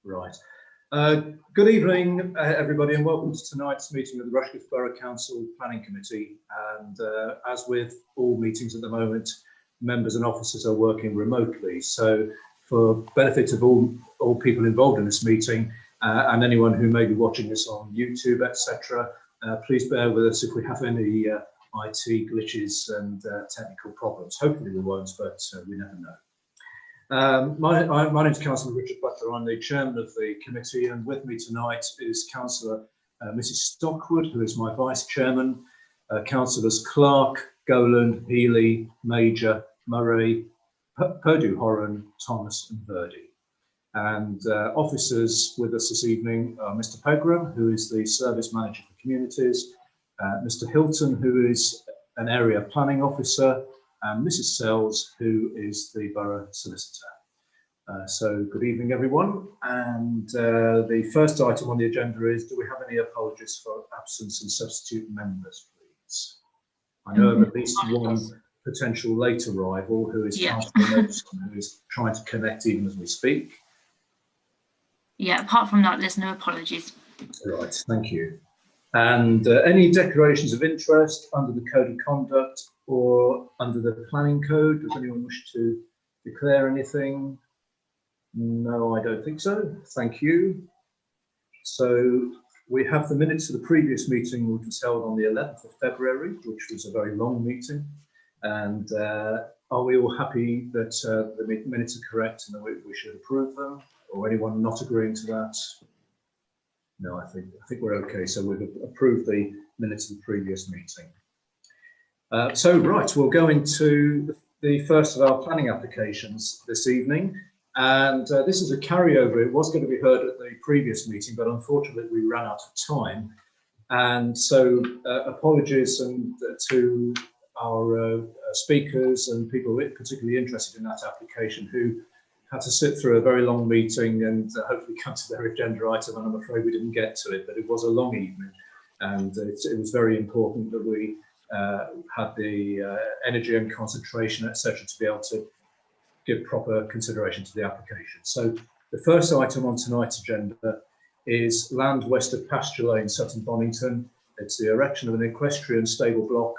Right. Good evening, everybody, and welcome to tonight's meeting of the Rushcliffe Borough Council Planning Committee. And as with all meetings at the moment, members and officers are working remotely. So for benefit of all people involved in this meeting and anyone who may be watching this on YouTube, etc., please bear with us if we have any IT glitches and technical problems. Hopefully we won't, but we never know. My name is Councillor Richard Butler. I'm the chairman of the committee, and with me tonight is Councillor Mrs Stockwood, who is my vice chairman, Councillors Clark, Goland, Healy, Major, Murray, Purdue, Horan, Thomas and Verdi. And officers with us this evening are Mr Pegram, who is the service manager for communities, Mr Hilton, who is an area planning officer, and Mrs Sells, who is the borough solicitor. So good evening, everyone. And the first item on the agenda is, do we have any apologies for absence and substitute members, please? I know of at least one potential late arrival who is who is trying to connect even as we speak. Yeah, apart from that, there's no apologies. Right, thank you. And any declarations of interest under the Code of Conduct or under the Planning Code? Does anyone wish to declare anything? No, I don't think so. Thank you. So we have the minutes of the previous meeting, which was held on the 11th of February, which was a very long meeting. And are we all happy that the minutes are correct and that we should approve them? Or anyone not agreeing to that? No, I think we're okay. So we've approved the minutes of the previous meeting. So right, we'll go into the first of our planning applications this evening. And this is a carryover. It was going to be heard at the previous meeting, but unfortunately we ran out of time. And so apologies to our speakers and people particularly interested in that application who had to sit through a very long meeting and hopefully come to their agenda item, and I'm afraid we didn't get to it, but it was a long evening, and it was very important that we had the energy and concentration, etc., to be able to give proper consideration to the application. So the first item on tonight's agenda is land west of Pasture Lane, Sutton Bonington. It's the erection of an equestrian stable block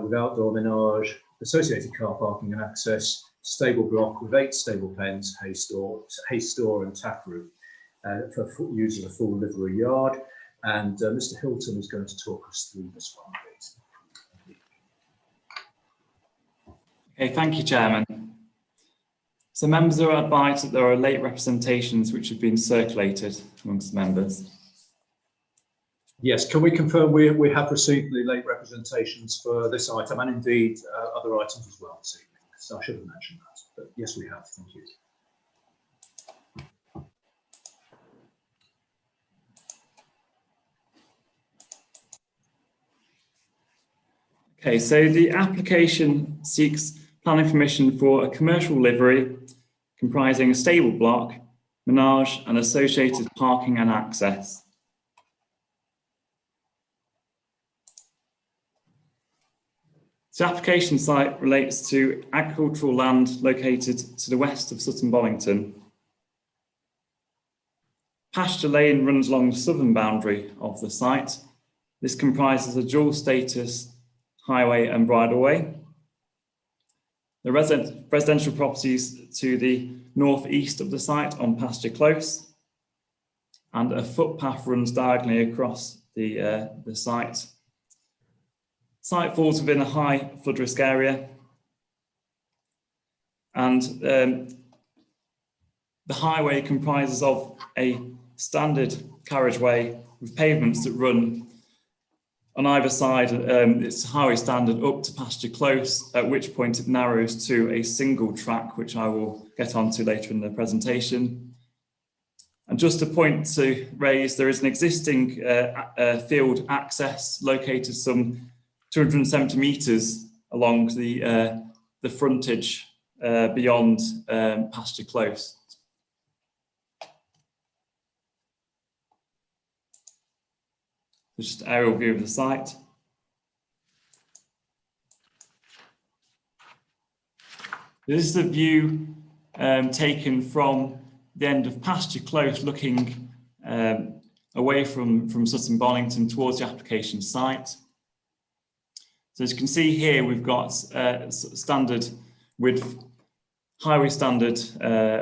with outdoor menage, associated car parking and access, stable block with 8 stable pens, hay store and tap room for use as a full livery yard. And Mr Hilton is going to talk us through this one, please. Okay, thank you, Chairman. So members are advised that there are late representations which have been circulated amongst members. Yes, can we confirm we have received the late representations for this item and indeed other items as well this evening? So I should have mentioned that, but yes, we have. Thank you. Okay, so the application seeks planning permission for a commercial livery comprising a stable block, menage and associated parking and access. The application site relates to agricultural land located to the west of Sutton Bonington. Pasture Lane runs along the southern boundary of the site. This comprises a dual status highway and bridleway. The residential properties to the northeast of the site on Pasture Close, and a footpath runs diagonally across the site. Site falls within a high flood risk area, and the highway comprises of a standard carriageway with pavements that run on either side. It's highway standard up to Pasture Close, at which point it narrows to a single track, which I will get onto later in the presentation. And just a point to raise, there is an existing field access located some 270 metres along the frontage beyond Pasture Close. Just an aerial view of the site. This is the view taken from the end of pasture close, looking away from Sutton Bonington towards the application site. So as you can see here, we've got standard width, highway standard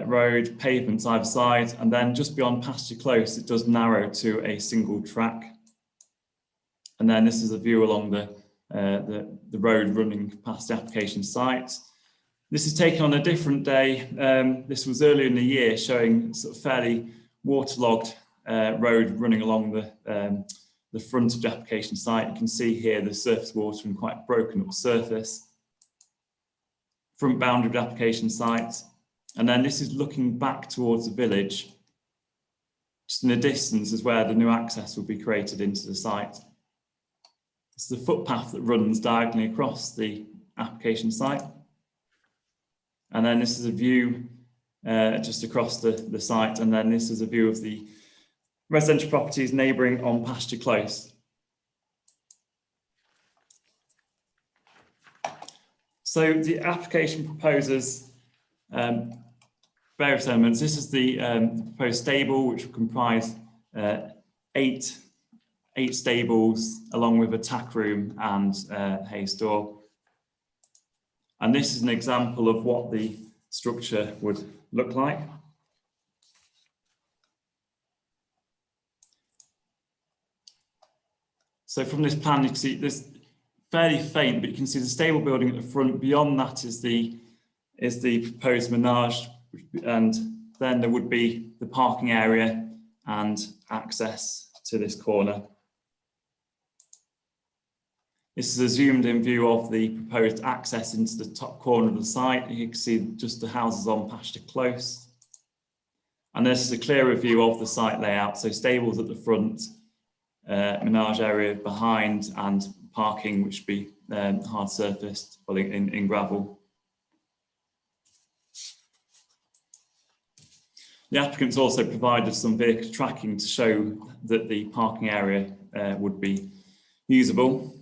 road, pavements either side, and then just beyond pasture close, it does narrow to a single track. And then this is a view along the road running past the application site. This is taken on a different day. This was earlier in the year, showing sort of fairly waterlogged road running along the front of the application site. You can see here the surface water and quite broken up surface. Front boundary of the application site. And then this is looking back towards the village. Just in the distance is where the new access will be created into the site. It's the footpath that runs diagonally across the application site. And then this is a view just across the site. And then this is a view of the residential properties neighbouring on pasture close. So the application proposes various elements. This is the proposed stable, which will comprise eight stables, along with a tack room and hay store. And this is an example of what the structure would look like. So from this plan, you can see this fairly faint, but you can see the stable building at the front. Beyond that is the proposed menage, and then there would be the parking area and access to this corner. This is a zoomed in view of the proposed access into the top corner of the site. You can see just the houses on pasture close. And this is a clearer view of the site layout. So stables at the front, menage area behind, and parking, which would be hard surfaced, well, in gravel. The applicants also provided some vehicle tracking to show that the parking area would be usable.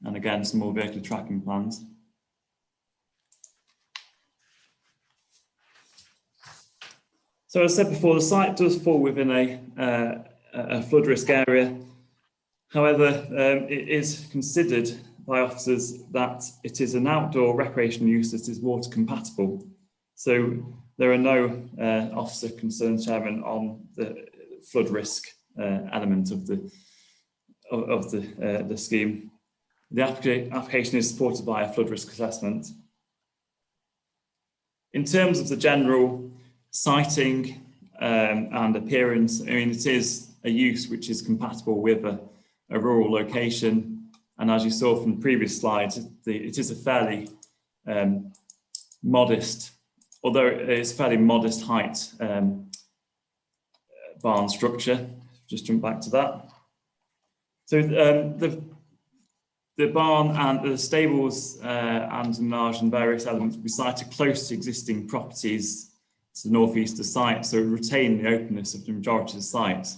And again, some more vehicle tracking plans. So as I said before, the site does fall within a flood risk area. However, it is considered by officers that it is an outdoor recreational use that is water compatible. So there are no officer concerns, Chairman, on the flood risk element of the scheme. The application is supported by a flood risk assessment. In terms of the general siting and appearance, I mean, it is a use which is compatible with a rural location. And as you saw from the previous slides, it is a fairly modest, although it's fairly modest height barn structure. Just jump back to that. So the barn and the stables and menage and various elements will be sited close to existing properties to the northeast of the site, so retain the openness of the majority of the site.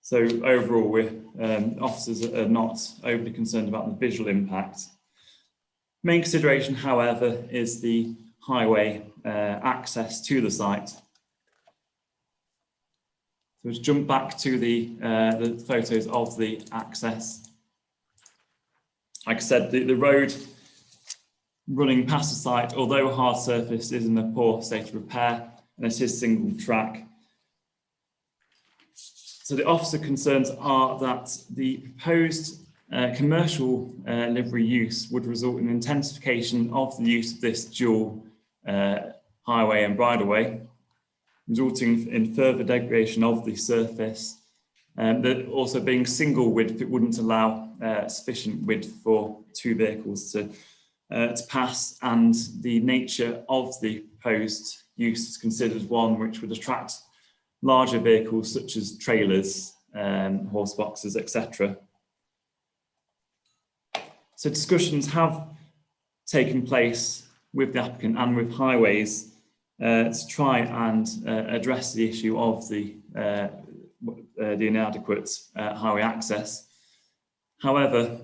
So overall, officers are not overly concerned about the visual impact. Main consideration, however, is the highway access to the site. So let's jump back to the photos of the access. Like I said, the road running past the site, although hard surface, is in a poor state of repair, and it is single track. So the officer concerns are that the proposed commercial livery use would result in intensification of the use of this dual highway and bridleway, resulting in further degradation of the surface. Also being single width, it wouldn't allow sufficient width for two vehicles to pass, and the nature of the proposed use is considered one which would attract larger vehicles such as trailers, horse boxes, etc. So discussions have taken place with the applicant and with highways to try and address the issue of the inadequate highway access. However,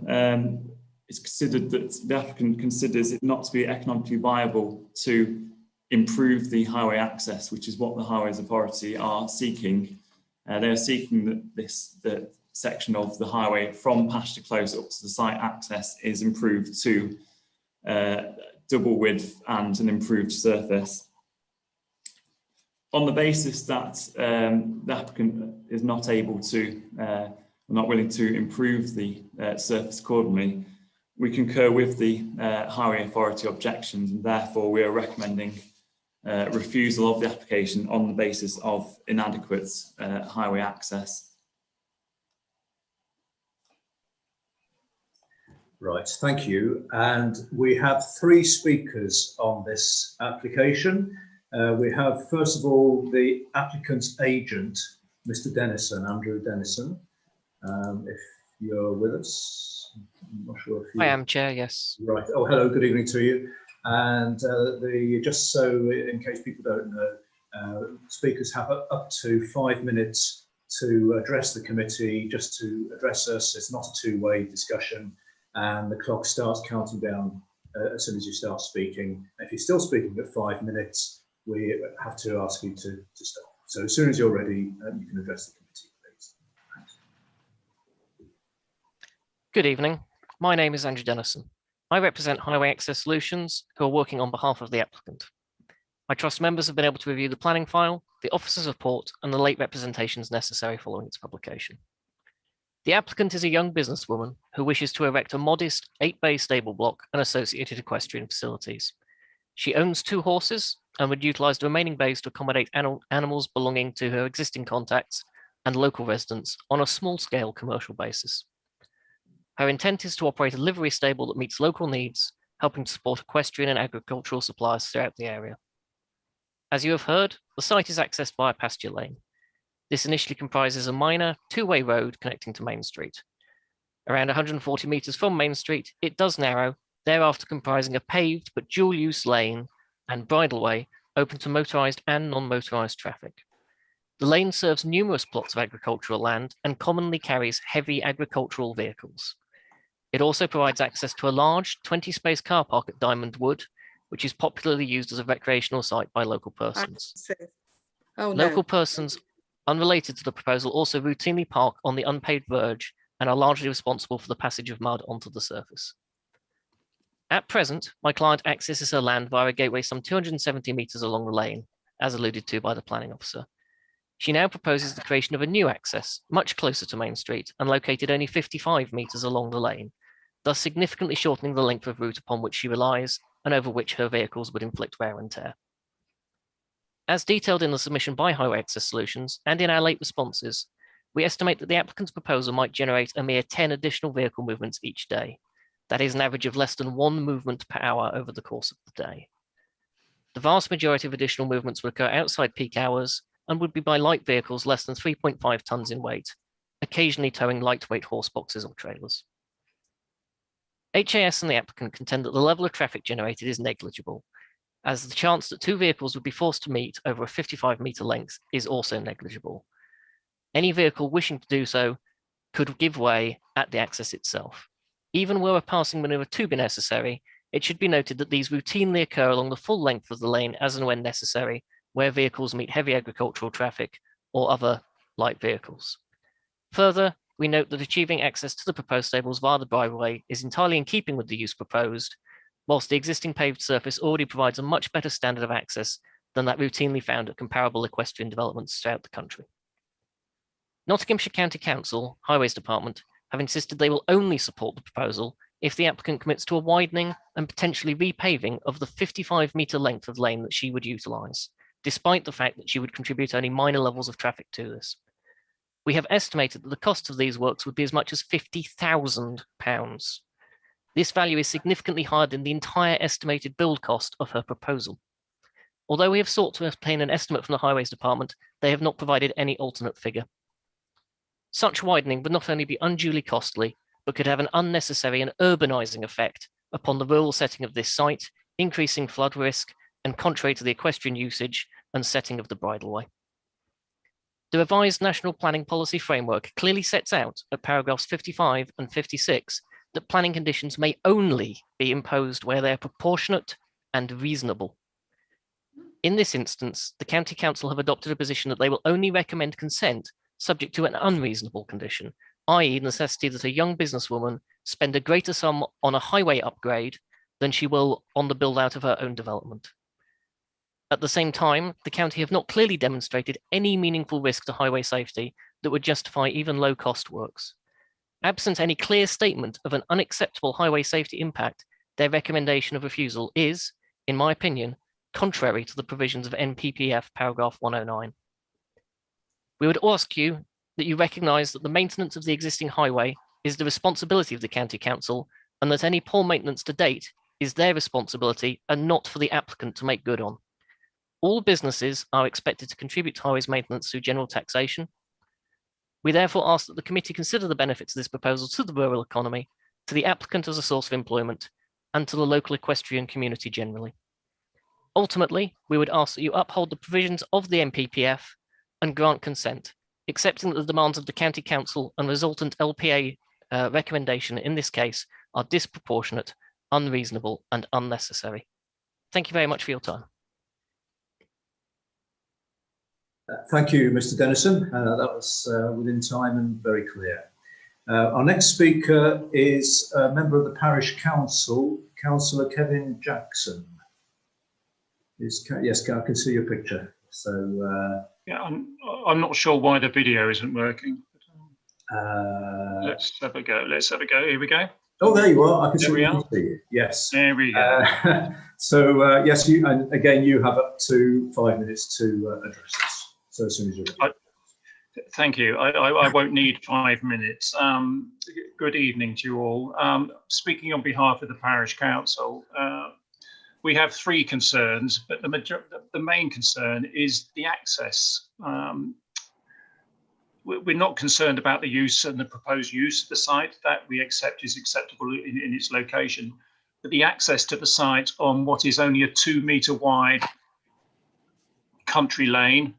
it's considered that the applicant considers it not to be economically viable to improve the highway access, which is what the Highways Authority are seeking. They are seeking that the section of the highway from Pasture Close up to the site access is improved to double width and an improved surface. On the basis that the applicant is not able to, not willing to improve the surface accordingly, we concur with the Highway Authority objections, and therefore we are recommending refusal of the application on the basis of inadequate highway access. Right, thank you. And we have 3 speakers on this application. We have, first of all, the applicant's agent, Mr. Dennison, Andrew Dennison. If you're with us, I'm not sure if you... I am, Chair, yes. Right. Oh, hello, good evening to you. And just so in case people don't know, speakers have up to 5 minutes to address the committee, just to address us. It's not a two-way discussion, and the clock starts counting down as soon as you start speaking. If you're still speaking at 5 minutes, we have to ask you to stop. So as soon as you're ready, you can address the committee, please. Thanks. Good evening. My name is Andrew Dennison. I represent Highway Access Solutions, who are working on behalf of the applicant. I trust members have been able to review the planning file, the officer's report, and the late representations necessary following its publication. The applicant is a young businesswoman who wishes to erect a modest 8-bay stable block and associated equestrian facilities. She owns 2 horses and would utilise the remaining bays to accommodate animals belonging to her existing contacts and local residents on a small-scale commercial basis. Her intent is to operate a livery stable that meets local needs, helping to support equestrian and agricultural supplies throughout the area. As you have heard, the site is accessed via pasture lane. This initially comprises a minor 2-way road connecting to Main Street. Around 140 metres from Main Street, it does narrow, thereafter comprising a paved but dual-use lane and bridleway open to motorised and non-motorised traffic. The lane serves numerous plots of agricultural land and commonly carries heavy agricultural vehicles. It also provides access to a large 20-space car park at Diamond Wood, which is popularly used as a recreational site by local persons. Local persons unrelated to the proposal also routinely park on the unpaved verge and are largely responsible for the passage of mud onto the surface. At present, my client accesses her land via a gateway some 270 metres along the lane, as alluded to by the planning officer. She now proposes the creation of a new access, much closer to Main Street and located only 55 metres along the lane, thus significantly shortening the length of route upon which she relies and over which her vehicles would inflict wear and tear. As detailed in the submission by Highway Access Solutions and in our late responses, we estimate that the applicant's proposal might generate a mere 10 additional vehicle movements each day. That is an average of less than 1 movement per hour over the course of the day. The vast majority of additional movements would occur outside peak hours and would be by light vehicles less than 3.5 tonnes in weight, occasionally towing lightweight horse boxes or trailers. HAS and the applicant contend that the level of traffic generated is negligible, as the chance that 2 vehicles would be forced to meet over a 55-metre length is also negligible. Any vehicle wishing to do so could give way at the access itself. Even were a passing manoeuvre to be necessary, it should be noted that these routinely occur along the full length of the lane as and when necessary, where vehicles meet heavy agricultural traffic or other light vehicles. Further, we note that achieving access to the proposed stables via the byway is entirely in keeping with the use proposed, whilst the existing paved surface already provides a much better standard of access than that routinely found at comparable equestrian developments throughout the country. Nottinghamshire County Council, Highways Department, have insisted they will only support the proposal if the applicant commits to a widening and potentially repaving of the 55-metre length of lane that she would utilise, despite the fact that she would contribute only minor levels of traffic to this. We have estimated that the cost of these works would be as much as £50,000. This value is significantly higher than the entire estimated build cost of her proposal. Although we have sought to obtain an estimate from the Highways Department, they have not provided any alternate figure. Such widening would not only be unduly costly, but could have an unnecessary and urbanising effect upon the rural setting of this site, increasing flood risk, and contrary to the equestrian usage and setting of the bridleway. The revised National Planning Policy Framework clearly sets out at paragraphs 55 and 56 that planning conditions may only be imposed where they are proportionate and reasonable. In this instance, the County Council have adopted a position that they will only recommend consent subject to an unreasonable condition, i.e. the necessity that a young businesswoman spend a greater sum on a highway upgrade than she will on the build-out of her own development. At the same time, the county have not clearly demonstrated any meaningful risk to highway safety that would justify even low-cost works. Absent any clear statement of an unacceptable highway safety impact, their recommendation of refusal is, in my opinion, contrary to the provisions of NPPF paragraph 109. We would ask you that you recognise that the maintenance of the existing highway is the responsibility of the County Council, and that any poor maintenance to date is their responsibility and not for the applicant to make good on. All businesses are expected to contribute to highways maintenance through general taxation. We therefore ask that the committee consider the benefits of this proposal to the rural economy, to the applicant as a source of employment, and to the local equestrian community generally. Ultimately, we would ask that you uphold the provisions of the NPPF and grant consent, accepting that the demands of the County Council and resultant LPA recommendation in this case are disproportionate, unreasonable, and unnecessary. Thank you very much for your time. Thank you, Mr. Dennison. That was within time and very clear. Our next speaker is a member of the Parish Council, Councillor Kevin Jackson. Yes, I can see your picture. So yeah, I'm not sure why the video isn't working. Let's have a go. Let's have a go. Here we go. Oh, there you are. I can see you. Yes. There we go. So yes, you and again you have up to 5 minutes to address this. So as soon as you're ready. Thank you. I won't need 5 minutes. Good evening to you all. Speaking on behalf of the Parish Council, we have three concerns, but the main concern is the access. We're not concerned about the use and the proposed use of the site. That we accept is acceptable in its location, but the access to the site on what is only a 2 metre wide country lane,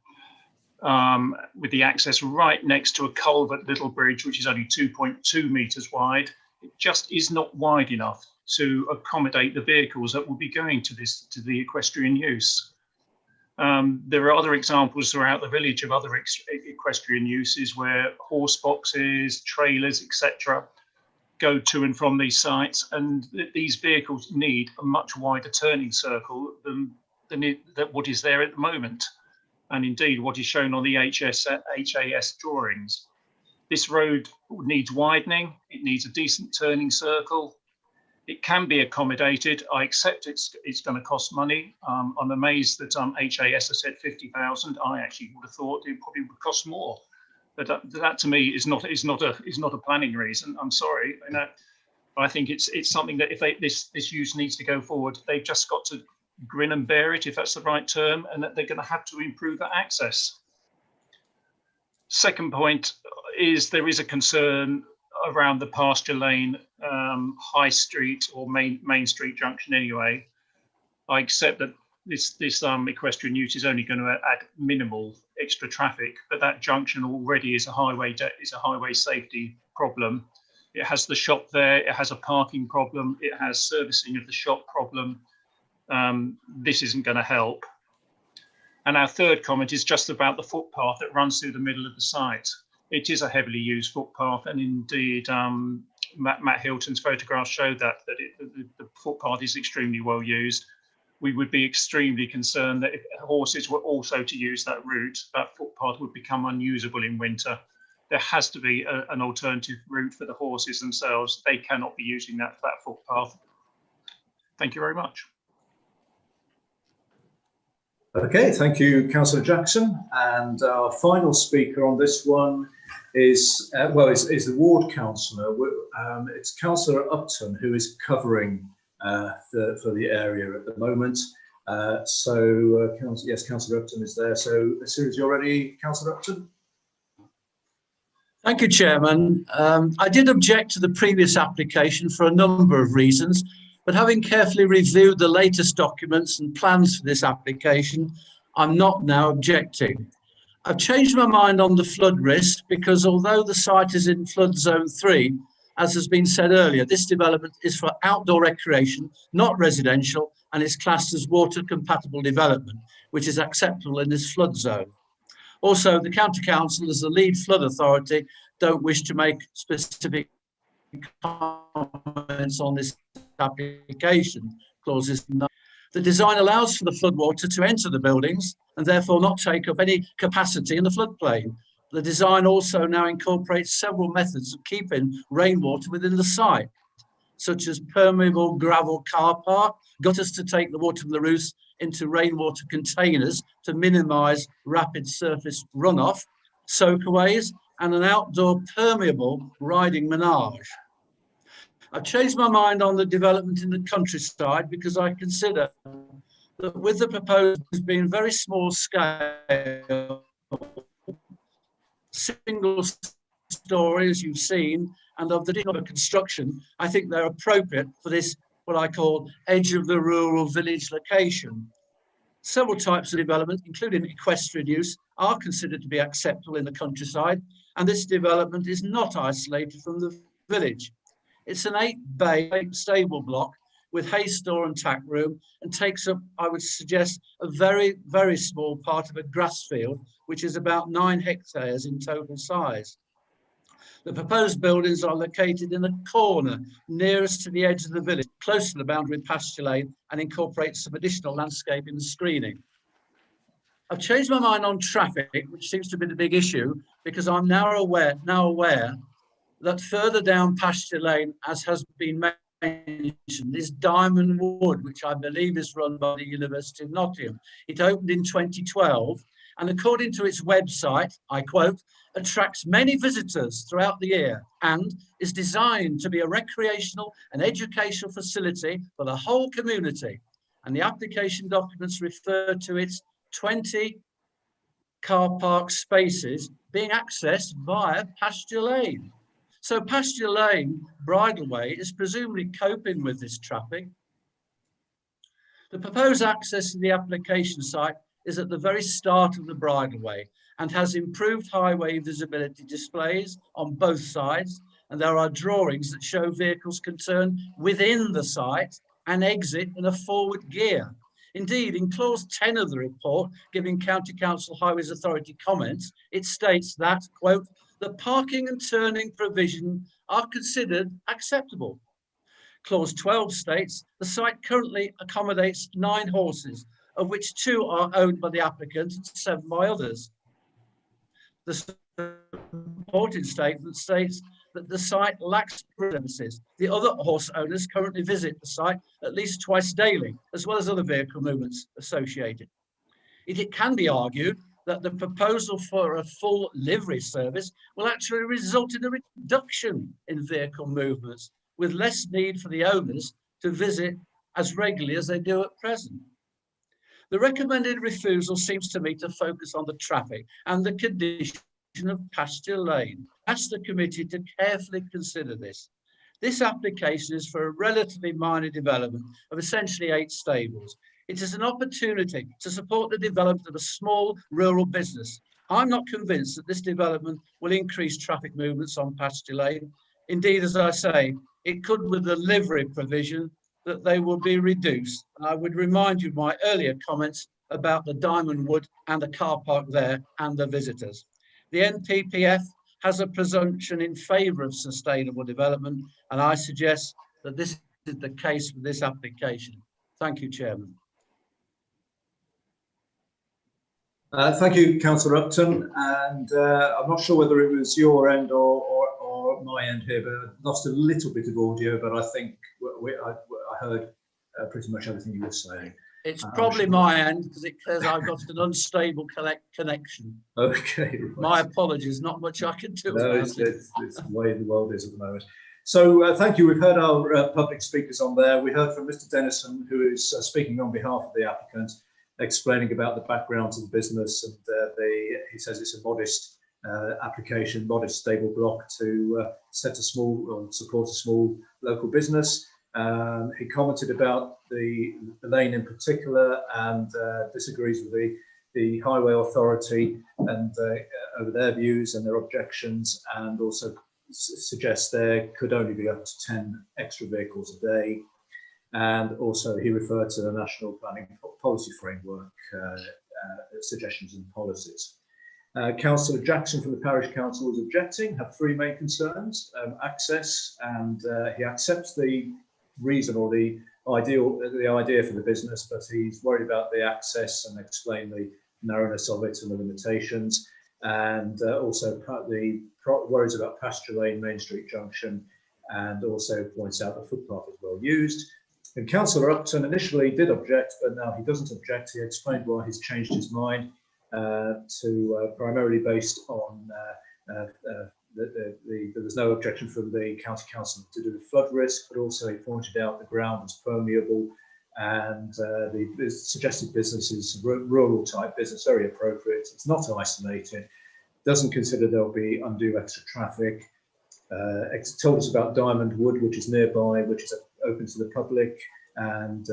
with the access right next to a culvert little bridge, which is only 2.2 metres wide, it just is not wide enough to accommodate the vehicles that will be going to the equestrian use. There are other examples throughout the village of other equestrian uses where horse boxes, trailers, etc. go to and from these sites, and these vehicles need a much wider turning circle than what is there at the moment, and indeed what is shown on the HAS drawings. This road needs widening, it needs a decent turning circle. It can be accommodated. I accept it's going to cost money. I'm amazed that HAS has said 50,000. I actually would have thought it probably would cost more. But that to me is not a planning reason. I'm sorry. I think it's something that if this use needs to go forward, they've just got to grin and bear it, if that's the right term, and that they're going to have to improve that access. Second point is there is a concern around the pasture lane, high street or main street junction anyway. I accept that this equestrian use is only going to add minimal extra traffic, but that junction already is a highway safety problem. It has the shop there, it has a parking problem, it has servicing of the shop problem. This isn't going to help. And our third comment is just about the footpath that runs through the middle of the site. It is a heavily used footpath, and indeed Matt Hilton's photographs showed that the footpath is extremely well used. We would be extremely concerned that if horses were also to use that route, that footpath would become unusable in winter. There has to be an alternative route for the horses themselves. They cannot be using that footpath. Thank you very much. Okay, thank you, Councillor Jackson. And our final speaker on this one is the ward councillor. It's Councillor Upton who is covering for the area at the moment. Yes, Councillor Upton is there. So as soon as you're ready, Councillor Upton. Thank you, Chairman. I did object to the previous application for a number of reasons, but having carefully reviewed the latest documents and plans for this application, I'm not now objecting. I've changed my mind on the flood risk because although the site is in flood zone 3, as has been said earlier, this development is for outdoor recreation, not residential, and is classed as water compatible development, which is acceptable in this flood zone. Also, the County Council, as the lead flood authority, don't wish to make specific comments on this application. Clauses. The design allows for the floodwater to enter the buildings and therefore not take up any capacity in the floodplain. The design also now incorporates several methods of keeping rainwater within the site, such as permeable gravel car park, gutters to take the water from the roofs into rainwater containers to minimise rapid surface runoff, soakaways, and an outdoor permeable riding menage. I've changed my mind on the development in the countryside because I consider that with the proposals being very small scale, single story, as you've seen, and of the construction, I think they're appropriate for this, what I call edge of the rural village location. Several types of development, including equestrian use, are considered to be acceptable in the countryside, and this development is not isolated from the village. It's an 8-bay stable block with hay store and tack room, and takes up, I would suggest, a very, very small part of a grass field, which is about 9 hectares in total size. The proposed buildings are located in the corner nearest to the edge of the village, close to the boundary with pasture lane, and incorporate some additional landscaping and screening. I've changed my mind on traffic, which seems to be the big issue, because I'm now aware that further down pasture lane, as has been mentioned, is Diamond Wood, which I believe is run by the University of Nottingham. It opened in 2012, and according to its website, I quote, attracts many visitors throughout the year and is designed to be a recreational and educational facility for the whole community. And the application documents refer to its 20 car park spaces being accessed via pasture lane. So pasture lane bridleway is presumably coping with this traffic. The proposed access to the application site is at the very start of the bridleway and has improved highway visibility displays on both sides, and there are drawings that show vehicles can turn within the site and exit in a forward gear. Indeed, in clause 10 of the report, giving County Council Highways Authority comments, it states that, quote, the parking and turning provision are considered acceptable. Clause 12 states the site currently accommodates 9 horses, of which 2 are owned by the applicant and 7 by others. The supporting statement states that the site lacks premises. The other horse owners currently visit the site at least twice daily, as well as other vehicle movements associated. It can be argued that the proposal for a full livery service will actually result in a reduction in vehicle movements, with less need for the owners to visit as regularly as they do at present. The recommended refusal seems to me to focus on the traffic and the condition of pasture lane. Ask the committee to carefully consider this. This application is for a relatively minor development of essentially 8 stables. It is an opportunity to support the development of a small rural business. I'm not convinced that this development will increase traffic movements on pasture lane. Indeed, as I say, it could with the livery provision that they will be reduced. And I would remind you of my earlier comments about the Diamond Wood and the car park there and the visitors. The NPPF has a presumption in favour of sustainable development, and I suggest that this is the case with this application. Thank you, Chairman. Thank you, Councillor Upton. And I'm not sure whether it was your end or my end here, but I lost a little bit of audio, but I think I heard pretty much everything you were saying. It's probably my end because it says I've got an unstable connection. Okay. Right. My apologies, not much I can do. No, it's the way the world is at the moment. So thank you. We've heard our public speakers on there. We heard from Mr. Dennison, who is speaking on behalf of the applicant, explaining about the background to the business, and he says it's a modest application, modest stable block to set a small or support a small local business. He commented about the lane in particular and disagrees with the highway authority and over their views and their objections, and also suggests there could only be up to 10 extra vehicles a day. And also he referred to the National Planning Policy Framework suggestions and policies. Councillor Jackson from the Parish Council was objecting, had three main concerns: access, and he accepts the reason or the idea for the business, but he's worried about the access and explain the narrowness of it and the limitations, and also the worries about Pasture Lane, Main Street Junction, and also points out the footpath is well used. And Councillor Upton initially did object, but now he doesn't object. He explained why he's changed his mind to primarily based on there was no objection from the county council to do with flood risk, but also he pointed out the ground was permeable, and the suggested business is rural type business, very appropriate. It's not isolated, doesn't consider there'll be undue extra traffic. Told us about Diamond Wood, which is nearby, which is open to the public, and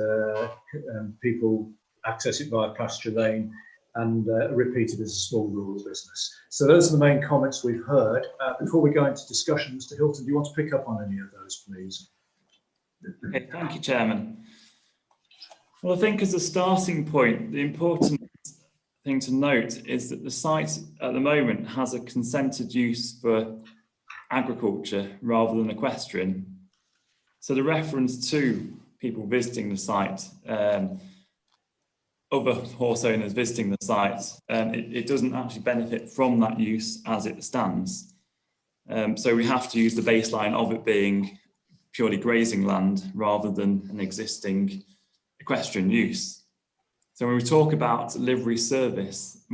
people access it via Pasture Lane, and repeated as a small rural business. So those are the main comments we've heard. Before we go into discussion, Mr. Hilton, do you want to pick up on any of those, please? Okay, thank you, Chairman. Well, I think as a starting point, the important thing to note is that the site at the moment has a consented use for agriculture rather than equestrian. So the reference to people visiting the site, other horse owners visiting the site, it doesn't actually benefit from that use as it stands. So we have to use the baseline of it being purely grazing land rather than an existing equestrian use. So when we talk about livery service,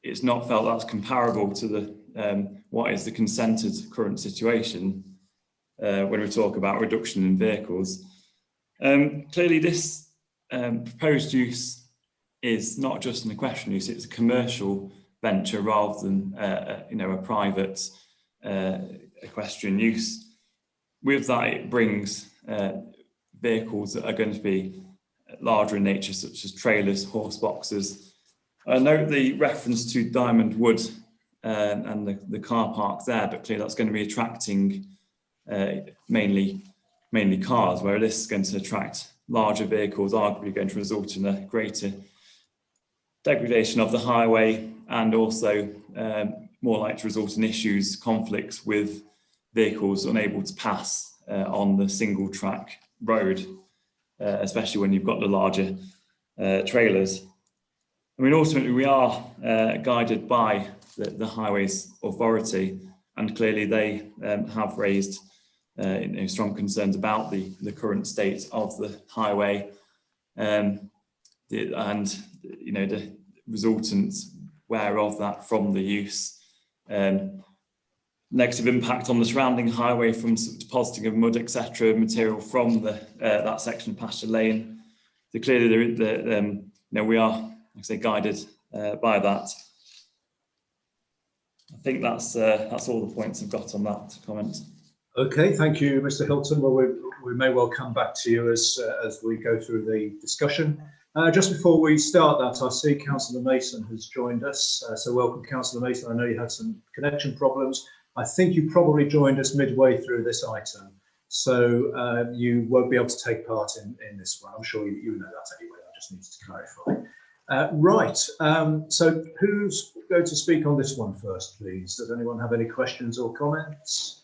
it's not felt that's comparable to the what is the consented current situation when we talk about reduction in vehicles. Clearly this proposed use is not just an equestrian use, it's a commercial venture rather than a private equestrian use. With that, it brings vehicles that are going to be larger in nature, such as trailers, horse boxes. I note the reference to Diamond Wood and the car park there, but clearly that's going to be attracting mainly cars, where this is going to attract larger vehicles, arguably going to result in a greater degradation of the highway, and also more likely to result in issues, conflicts with vehicles unable to pass on the single track road, especially when you've got the larger trailers. I mean, ultimately we are guided by the Highways Authority, and clearly they have raised strong concerns about the current state of the highway, and the resultant wear of that from the use, negative impact on the surrounding highway from depositing of mud, etc., material from that section of Pasture Lane. So clearly we are, like I say, guided by that. I think that's all the points I've got on that comment. Okay, thank you, Mr. Hilton. Well, we may well come back to you as we go through the discussion. Just before we start that, I see Councillor Mason has joined us. So welcome, Councillor Mason. I know you had some connection problems. I think you probably joined us midway through this item, so you won't be able to take part in this one. I'm sure you know that anyway. I just needed to clarify. Right, so who's going to speak on this one first, please? Does anyone have any questions or comments?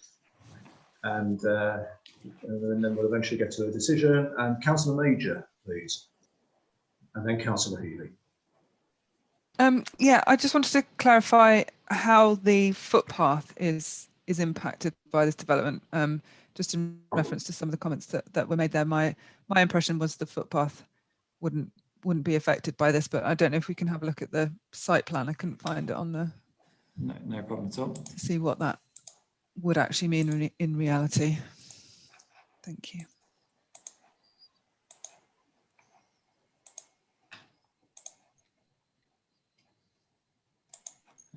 And then we'll eventually get to a decision. And Councillor Major, please. And then Councillor Healy. Yeah, I just wanted to clarify how the footpath is impacted by this development. Just in reference to some of the comments that were made there, my impression was the footpath wouldn't be affected by this, but I don't know if we can have a look at the site plan. I couldn't find it on the. No problem at all. To see what that would actually mean in reality. Thank you.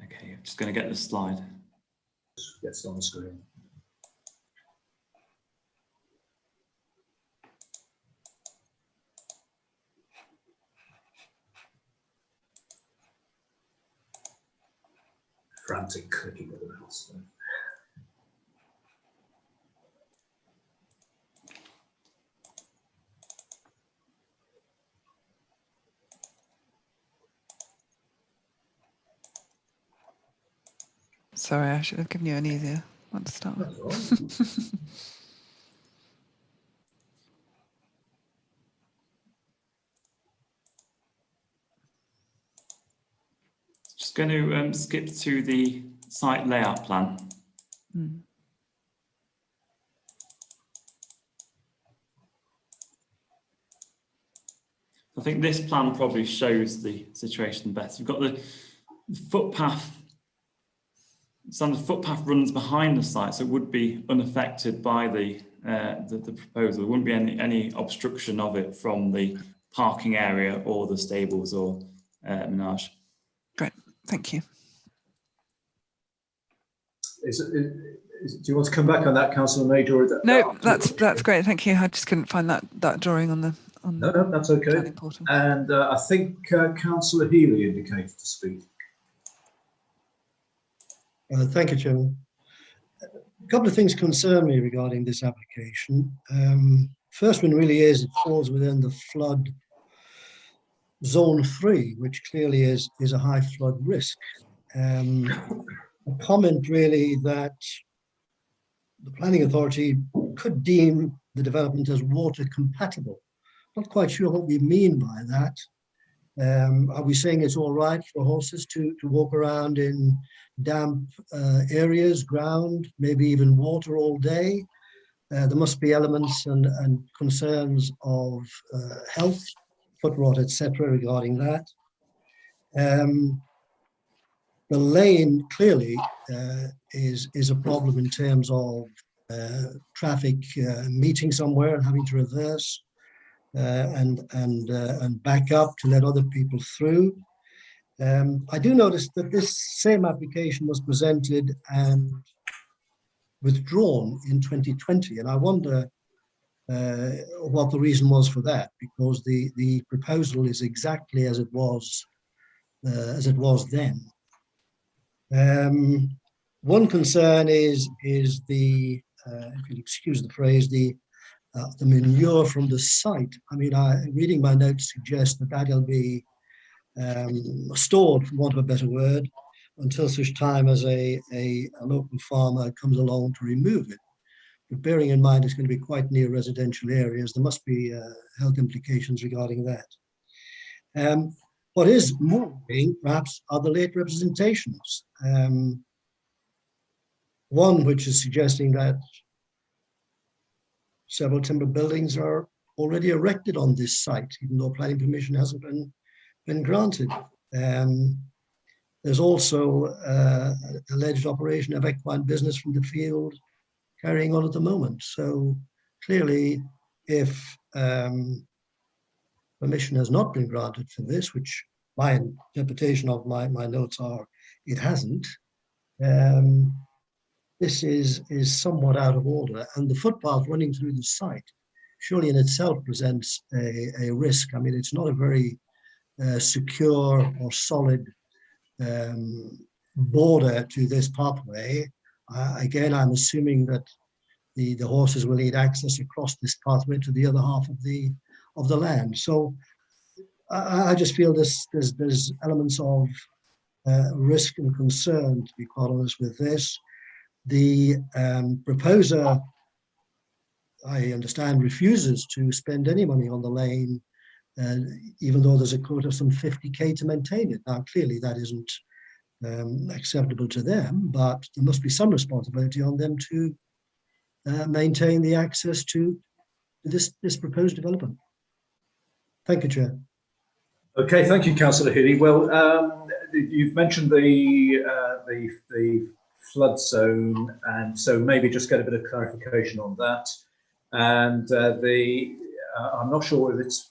Okay, I'm just going to get the slide. Yes, on the screen. Frantic clicking of the mouse. Sorry, I should have given you an easier one to start with. That's all right. Just going to skip to the site layout plan. Mm. I think this plan probably shows the situation best. You've got the footpath. So the footpath runs behind the site, so it would be unaffected by the proposal. There wouldn't be any obstruction of it from the parking area or the stables or menage. Great, thank you. Do you want to come back on that, Councillor Major? Or No, that's great. Thank you. I just couldn't find that drawing on the No, that's okay. planning portal. And I think Councillor Healy indicated to speak. Thank you, Chairman. A couple of things concern me regarding this application. First one really is it falls within the flood zone 3, which clearly is a high flood risk. A comment really that the planning authority could deem the development as water compatible. Not quite sure what we mean by that. Are we saying it's all right for horses to walk around in damp areas, ground, maybe even water all day? There must be elements and concerns of health, foot rot, etc. regarding that. The lane clearly is a problem in terms of traffic meeting somewhere and having to reverse and back up to let other people through. I do notice that this same application was presented and withdrawn in 2020, and I wonder what the reason was for that, because the proposal is exactly as it was then. One concern is the if you'll excuse the phrase, the manure from the site. I mean, reading my notes suggests that that'll be stored, for want of a better word, until such time as a local farmer comes along to remove it. But bearing in mind it's going to be quite near residential areas, there must be health implications regarding that. What is moving, perhaps, are the late representations. One which is suggesting that several timber buildings are already erected on this site, even though planning permission hasn't been granted. There's also alleged operation of equine business from the field carrying on at the moment. So clearly, if permission has not been granted for this, which my interpretation of my notes are it hasn't, this is somewhat out of order. And the footpath running through the site surely in itself presents a risk. I mean, it's not a very secure or solid border to this pathway. Again, I'm assuming that the horses will need access across this pathway to the other half of the land. So I just feel there's elements of risk and concern, to be quite honest with this. The proposer, I understand, refuses to spend any money on the lane, even though there's a quote of some 50k to maintain it. Now, clearly that isn't acceptable to them, but there must be some responsibility on them to maintain the access to this proposed development. Thank you, Chair. Okay, thank you, Councillor Healy. Well, you've mentioned the flood zone, and so maybe just get a bit of clarification on that. And I'm not sure if it's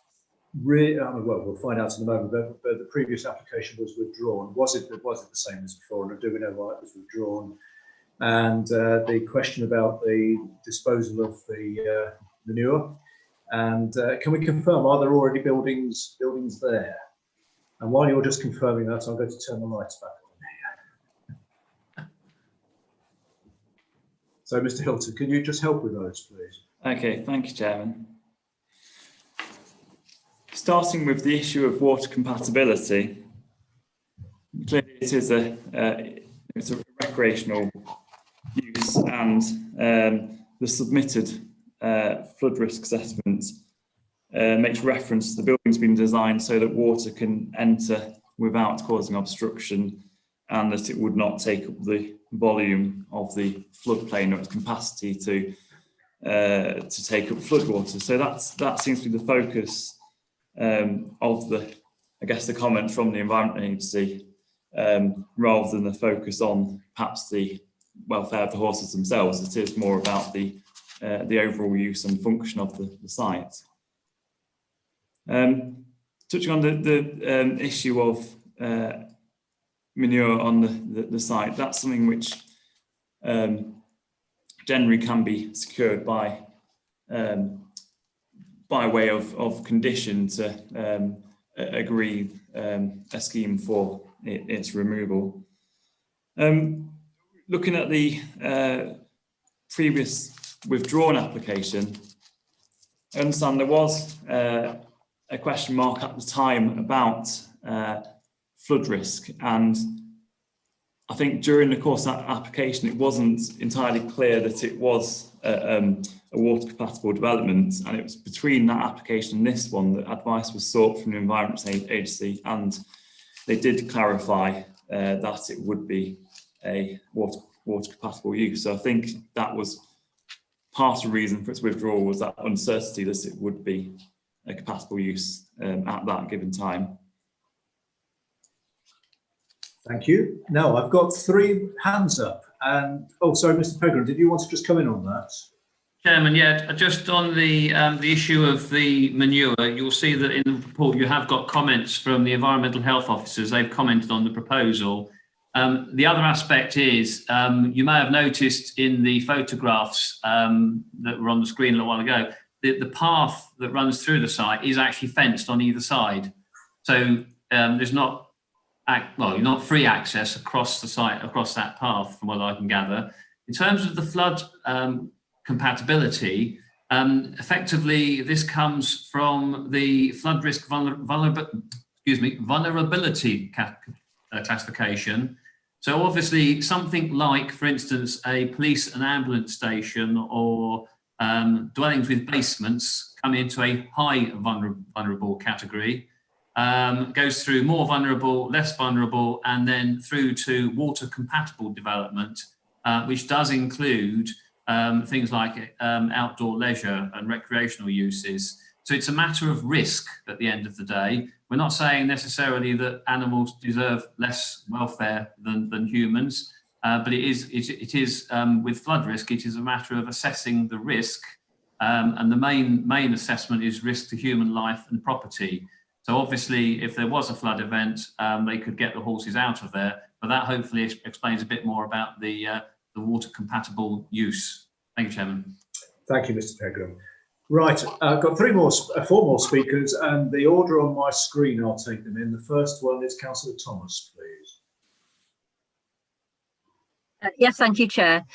really, well, we'll find out in a moment, but the previous application was withdrawn. Was it the same as before, and do we know why it was withdrawn? And the question about the disposal of the manure, and can we confirm, are there already buildings there? And while you're just confirming that, I'm going to turn the lights back on here. So, Mr. Hilton, can you just help with those, please? Okay, thank you, Chairman. Starting with the issue of water compatibility, clearly it is it's a recreational use, and the submitted flood risk assessment makes reference to the buildings being designed so that water can enter without causing obstruction, and that it would not take up the volume of the floodplain or its capacity to take up floodwater. So that seems to be the focus of the comment from the Environment Agency, rather than the focus on perhaps the welfare of the horses themselves. It is more about the overall use and function of the site. Touching on the issue of manure on the site, that's something which generally can be secured by way of condition to agree a scheme for its removal. Looking at the previous withdrawn application, I understand there was a question mark at the time about flood risk, and I think during the course of that application it wasn't entirely clear that it was a water compatible development, and it was between that application and this one that advice was sought from the Environment Agency, and they did clarify that it would be a water compatible use. So I think that was part of the reason for its withdrawal, was that uncertainty that it would be a compatible use at that given time. Thank you. Now I've got 3 hands up, and sorry, Mr. Pegram, did you want to just come in on that? Chairman, yeah, just on the issue of the manure, you'll see that in the report you have got comments from the environmental health officers. They've commented on the proposal. The other aspect is, you may have noticed in the photographs that were on the screen a little while ago, the path that runs through the site is actually fenced on either side. So there's not free access across the site, across that path, from what I can gather. In terms of the flood compatibility, effectively this comes from the flood risk vulnerability classification. So obviously something like, for instance, a police and ambulance station or dwellings with basements come into a high vulnerable category, goes through more vulnerable, less vulnerable, and then through to water compatible development, which does include things like outdoor leisure and recreational uses. So it's a matter of risk at the end of the day. We're not saying necessarily that animals deserve less welfare than humans, but it is with flood risk, it is a matter of assessing the risk, and the main assessment is risk to human life and property. So obviously, if there was a flood event, they could get the horses out of there, but that hopefully explains a bit more about the water compatible use. Thank you, Chairman. Thank you, Mr. Pegram. Right, I've got 4 more speakers, and the order on my screen, I'll take them in. The first one is Councillor Thomas, please. Yes, thank you, Chair.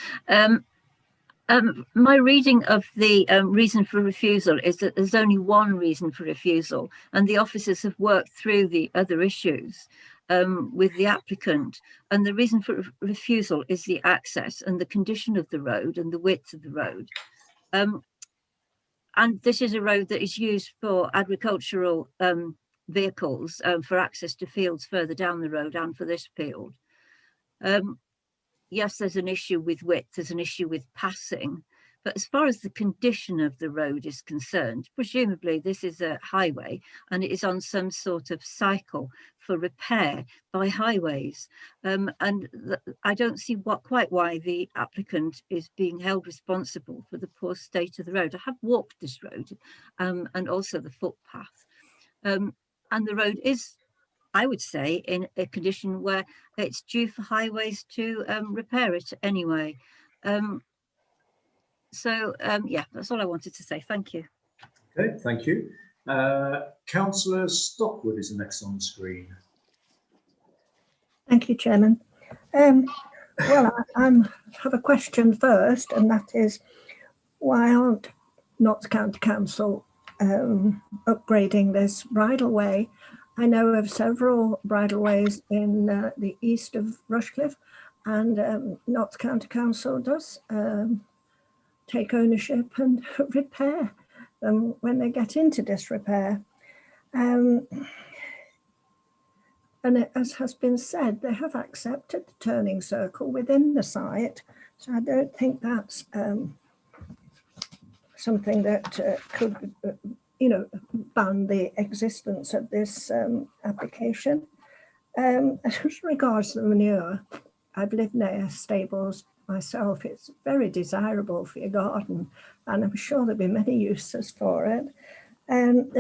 My reading of the reason for refusal is that there's only one reason for refusal, and the officers have worked through the other issues with the applicant, and the reason for refusal is the access and the condition of the road and the width of the road. And this is a road that is used for agricultural vehicles, for access to fields further down the road and for this field. Yes, there's an issue with width, there's an issue with passing, but as far as the condition of the road is concerned, presumably this is a highway and it is on some sort of cycle for repair by highways. I don't see quite why the applicant is being held responsible for the poor state of the road. I have walked this road and also the footpath. And the road is, I would say, in a condition where it's due for highways to repair it anyway. Yeah, that's all I wanted to say. Thank you. Okay, thank you. Councillor Stockwood is the next on the screen. Thank you, Chairman. Well, I have a question first, and that is, why aren't Notts County Council upgrading this bridleway? I know of several bridleways in the east of Rushcliffe and Notts County Council does take ownership and repair them when they get into disrepair. And as has been said, they have accepted the turning circle within the site. So I don't think that's something that could, ban the existence of this application. As regards the manure, I've lived near stables myself. It's very desirable for your garden, and I'm sure there'll be many uses for it. And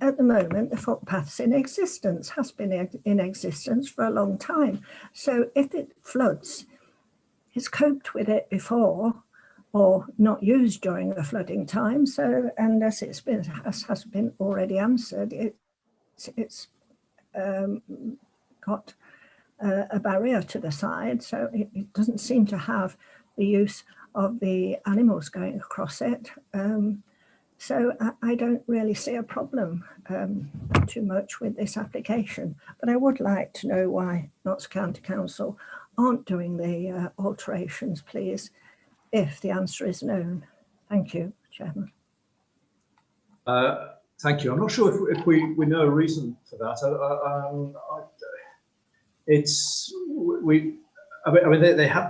at the moment, the footpath's in existence, has been in existence for a long time. So if it floods, it's coped with it before, or not used during the flooding time. So, and as has been already answered, it's got a barrier to the side, so it doesn't seem to have the use of the animals going across it. So I don't really see a problem too much with this application, but I would like to know why Notts County Council aren't doing the alterations, please, if the answer is known. Thank you, Chairman. Thank you. I'm not sure if we know a reason for that.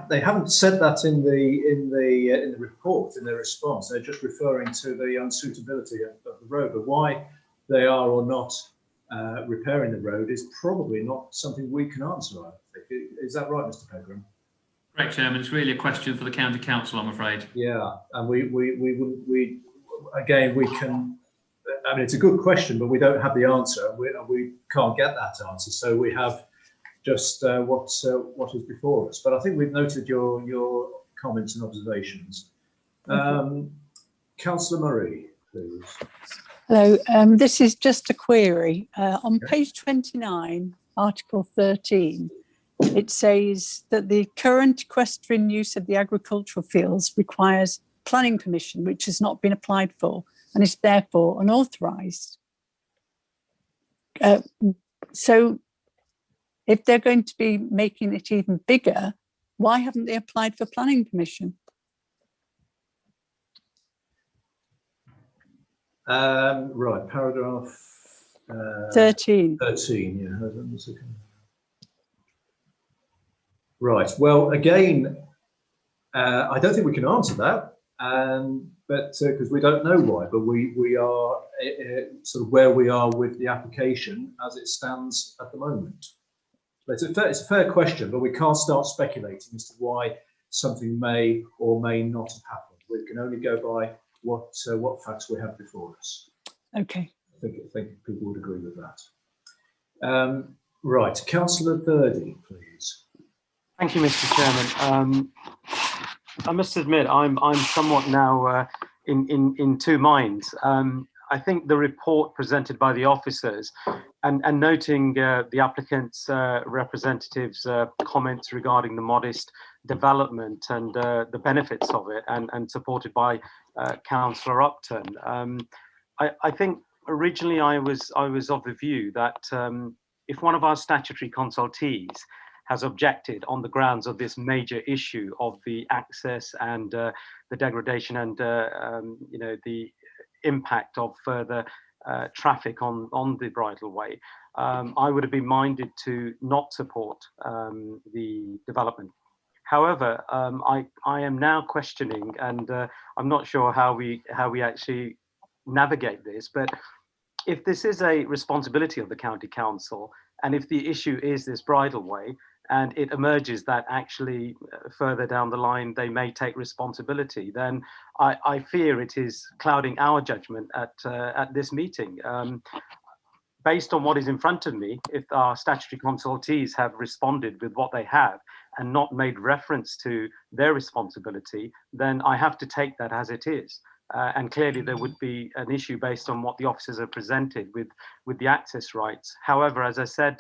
They haven't said that in the report, in their response. They're just referring to the unsuitability of the road, but why they are or not repairing the road is probably not something we can answer, I think. Is that right, Mr. Pegram? Correct, Chairman. It's really a question for the County Council, I'm afraid. Yeah, and we can. I mean, it's a good question, but we don't have the answer. We can't get that answer, so we have just what is before us. But I think we've noted your comments and observations. Councillor Murray, please. Hello, this is just a query. On page 29, Article 13, it says that the current equestrian use of the agricultural fields requires planning permission, which has not been applied for and is therefore unauthorised. So if they're going to be making it even bigger, why haven't they applied for planning permission? Right, paragraph 13. 13, yeah. Hold on a second. Right, well, again, I don't think we can answer that, but because we don't know why, but we are sort of where we are with the application as it stands at the moment. But it's a fair question, but we can't start speculating as to why something may or may not have happened. We can only go by what facts we have before us. Okay. I think people would agree with that. Right, Councillor Birdie, please. Thank you, Mr. Chairman. I must admit, I'm somewhat now in two minds. I think the report presented by the officers and noting the applicant's representatives' comments regarding the modest development and the benefits of it, and supported by Councillor Upton. I think originally I was of the view that if one of our statutory consultees has objected on the grounds of this major issue of the access and the degradation and the impact of further traffic on the bridleway, I would have been minded to not support the development. However, I am now questioning, and I'm not sure how we actually navigate this, but if this is a responsibility of the County Council, and if the issue is this bridleway, and it emerges that actually further down the line they may take responsibility, then I fear it is clouding our judgment at this meeting. Based on what is in front of me, if our statutory consultees have responded with what they have and not made reference to their responsibility, then I have to take that as it is. And clearly there would be an issue based on what the officers have presented with the access rights. However, as I said,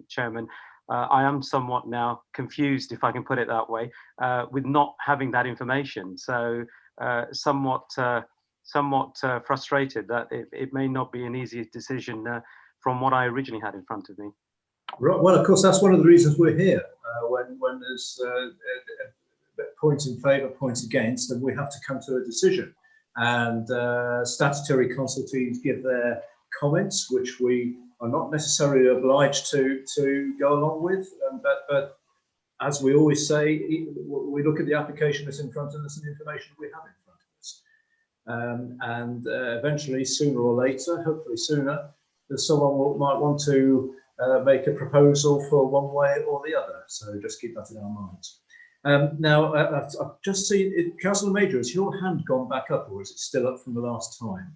Chairman, I am somewhat now confused, if I can put it that way, with not having that information. So somewhat frustrated that it may not be an easy decision from what I originally had in front of me. Right. Well, of course, that's one of the reasons we're here. When there's points in favour, points against, and we have to come to a decision. And statutory consultees give their comments, which we are not necessarily obliged to go along with. But as we always say, we look at the application that's in front of us and the information we have in front of us. And eventually, sooner or later, hopefully sooner, that someone might want to make a proposal for one way or the other. So just keep that in our minds. Now, I've just seen, Councillor Major, has your hand gone back up, or is it still up from the last time?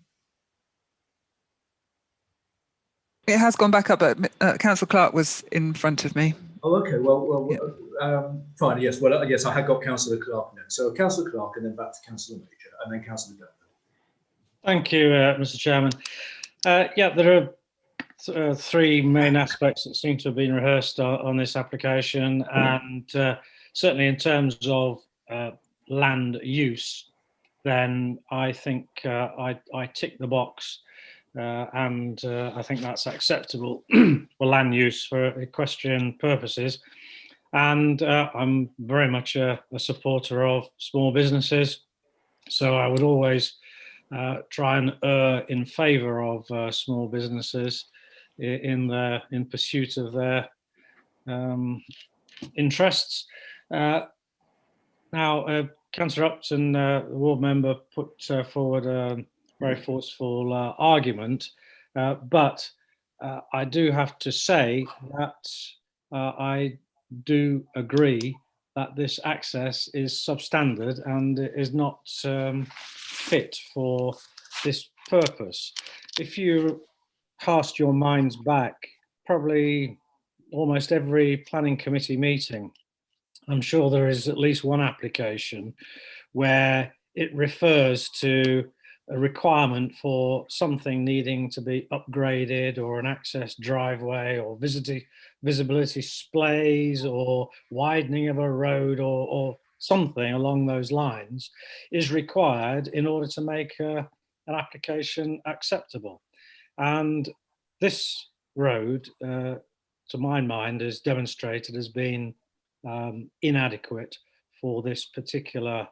It has gone back up, but Councillor Clark was in front of me. Oh, okay. Well, yeah. Fine. Yes. Well, yes, I had got Councillor Clark next. So Councillor Clark, and then back to Councillor Major, and then Councillor Dunn. Thank you, Mr. Chairman. Yeah, there are three main aspects that seem to have been rehearsed on this application, and certainly in terms of land use, then I think I tick the box, and I think that's acceptable for land use for equestrian purposes. And I'm very much a supporter of small businesses, so I would always try and err in favour of small businesses in pursuit of their interests. Now, Councillor Upton, the ward member, put forward a very forceful argument, but I do have to say that I do agree that this access is substandard and is not fit for this purpose. If you cast your minds back, probably almost every planning committee meeting, I'm sure there is at least one application where it refers to a requirement for something needing to be upgraded, or an access driveway, or visibility splays, or widening of a road, or something along those lines is required in order to make an application acceptable. And this road, to my mind, is demonstrated as being inadequate for this particular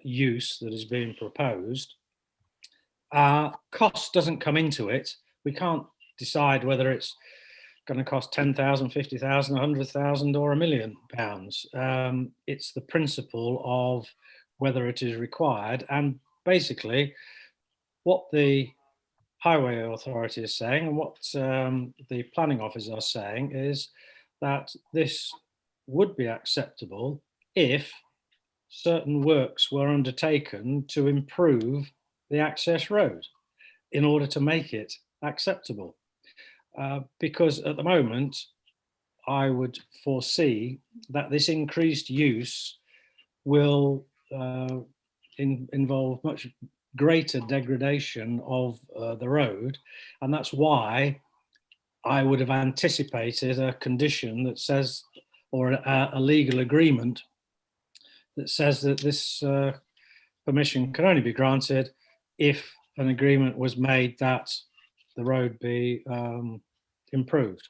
use that is being proposed. Cost doesn't come into it. We can't decide whether it's going to cost 10,000, 50,000, 100,000 or £1 million. It's the principle of whether it is required. And basically what the Highway Authority is saying, and what the planning office are saying, is that this would be acceptable if certain works were undertaken to improve the access road in order to make it acceptable. Because at the moment, I would foresee that this increased use will involve much greater degradation of the road, and that's why I would have anticipated a condition that says, or a legal agreement that says that this permission can only be granted if an agreement was made that the road be improved.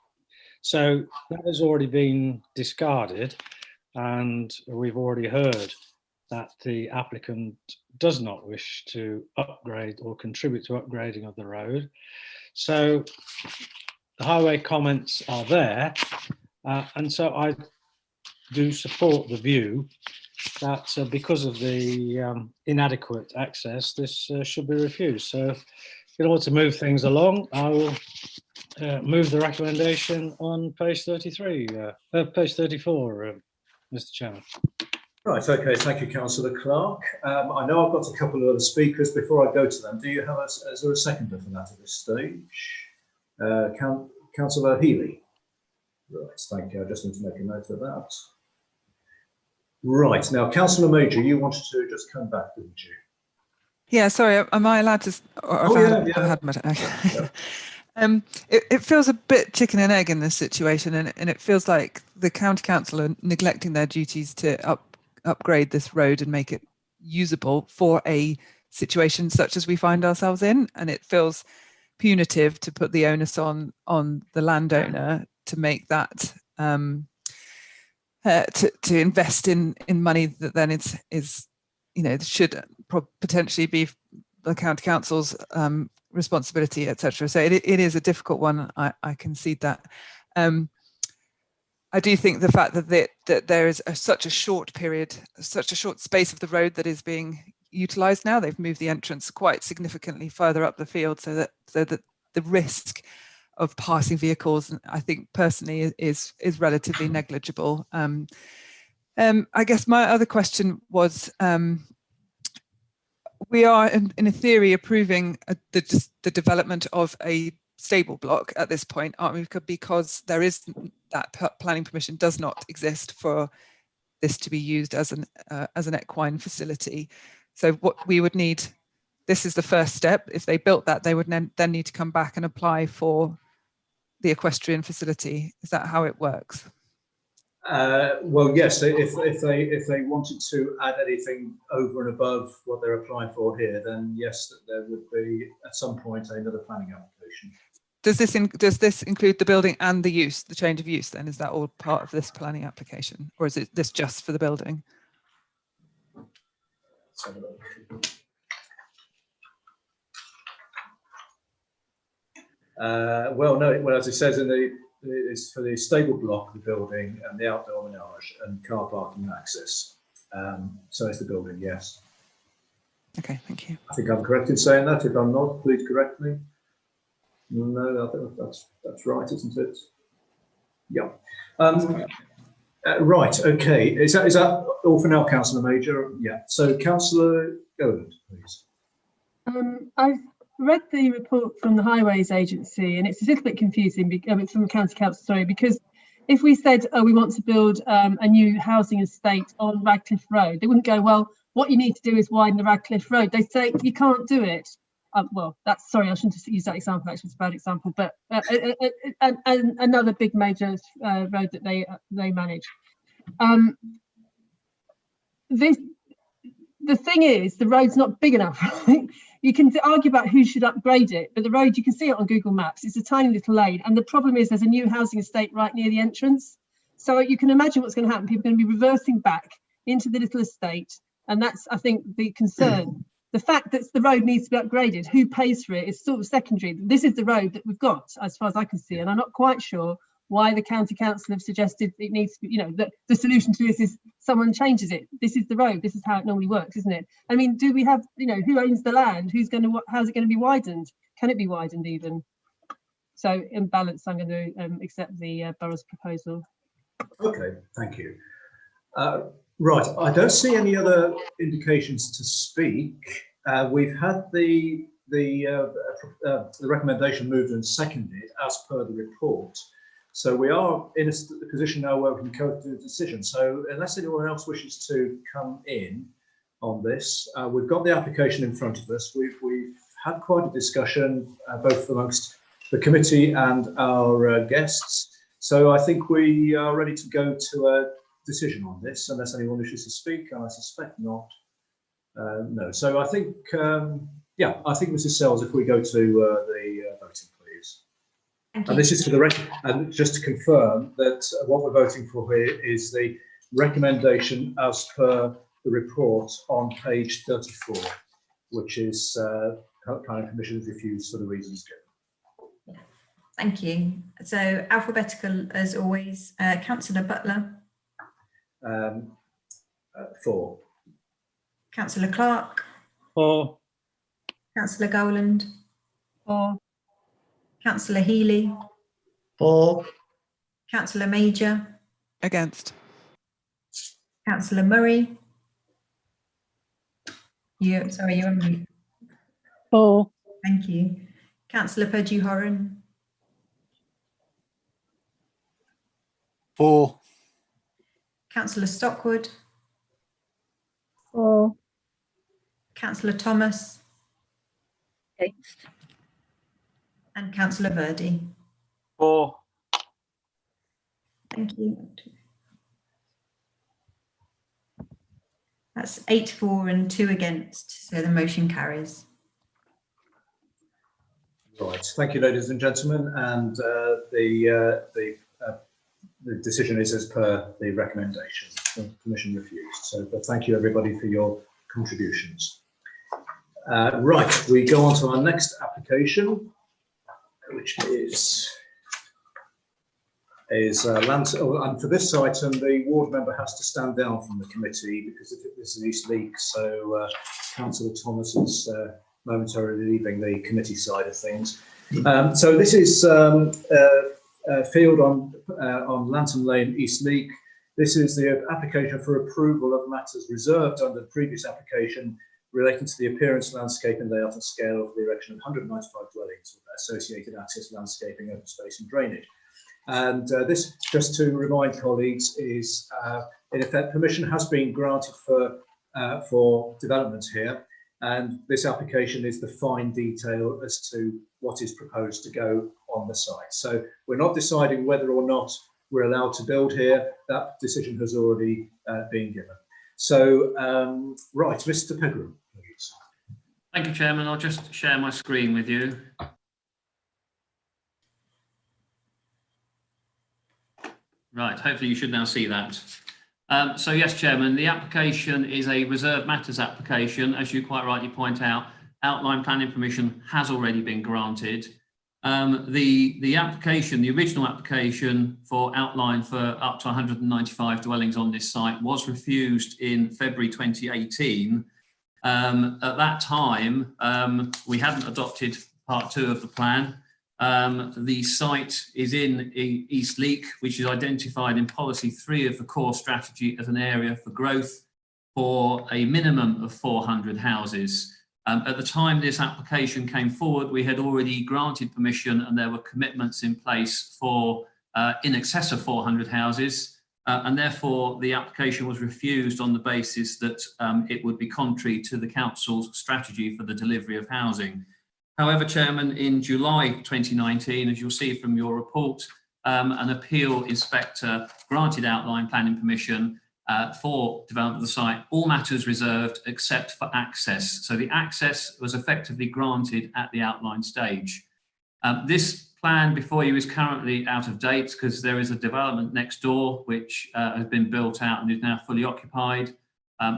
So that has already been discarded, and we've already heard that the applicant does not wish to upgrade or contribute to upgrading of the road. So the highway comments are there, and so I do support the view that because of the inadequate access, this should be refused. So in order to move things along, I will move the recommendation on page 33, page 34, Mr. Chairman. Right, okay, thank you, Councillor Clark. I know I've got a couple of other speakers. Before I go to them, do you have is there a seconder for that at this stage? Councillor Healy. Right, thank you. I just need to make a note of that. Right, now, Councillor Major, you wanted to just come back, didn't you? Yeah, sorry, am I allowed to? It feels a bit chicken and egg in this situation, and it feels like the county council are neglecting their duties to upgrade this road and make it usable for a situation such as we find ourselves in, and it feels punitive to put the onus on the landowner to make that to invest in money that then is should potentially be the county council's responsibility, etc. So it is a difficult one. I concede that. I do think the fact that there is such a short period, such a short space of the road that is being utilised now. They've moved the entrance quite significantly further up the field, so that the risk of passing vehicles, I think personally, is relatively negligible. I guess my other question was, we are in a theory approving the development of a stable block at this point, aren't we? Because there is that planning permission does not exist for this to be used as an equine facility. So what we would need, this is the first step. If they built that, they would then need to come back and apply for the equestrian facility. Is that how it works? Well, yes. If they wanted to add anything over and above what they're applying for here, then yes, there would be at some point another planning application. Does this include the building and the use, the change of use? Then is that all part of this planning application, or is it this just for the building? Well, no. Well, as it says it's for the stable block, the building, and the outdoor menage and car parking and access. So it's the building, yes. Okay, thank you. I think I'm correct in saying that. If I'm not, please correct me. No, I think that's right, isn't it? Yeah. Right. Okay. Is that all for now, Councillor Major? Yeah. So, Councillor Goland, please. I've read the report from the Highways Agency, and it's a little bit confusing. It's from the County Council, sorry, because if we said, oh, we want to build a new housing estate on Radcliffe Road, they wouldn't go, well, what you need to do is widen the Radcliffe Road. They say you can't do it. Well, sorry, I shouldn't have used that example. Actually, it's a bad example. But another big major road that they manage. The thing is, the road's not big enough. Right? You can argue about who should upgrade it, but the road, you can see it on Google Maps. It's a tiny little lane, and the problem is there's a new housing estate right near the entrance. So you can imagine what's going to happen. People are going to be reversing back into the little estate, and that's, I think, the concern. The fact that the road needs to be upgraded, who pays for it, is sort of secondary. This is the road that we've got, as far as I can see, and I'm not quite sure why the county council have suggested it needs to be, the solution to this is someone changes it. This is the road. This is how it normally works, isn't it? I mean, do we have, who owns the land? How's it going to be widened? Can it be widened even? So in balance, I'm going to accept the borough's proposal. Okay, thank you. Right, I don't see any other indications to speak. We've had the recommendation moved and seconded as per the report. So we are in a position now where we can come to a decision. So unless anyone else wishes to come in on this, we've got the application in front of us. We've had quite a discussion, both amongst the committee and our guests. So I think we are ready to go to a decision on this, unless anyone wishes to speak, and I suspect not. No. So I think, yeah, I think Mrs. Sells, if we go to the voting, please. And this is for the record, and just to confirm that what we're voting for here is the recommendation as per the report on page 34, which is Planning Commission's refused for the reasons given. Thank you. So alphabetical as always. Councillor Butler. 4. Councillor Clark. 4. Councillor Gowland. 4. Councillor Healy. 4. Councillor Major. Against. Councillor Murray. You're on mute. 4. Thank you. Councillor Perdue-Horan. 4. Councillor Stockwood. 4. Councillor Thomas. Against. And Councillor Verdi. 4. Thank you. That's 8 for and 2 against, so the motion carries. Right, thank you, ladies and gentlemen, and the the decision is as per the recommendation. The Commission refused. So, but thank you everybody for your contributions. Right, we go on to our next application, which is and for this item, the ward member has to stand down from the committee because this is East Leek. So Councillor Thomas is momentarily leaving the committee side of things. So this is a field on Lantern Lane, East Leek. This is the application for approval of matters reserved under the previous application relating to the appearance, landscape and layout and scale of the erection of 195 dwellings with associated access, landscaping, open space and drainage. And this, just to remind colleagues, is in effect permission has been granted for development here, and this application is the fine detail as to what is proposed to go on the site. So we're not deciding whether or not we're allowed to build here. That decision has already been given. So right, Mr. Pegram, please. Thank you, Chairman. I'll just share my screen with you. Right, hopefully you should now see that. So yes, Chairman, the application is a reserved matters application. As you quite rightly point out, outline planning permission has already been granted. The application, the original application for outline for up to 195 dwellings on this site was refused in February 2018. At that time, we hadn't adopted part 2 of the plan. The site is in East Leek, which is identified in policy 3 of the core strategy as an area for growth for a minimum of 400 houses. At the time this application came forward, we had already granted permission and there were commitments in place for in excess of 400 houses. And therefore the application was refused on the basis that it would be contrary to the council's strategy for the delivery of housing. However, Chairman, in July 2019, as you'll see from your report, an appeal inspector granted outline planning permission for development of the site, all matters reserved except for access. So the access was effectively granted at the outline stage. This plan before you is currently out of date because there is a development next door which has been built out and is now fully occupied.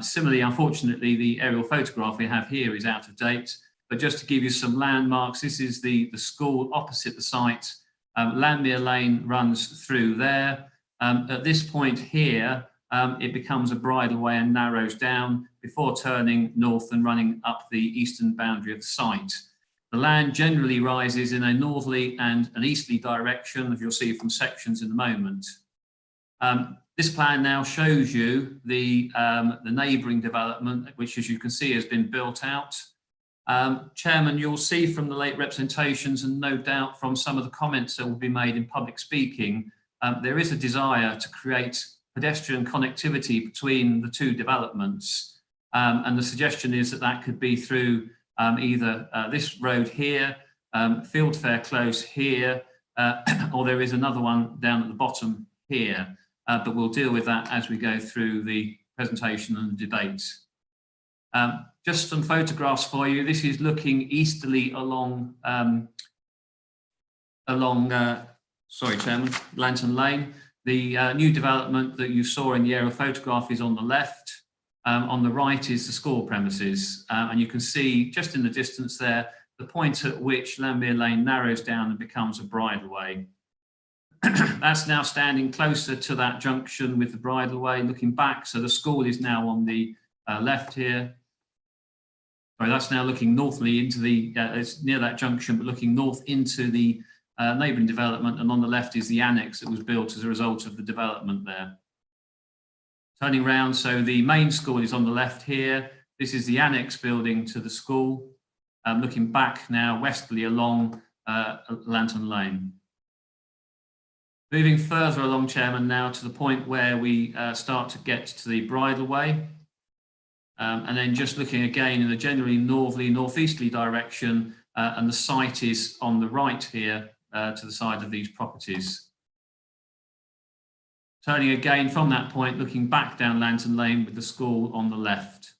Similarly, unfortunately, the aerial photograph we have here is out of date. But just to give you some landmarks, this is the school opposite the site. Landmere Lane runs through there. At this point here, it becomes a bridleway and narrows down before turning north and running up the eastern boundary of the site. The land generally rises in a northerly and an easterly direction, as you'll see from sections in a moment. This plan now shows you the neighbouring development, which, as you can see, has been built out. Chairman, you'll see from the late representations and no doubt from some of the comments that will be made in public speaking, there is a desire to create pedestrian connectivity between the 2 developments. And the suggestion is that that could be through either this road here, Fieldfair Close here, or there is another one down at the bottom here. But we'll deal with that as we go through the presentation and the debate. Just some photographs for you. This is looking easterly along, sorry, Chairman, Lantern Lane. The new development that you saw in the aerial photograph is on the left. On the right is the school premises. And you can see just in the distance there, the point at which Landmere Lane narrows down and becomes a bridleway. That's now standing closer to that junction with the bridleway, looking back. So the school is now on the left here. Sorry, that's now looking northerly into the, it's near that junction, but looking north into the neighbouring development, and on the left is the annex that was built as a result of the development there. Turning round, so the main school is on the left here. This is the annex building to the school. Looking back now westerly along Lantern Lane. Moving further along, Chairman, now to the point where we start to get to the bridleway. And then just looking again in a generally northerly, northeasterly direction, and the site is on the right here to the side of these properties. Turning again from that point, looking back down Lantern Lane with the school on the left.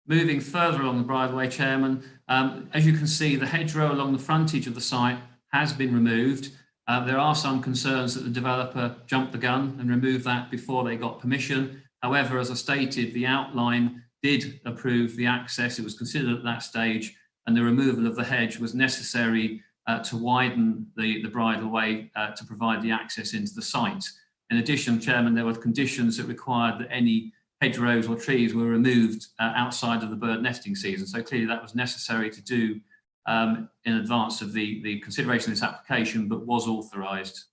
Moving further along the bridleway, Chairman, as you can see, the hedgerow along the frontage of the site has been removed. There are some concerns that the developer jumped the gun and removed that before they got permission. However, as I stated, the outline did approve the access. It was considered at that stage, and the removal of the hedge was necessary to widen the bridleway to provide the access into the site. In addition, Chairman, there were conditions that required that any hedgerows or trees were removed outside of the bird nesting season. So clearly that was necessary to do in advance of the consideration of this application, but was authorised.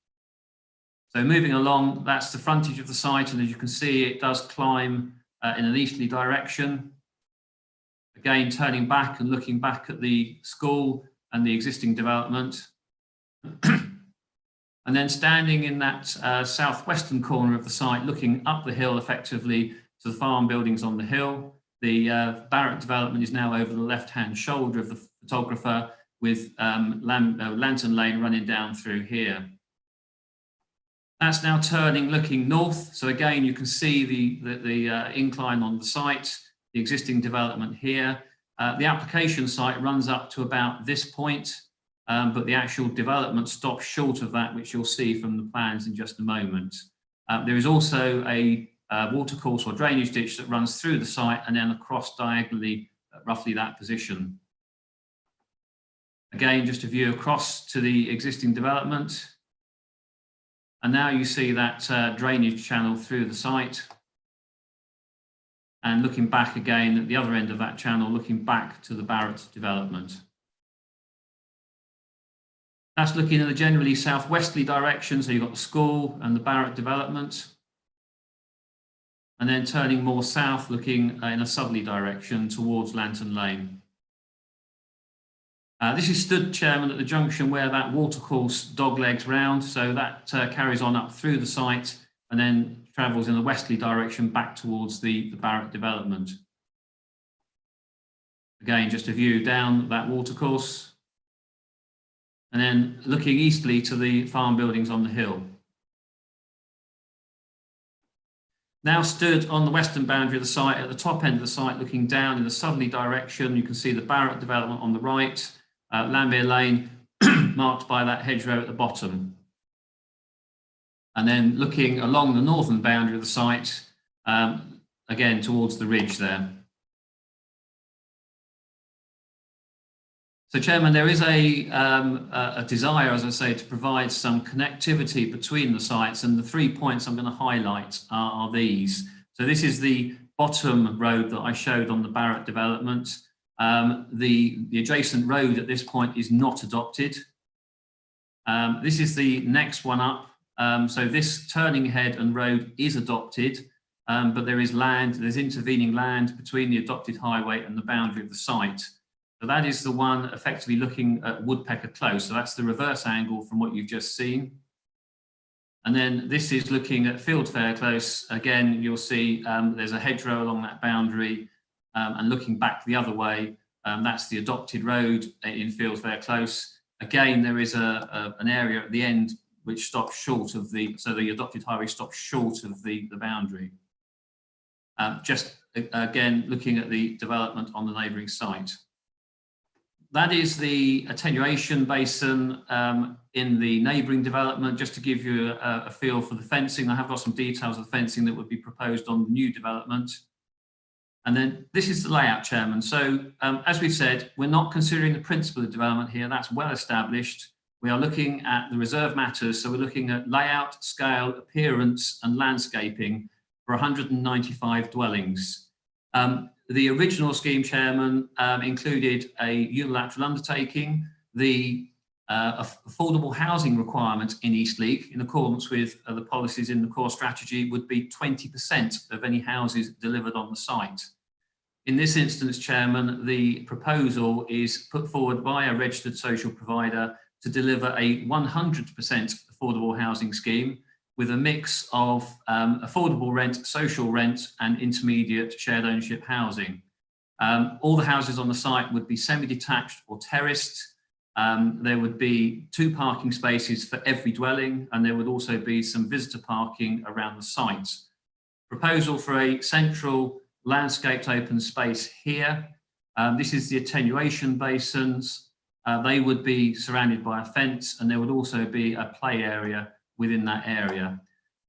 So moving along, that's the frontage of the site, and as you can see, it does climb in an easterly direction. Again, turning back and looking back at the school and the existing development. And then standing in that southwestern corner of the site, looking up the hill effectively to the farm buildings on the hill. The Barratt development is now over the left-hand shoulder of the photographer, with Lantern Lane running down through here. That's now turning, looking north. So again, you can see the incline on the site, the existing development here. The application site runs up to about this point, but the actual development stops short of that, which you'll see from the plans in just a moment. There is also a watercourse or drainage ditch that runs through the site and then across diagonally at roughly that position. Again, just a view across to the existing development. And now you see that drainage channel through the site. And looking back again at the other end of that channel, looking back to the Barratt development. That's looking in a generally southwesterly direction. So you've got the school and the Barratt development. And then turning more south, looking in a southerly direction towards Lantern Lane. This is stood, Chairman, at the junction where that watercourse doglegs round. So that carries on up through the site and then travels in a westerly direction back towards the Barratt development. Again, just a view down that watercourse. And then looking easterly to the farm buildings on the hill. Now stood on the western boundary of the site, at the top end of the site, looking down in the southerly direction, you can see the Barratt development on the right, Lambere Lane marked by that hedgerow at the bottom. And then looking along the northern boundary of the site, again towards the ridge there. So, Chairman, there is a desire, as I say, to provide some connectivity between the sites, and the 3 points I'm going to highlight are these. So this is the bottom road that I showed on the Barratt development. The adjacent road at this point is not adopted. This is the next one up. So this turning head and road is adopted, but there is land, there's intervening land between the adopted highway and the boundary of the site. So that is the one effectively looking at Woodpecker Close. So that's the reverse angle from what you've just seen. And then this is looking at Fieldfair Close. Again, you'll see there's a hedgerow along that boundary, and looking back the other way, that's the adopted road in Fieldfair Close. Again, there is an area at the end which stops short of so the adopted highway stops short of the boundary. Just again, looking at the development on the neighbouring site. That is the attenuation basin in the neighbouring development, just to give you a feel for the fencing. I have got some details of the fencing that would be proposed on the new development. And then this is the layout, Chairman. So as we've said, we're not considering the principle of development here. That's well established. We are looking at the reserve matters. So we're looking at layout, scale, appearance and landscaping for 195 dwellings. The original scheme, Chairman, included a unilateral undertaking. The affordable housing requirement in Eastleigh, in accordance with the policies in the core strategy, would be 20% of any houses delivered on the site. In this instance, Chairman, the proposal is put forward by a registered social provider to deliver a 100% affordable housing scheme with a mix of affordable rent, social rent, and intermediate shared ownership housing. All the houses on the site would be semi-detached or terraced. There would be 2 parking spaces for every dwelling, and there would also be some visitor parking around the site. Proposal for a central landscaped open space here. This is the attenuation basins. they would be surrounded by a fence, and there would also be a play area within that area.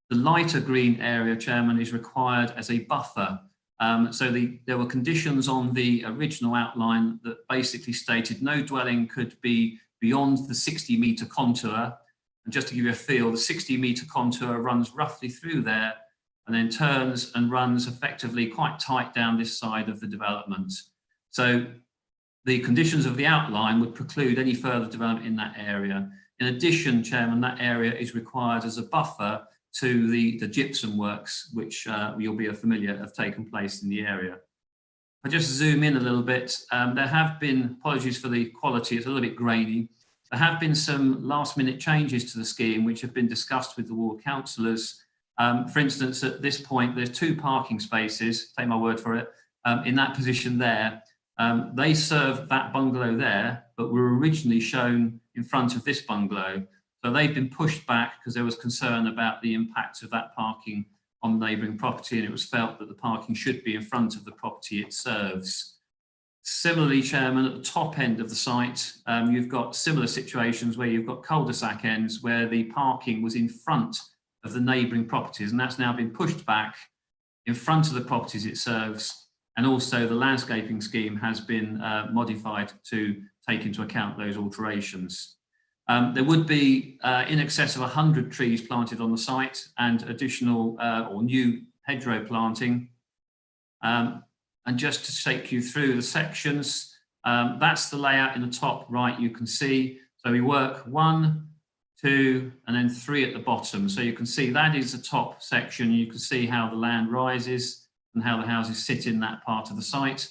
The lighter green area, Chairman, is required as a buffer. There were conditions on the original outline that basically stated no dwelling could be beyond the 60-metre contour. And just to give you a feel, the 60-metre contour runs roughly through there and then turns and runs effectively quite tight down this side of the development. So the conditions of the outline would preclude any further development in that area. In addition, Chairman, that area is required as a buffer to the gypsum works, which you'll be familiar have taken place in the area. If I just zoom in a little bit, there have been, apologies for the quality, it's a little bit grainy. There have been some last minute changes to the scheme which have been discussed with the ward councillors. For instance, at this point, there's 2 parking spaces, take my word for it, in that position there. They serve that bungalow there, but were originally shown in front of this bungalow. So they've been pushed back because there was concern about the impact of that parking on the neighbouring property, and it was felt that the parking should be in front of the property it serves. Similarly, Chairman, at the top end of the site, you've got similar situations where you've got cul-de-sac ends where the parking was in front of the neighbouring properties, and that's now been pushed back in front of the properties it serves. And also the landscaping scheme has been modified to take into account those alterations. There would be in excess of 100 trees planted on the site and additional or new hedgerow planting. And just to take you through the sections, that's the layout in the top right you can see. So we work 1, 2, and then 3 at the bottom. So you can see that is the top section. You can see how the land rises and how the houses sit in that part of the site.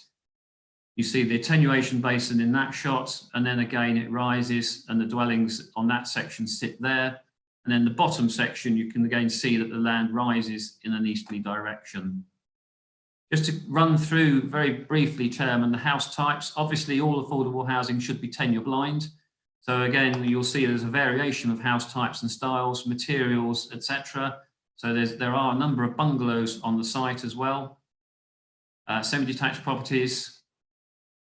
You see the attenuation basin in that shot, and then again it rises and the dwellings on that section sit there. And then the bottom section, you can again see that the land rises in an easterly direction. Just to run through very briefly, Chairman, the house types. Obviously, all affordable housing should be tenure blind. So again, you'll see there's a variation of house types and styles, materials, etc. So there are a number of bungalows on the site as well. Semi-detached properties,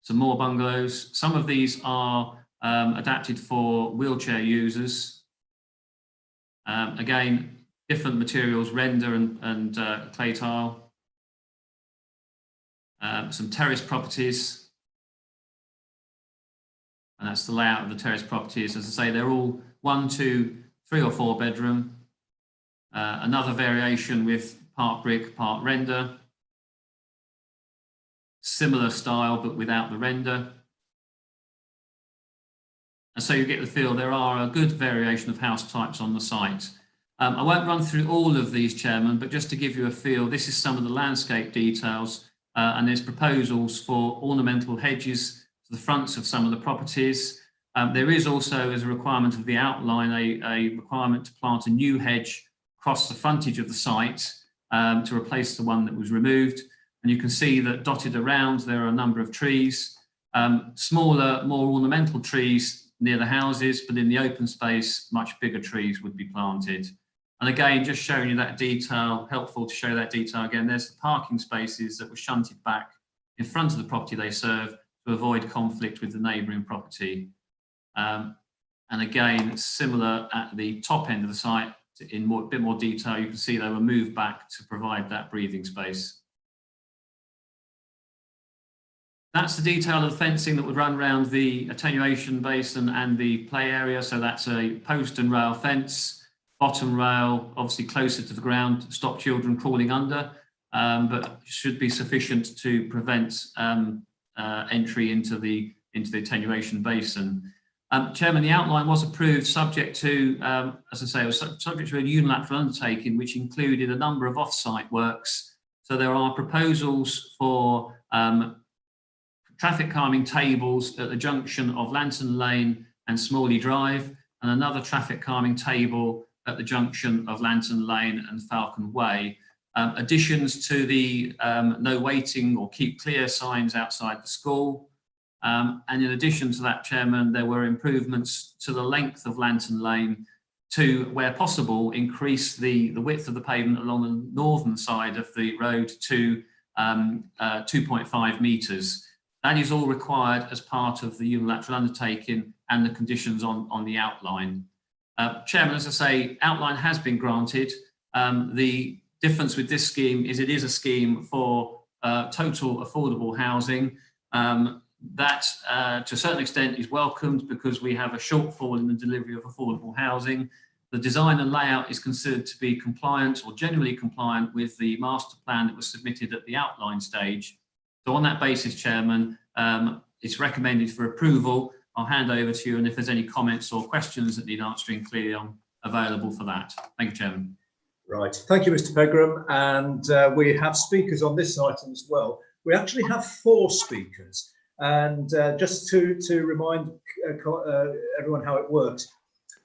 some more bungalows. Some of these are adapted for wheelchair users. Again, different materials, render and clay tile. Some terrace properties. And that's the layout of the terrace properties. As I say, they're all 1, 2, 3 or 4 bedroom. Another variation with part brick, part render. Similar style, but without the render. And so you get the feel there are a good variation of house types on the site. I won't run through all of these, Chairman, but just to give you a feel, this is some of the landscape details, and there's proposals for ornamental hedges to the fronts of some of the properties. There is also, as a requirement of the outline, a requirement to plant a new hedge across the frontage of the site to replace the one that was removed. And you can see that dotted around, there are a number of trees, smaller, more ornamental trees near the houses, but in the open space, much bigger trees would be planted. And again, just showing you that detail, helpful to show that detail again, there's the parking spaces that were shunted back in front of the property they serve to avoid conflict with the neighbouring property. And again, similar at the top end of the site, in a bit more detail, you can see they were moved back to provide that breathing space. That's the detail of the fencing that would run around the attenuation basin and the play area. So that's a post and rail fence, bottom rail, obviously closer to the ground, to stop children crawling under, but should be sufficient to prevent entry into the attenuation basin. Chairman, the outline was approved subject to, as I say, it was subject to a unilateral undertaking, which included a number of off-site works. So there are proposals for traffic calming tables at the junction of Lantern Lane and Smalley Drive, and another traffic calming table at the junction of Lantern Lane and Falcon Way. Additions to the no waiting or keep clear signs outside the school. And in addition to that, Chairman, there were improvements to the length of Lantern Lane to, where possible, increase the width of the pavement along the northern side of the road to 2.5 metres. That is all required as part of the unilateral undertaking and the conditions on the outline. Chairman, as I say, outline has been granted. The difference with this scheme is it is a scheme for total affordable housing. That to a certain extent is welcomed because we have a shortfall in the delivery of affordable housing. The design and layout is considered to be compliant or generally compliant with the master plan that was submitted at the outline stage. So on that basis, Chairman, it's recommended for approval. I'll hand over to you, and if there's any comments or questions that need answering clearly, I'm available for that. Thank you, Chairman. Right, thank you, Mr. Pegram. And we have speakers on this item as well. We actually have 4 speakers. And just to remind everyone how it works,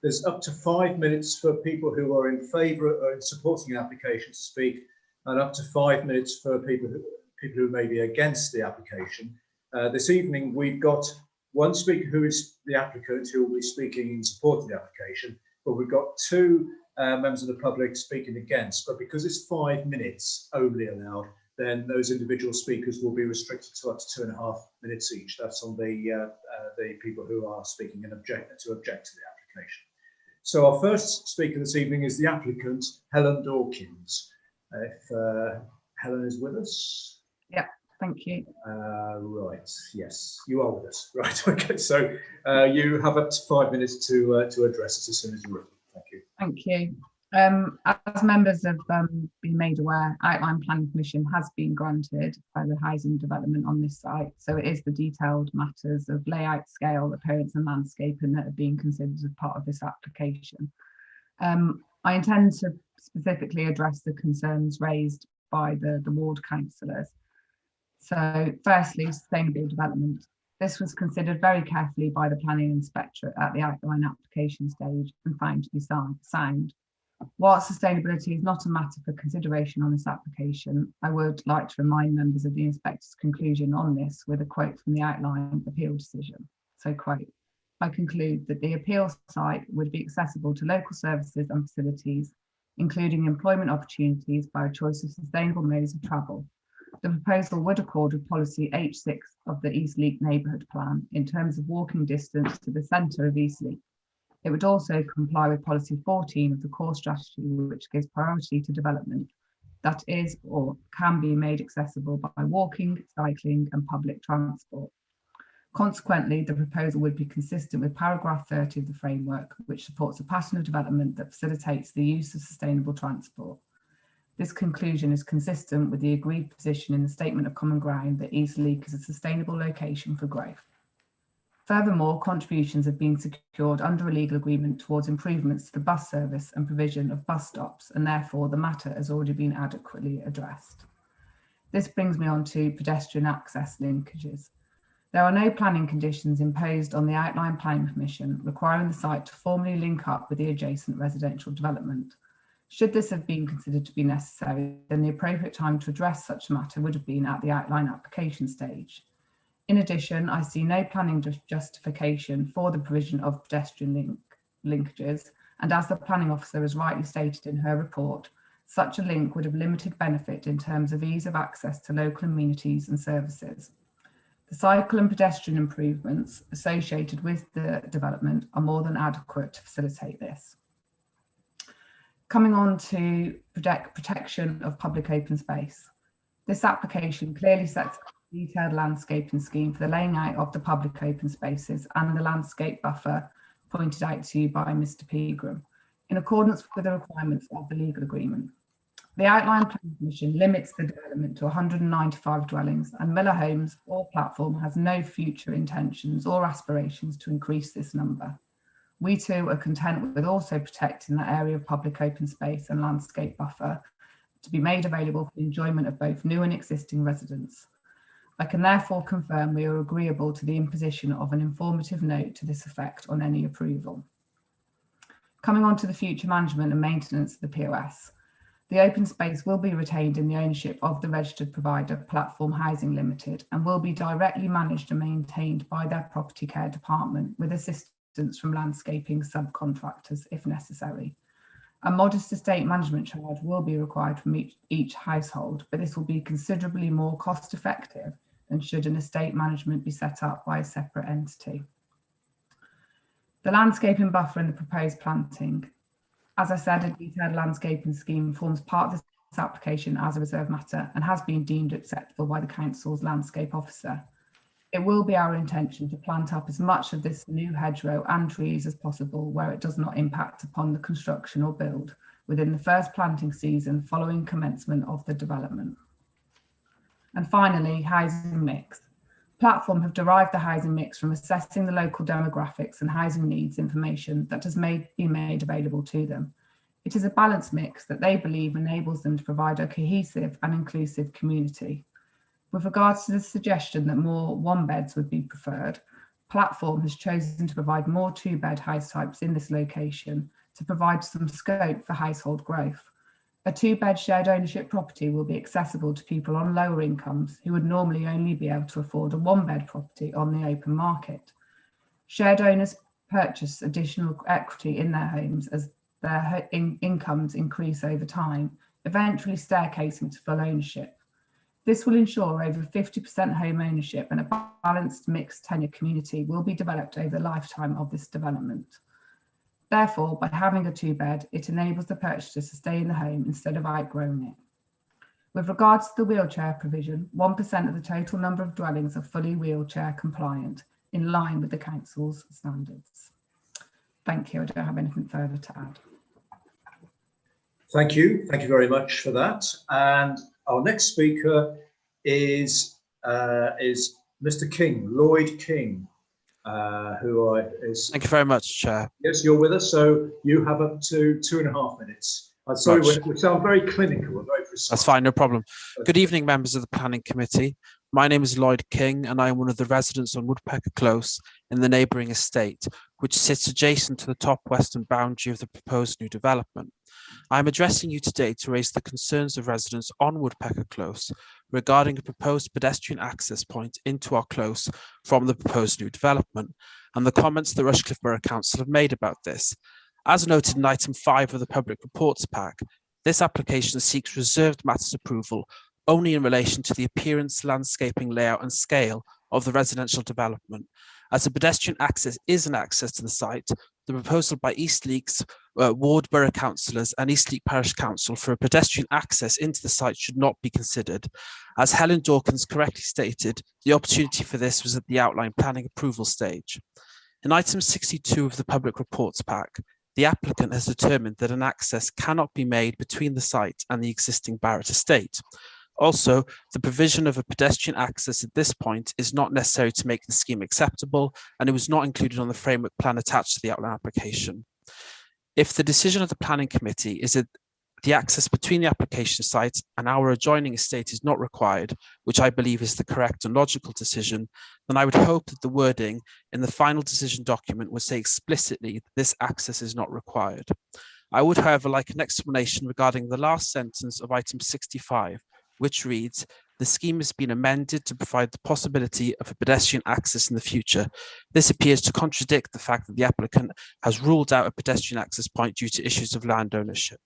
there's up to 5 minutes for people who are in favour or in supporting the application to speak, and up to 5 minutes for people who may be against the application. This evening, we've got one speaker who is the applicant who will be speaking in support of the application, but we've got 2 members of the public speaking against. But because it's 5 minutes only allowed, then those individual speakers will be restricted to up to 2.5 minutes each. That's on the people who are speaking and object to the application. So our first speaker this evening is the applicant, Helen Dawkins. If Helen is with us. Yeah, thank you. Right, yes, you are with us. Right, okay, so you have up to 5 minutes to address us as soon as you're ready. Thank you. Thank you. As members have been made aware, Outline Planning Permission has been granted by the housing development on this site. So it is the detailed matters of layout, scale, appearance and landscaping that are being considered as part of this application. I intend to specifically address the concerns raised by the ward councillors. So firstly, sustainable development. This was considered very carefully by the planning inspector at the outline application stage and found to be sound. While sustainability is not a matter for consideration on this application, I would like to remind members of the inspector's conclusion on this with a quote from the outline appeal decision. So quote, I conclude that the appeal site would be accessible to local services and facilities, including employment opportunities by a choice of sustainable modes of travel. The proposal would accord with policy H6 of the Eastleigh Neighbourhood Plan in terms of walking distance to the centre of Eastleigh. It would also comply with policy 14 of the core strategy, which gives priority to development that is or can be made accessible by walking, cycling and public transport. Consequently, the proposal would be consistent with paragraph 30 of the framework, which supports a pattern of development that facilitates the use of sustainable transport. This conclusion is consistent with the agreed position in the Statement of Common Ground that Eastleigh is a sustainable location for growth. Furthermore, contributions have been secured under a legal agreement towards improvements to the bus service and provision of bus stops, and therefore the matter has already been adequately addressed. This brings me on to pedestrian access linkages. There are no planning conditions imposed on the outline planning permission requiring the site to formally link up with the adjacent residential development. Should this have been considered to be necessary, then the appropriate time to address such a matter would have been at the outline application stage. In addition, I see no planning justification for the provision of pedestrian linkages, and as the planning officer has rightly stated in her report, such a link would have limited benefit in terms of ease of access to local amenities and services. The cycle and pedestrian improvements associated with the development are more than adequate to facilitate this. Coming on to protection of public open space. This application clearly sets a detailed landscaping scheme for the laying out of the public open spaces and the landscape buffer pointed out to you by Mr. Pegram, in accordance with the requirements of the legal agreement. The outline planning permission limits the development to 195 dwellings, and Miller Homes or Platform has no future intentions or aspirations to increase this number. We too are content with also protecting that area of public open space and landscape buffer to be made available for the enjoyment of both new and existing residents. I can therefore confirm we are agreeable to the imposition of an informative note to this effect on any approval. Coming on to the future management and maintenance of the POS. The open space will be retained in the ownership of the registered provider, Platform Housing Limited, and will be directly managed and maintained by their property care department with assistance from landscaping subcontractors if necessary. A modest estate management charge will be required from each household, but this will be considerably more cost effective than should an estate management be set up by a separate entity. The landscaping buffer and the proposed planting. As I said, a detailed landscaping scheme forms part of this application as a reserved matter and has been deemed acceptable by the council's landscape officer. It will be our intention to plant up as much of this new hedgerow and trees as possible where it does not impact upon the construction or build within the first planting season following commencement of the development. And finally, housing mix. Platform have derived the housing mix from assessing the local demographics and housing needs information that has been made available to them. It is a balanced mix that they believe enables them to provide a cohesive and inclusive community. With regards to the suggestion that more one-beds would be preferred, Platform has chosen to provide more two-bed house types in this location to provide some scope for household growth. A two-bed shared ownership property will be accessible to people on lower incomes who would normally only be able to afford a one-bed property on the open market. Shared owners purchase additional equity in their homes as their incomes increase over time, eventually staircasing to full ownership. This will ensure over 50% home ownership and a balanced mixed tenure community will be developed over the lifetime of this development. Therefore, by having a two-bed, it enables the purchaser to stay in the home instead of outgrowing it. With regards to the wheelchair provision, 1% of the total number of dwellings are fully wheelchair compliant, in line with the council's standards. Thank you. I don't have anything further to add. Thank you. Thank you very much for that. And our next speaker is Mr. King, Lloyd King, is. Thank you very much, Chair. Yes, you're with us, so you have up to 2.5 minutes. I'm sorry, we sound very clinical, we're very precise. That's fine, no problem. Good evening, members of the Planning Committee. My name is Lloyd King, and I am one of the residents on Woodpecker Close in the neighbouring estate, which sits adjacent to the top western boundary of the proposed new development. I am addressing you today to raise the concerns of residents on Woodpecker Close regarding a proposed pedestrian access point into our close from the proposed new development and the comments the Rushcliffe Borough Council have made about this. As noted in item 5 of the public reports pack, this application seeks reserved matters approval only in relation to the appearance, landscaping, layout and scale of the residential development. As a pedestrian access is an access to the site, the proposal by Eastleig's Ward Borough Councillors and Eastleigh Parish Council for a pedestrian access into the site should not be considered. As Helen Dawkins correctly stated, the opportunity for this was at the outline planning approval stage. In item 62 of the public reports pack, the applicant has determined that an access cannot be made between the site and the existing Barrett estate. Also, the provision of a pedestrian access at this point is not necessary to make the scheme acceptable, and it was not included on the framework plan attached to the outline application. If the decision of the Planning Committee is that the access between the application site and our adjoining estate is not required, which I believe is the correct and logical decision, then I would hope that the wording in the final decision document would say explicitly that this access is not required. I would, however, like an explanation regarding the last sentence of item 65, which reads, "The scheme has been amended to provide the possibility of a pedestrian access in the future." This appears to contradict the fact that the applicant has ruled out a pedestrian access point due to issues of land ownership.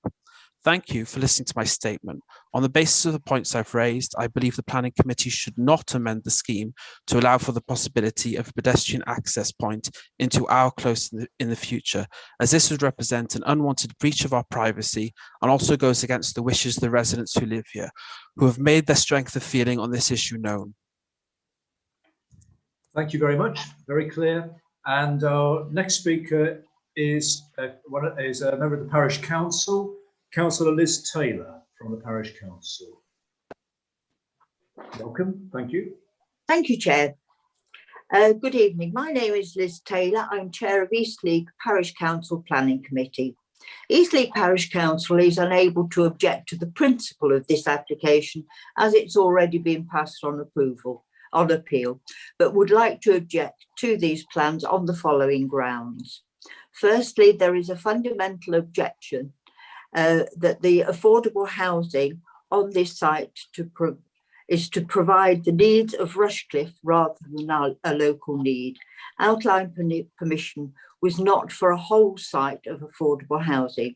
Thank you for listening to my statement. On the basis of the points I've raised, I believe the Planning Committee should not amend the scheme to allow for the possibility of a pedestrian access point into our close in the future, as this would represent an unwanted breach of our privacy and also goes against the wishes of the residents who live here, who have made their strength of feeling on this issue known. Thank you very much, very clear. And our next speaker is a member of the Parish Council, Councillor Liz Taylor from the Parish Council. Welcome, thank you. Thank you, Chair. Good evening. My name is Liz Taylor. I'm Chair of Eastleigh Parish Council Planning Committee. Eastleigh Parish Council is unable to object to the principle of this application as it's already been passed on appeal, but would like to object to these plans on the following grounds. Firstly, there is a fundamental objection that the affordable housing on this site is to provide the needs of Rushcliffe rather than a local need. Outline permission was not for a whole site of affordable housing.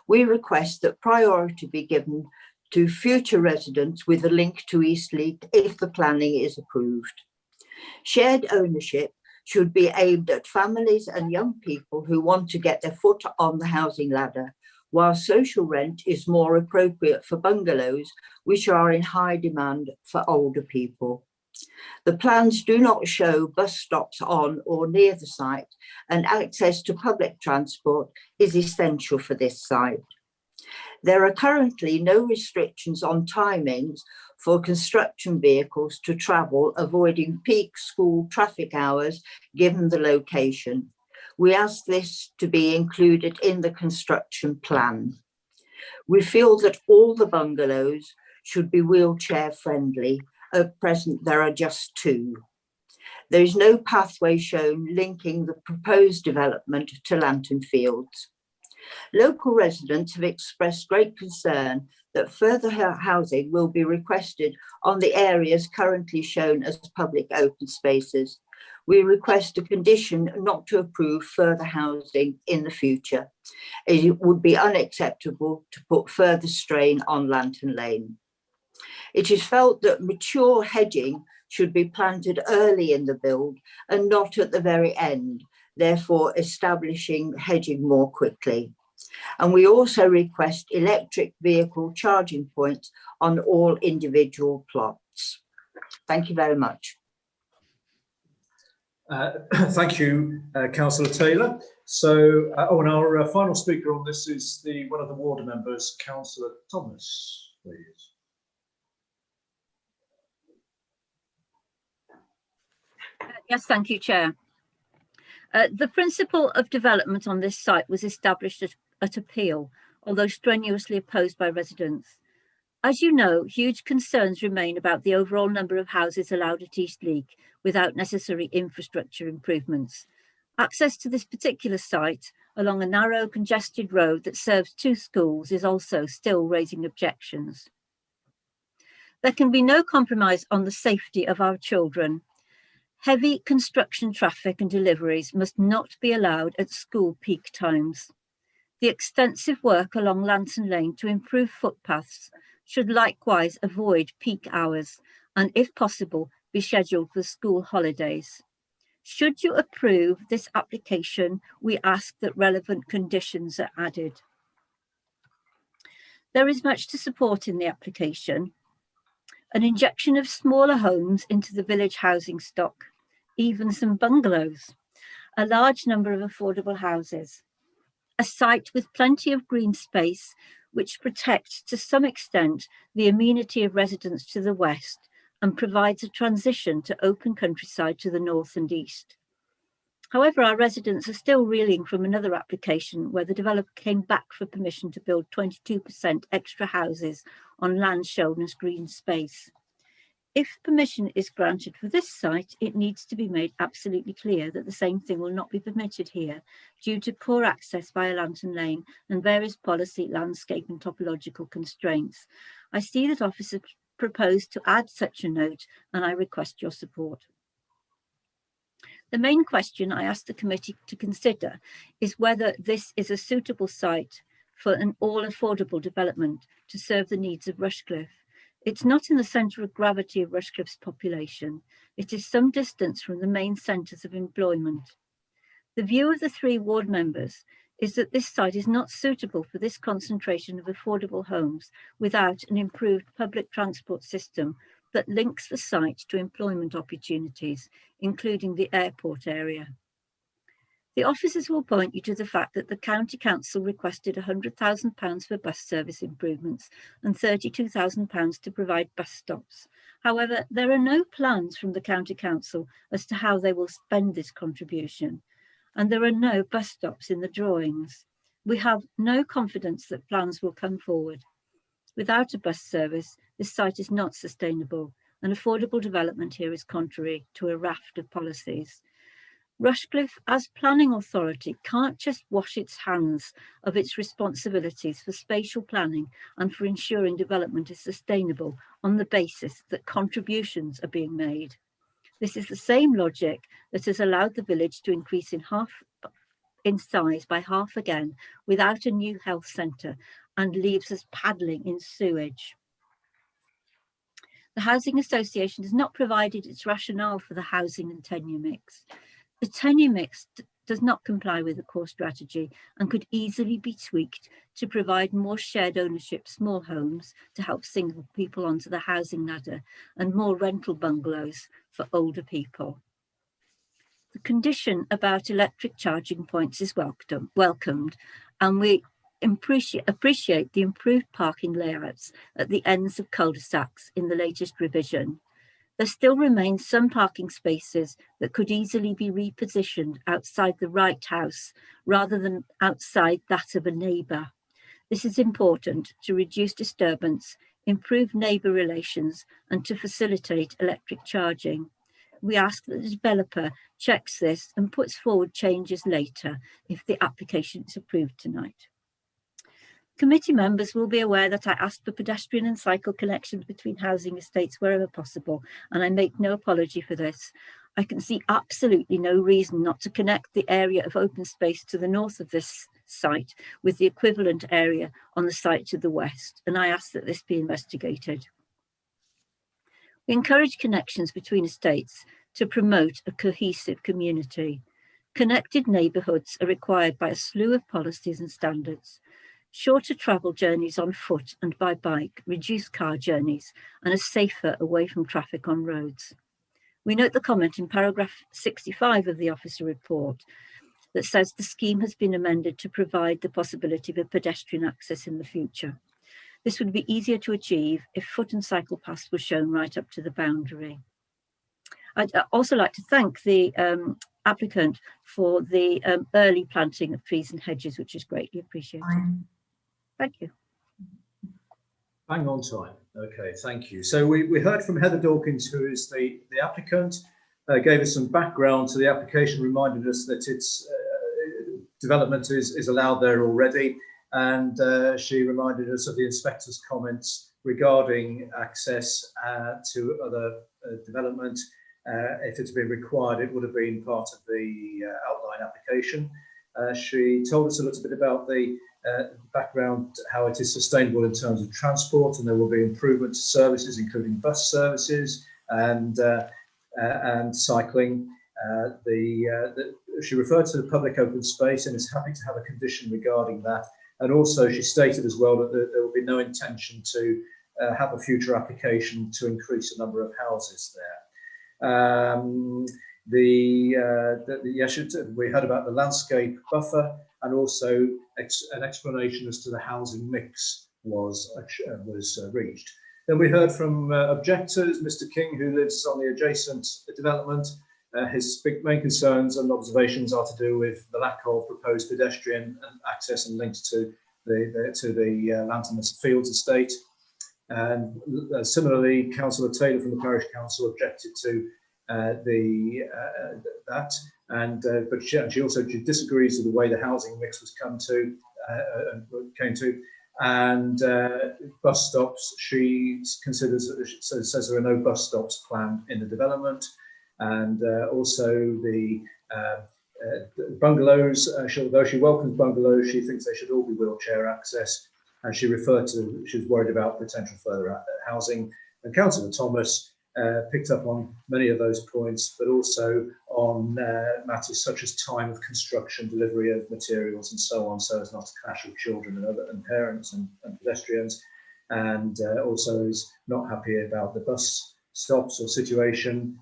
We request that priority be given to future residents with a link to Eastleigh if the planning is approved. Shared ownership should be aimed at families and young people who want to get their foot on the housing ladder, while social rent is more appropriate for bungalows, which are in high demand for older people. The plans do not show bus stops on or near the site, and access to public transport is essential for this site. There are currently no restrictions on timings for construction vehicles to travel, avoiding peak school traffic hours given the location. We ask this to be included in the construction plan. We feel that all the bungalows should be wheelchair friendly. At present, there are just 2. There is no pathway shown linking the proposed development to Lantern Fields. Local residents have expressed great concern that further housing will be requested on the areas currently shown as public open spaces. We request a condition not to approve further housing in the future. It would be unacceptable to put further strain on Lantern Lane. It is felt that mature hedging should be planted early in the build and not at the very end, therefore establishing hedging more quickly. And we also request electric vehicle charging points on all individual plots. Thank you very much. Thank you, Councillor Taylor. So, and our final speaker on this is one of the ward members, Councillor Thomas, please. Yes, thank you, Chair. The principle of development on this site was established at appeal, although strenuously opposed by residents. As you know, huge concerns remain about the overall number of houses allowed at Eastleigh without necessary infrastructure improvements. Access to this particular site along a narrow, congested road that serves 2 schools is also still raising objections. There can be no compromise on the safety of our children. Heavy construction traffic and deliveries must not be allowed at school peak times. The extensive work along Lantern Lane to improve footpaths should likewise avoid peak hours and, if possible, be scheduled for school holidays. Should you approve this application, we ask that relevant conditions are added. There is much to support in the application. An injection of smaller homes into the village housing stock, even some bungalows, a large number of affordable houses, a site with plenty of green space which protects to some extent the amenity of residents to the west and provides a transition to open countryside to the north and east. However, our residents are still reeling from another application where the developer came back for permission to build 22% extra houses on land shown as green space. If permission is granted for this site, it needs to be made absolutely clear that the same thing will not be permitted here due to poor access via Lantern Lane and various policy, landscape and topological constraints. I see that officers proposed to add such a note and I request your support. The main question I asked the committee to consider is whether this is a suitable site for an all-affordable development to serve the needs of Rushcliffe. It's not in the centre of gravity of Rushcliffe's population. It is some distance from the main centres of employment. The view of the 3 ward members is that this site is not suitable for this concentration of affordable homes without an improved public transport system that links the site to employment opportunities, including the airport area. The officers will point you to the fact that the County Council requested £100,000 for bus service improvements and £32,000 to provide bus stops. However, there are no plans from the County Council as to how they will spend this contribution, and there are no bus stops in the drawings. We have no confidence that plans will come forward. Without a bus service, this site is not sustainable, and affordable development here is contrary to a raft of policies. Rushcliffe, as planning authority, can't just wash its hands of its responsibilities for spatial planning and for ensuring development is sustainable on the basis that contributions are being made. This is the same logic that has allowed the village to increase in size by half again without a new health centre and leaves us paddling in sewage. The Housing Association has not provided its rationale for the housing and tenure mix. The tenure mix does not comply with the core strategy and could easily be tweaked to provide more shared ownership small homes to help single people onto the housing ladder and more rental bungalows for older people. The condition about electric charging points is welcomed, and we appreciate the improved parking layouts at the ends of cul-de-sacs in the latest revision. There still remains some parking spaces that could easily be repositioned outside the right house rather than outside that of a neighbour. This is important to reduce disturbance, improve neighbour relations, and to facilitate electric charging. We ask that the developer checks this and puts forward changes later if the application is approved tonight. Committee members will be aware that I asked for pedestrian and cycle connections between housing estates wherever possible, and I make no apology for this. I can see absolutely no reason not to connect the area of open space to the north of this site with the equivalent area on the site to the west, and I ask that this be investigated. We encourage connections between estates to promote a cohesive community. Connected neighbourhoods are required by a slew of policies and standards. Shorter travel journeys on foot and by bike reduce car journeys and are safer away from traffic on roads. We note the comment in paragraph 65 of the officer report that says the scheme has been amended to provide the possibility of pedestrian access in the future. This would be easier to achieve if foot and cycle paths were shown right up to the boundary. I'd also like to thank the applicant for the early planting of trees and hedges, which is greatly appreciated. Thank you. Bang on time. Okay, thank you. So we heard from Heather Dawkins, who is the applicant, gave us some background to the application, reminded us that its development is allowed there already. And she reminded us of the inspector's comments regarding access to other development. If it's been required, it would have been part of the outline application. She told us a little bit about the background, how it is sustainable in terms of transport, and there will be improvements to services, including bus services and cycling. She referred to the public open space and is happy to have a condition regarding that. And also she stated as well that there will be no intention to have a future application to increase the number of houses there. We heard about the landscape buffer, and also an explanation as to the housing mix was reached. Then we heard from objectors, Mr. King, who lives on the adjacent development. His main concerns and observations are to do with the lack of proposed pedestrian access and links to the Lantern Fields estate. And similarly, Councillor Taylor from the Parish Council objected to that, and but she also disagrees with the way the housing mix was came to, and bus stops. She considers, says there are no bus stops planned in the development. And also the bungalows, although she welcomes bungalows, she thinks they should all be wheelchair access. And she referred to, she was worried about potential further housing. And Councillor Thomas picked up on many of those points, but also on matters such as time of construction, delivery of materials and so on, so as not to clash with children and parents and pedestrians. And also is not happy about the bus stops or situation.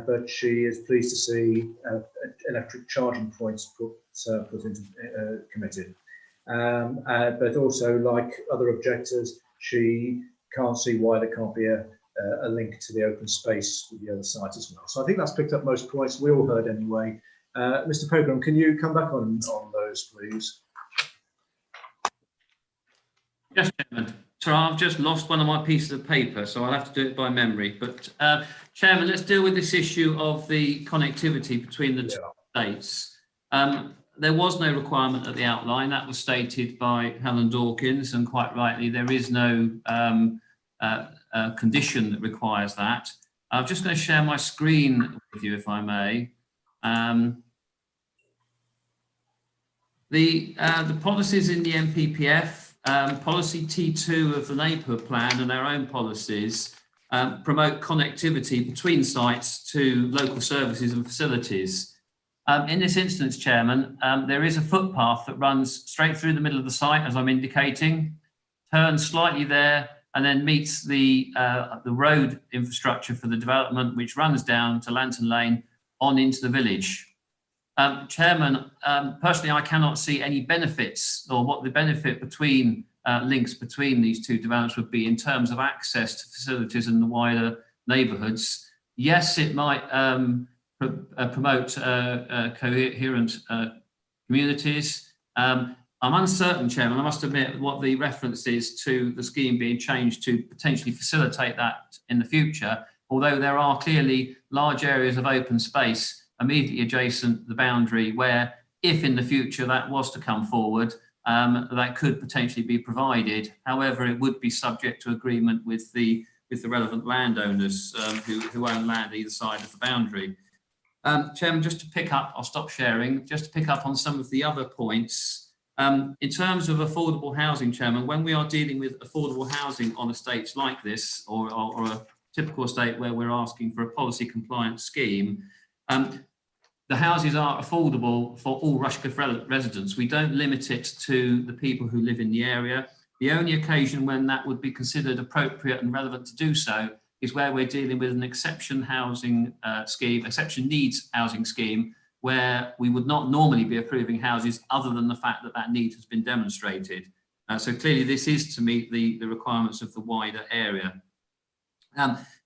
But she is pleased to see electric charging points committed. But also, like other objectors, she can't see why there can't be a link to the open space with the other site as well. So I think that's picked up most points we all heard anyway. Mr. Pilgrim, can you come back on those, please? Yes, Chairman. So I've just lost one of my pieces of paper, so I'll have to do it by memory. But Chairman, let's deal with this issue of the connectivity between the two states. There was no requirement at the outline. That was stated by Helen Dawkins, and quite rightly, there is no condition that requires that. I'm just going to share my screen with you, if I may. The policies in the NPPF, policy T2 of the neighbourhood plan and our own policies promote connectivity between sites to local services and facilities. In this instance, Chairman, there is a footpath that runs straight through the middle of the site, as I'm indicating, turns slightly there, and then meets the road infrastructure for the development, which runs down to Lantern Lane on into the village. Chairman, personally, I cannot see any benefits or what the benefit between links between these two developments would be in terms of access to facilities in the wider neighbourhoods. Yes, it might promote coherent communities. I'm uncertain, Chairman, I must admit, what the reference is to the scheme being changed to potentially facilitate that in the future, although there are clearly large areas of open space immediately adjacent the boundary where, if in the future that was to come forward, that could potentially be provided. However, it would be subject to agreement with the relevant landowners who own land either side of the boundary. Chairman, just to pick up, I'll stop sharing, just to pick up on some of the other points. In terms of affordable housing, Chairman, when we are dealing with affordable housing on estates like this, or a typical estate where we're asking for a policy compliant scheme, the houses are affordable for all Rushcliffe residents. We don't limit it to the people who live in the area. The only occasion when that would be considered appropriate and relevant to do so is where we're dealing with an exception housing scheme, exception needs housing scheme, where we would not normally be approving houses other than the fact that that need has been demonstrated. So clearly this is to meet the requirements of the wider area.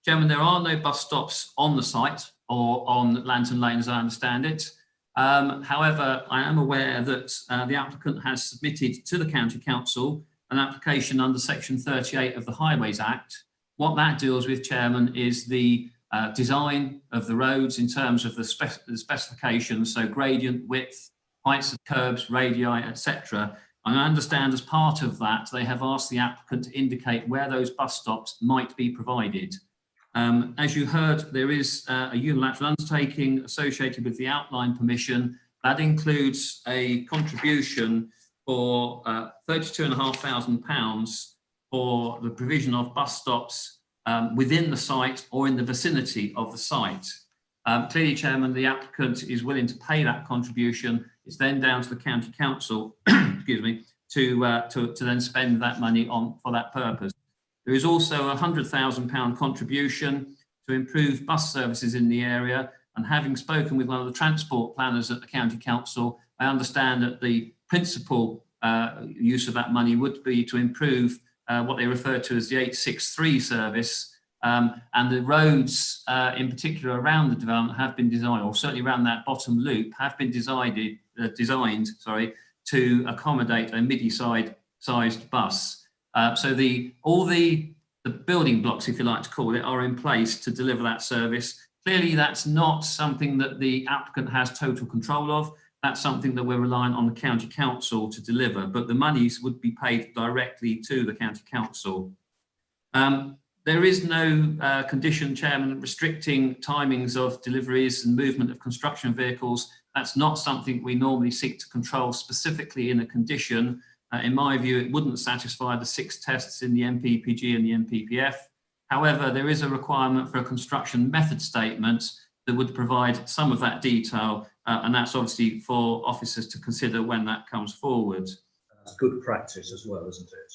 Chairman, there are no bus stops on the site or on Lantern Lane, as I understand it. However, I am aware that the applicant has submitted to the County Council an application under Section 38 of the Highways Act. What that deals with, Chairman, is the design of the roads in terms of the specifications, so gradient, width, heights of curbs, radii, etc. And I understand as part of that, they have asked the applicant to indicate where those bus stops might be provided. As you heard, there is a unilateral undertaking associated with the outline permission. That includes a contribution for £32,500 for the provision of bus stops within the site or in the vicinity of the site. Clearly, Chairman, the applicant is willing to pay that contribution. It's then down to the County Council, excuse me, to then spend that money for that purpose. There is also a £100,000 contribution to improve bus services in the area. And having spoken with one of the transport planners at the County Council, I understand that the principal use of that money would be to improve what they refer to as the 863 service. And the roads in particular around the development have been designed, or certainly around that bottom loop, have been designed to accommodate a midi-sized bus. So all the building blocks, if you like to call it, are in place to deliver that service. Clearly, that's not something that the applicant has total control of. That's something that we're relying on the County Council to deliver, but the monies would be paid directly to the County Council. There is no condition, Chairman, restricting timings of deliveries and movement of construction vehicles. That's not something we normally seek to control specifically in a condition. In my view, it wouldn't satisfy the 6 tests in the MPPG and the MPPF. However, there is a requirement for a construction method statement that would provide some of that detail, and that's obviously for officers to consider when that comes forward. That's good practice as well, isn't it?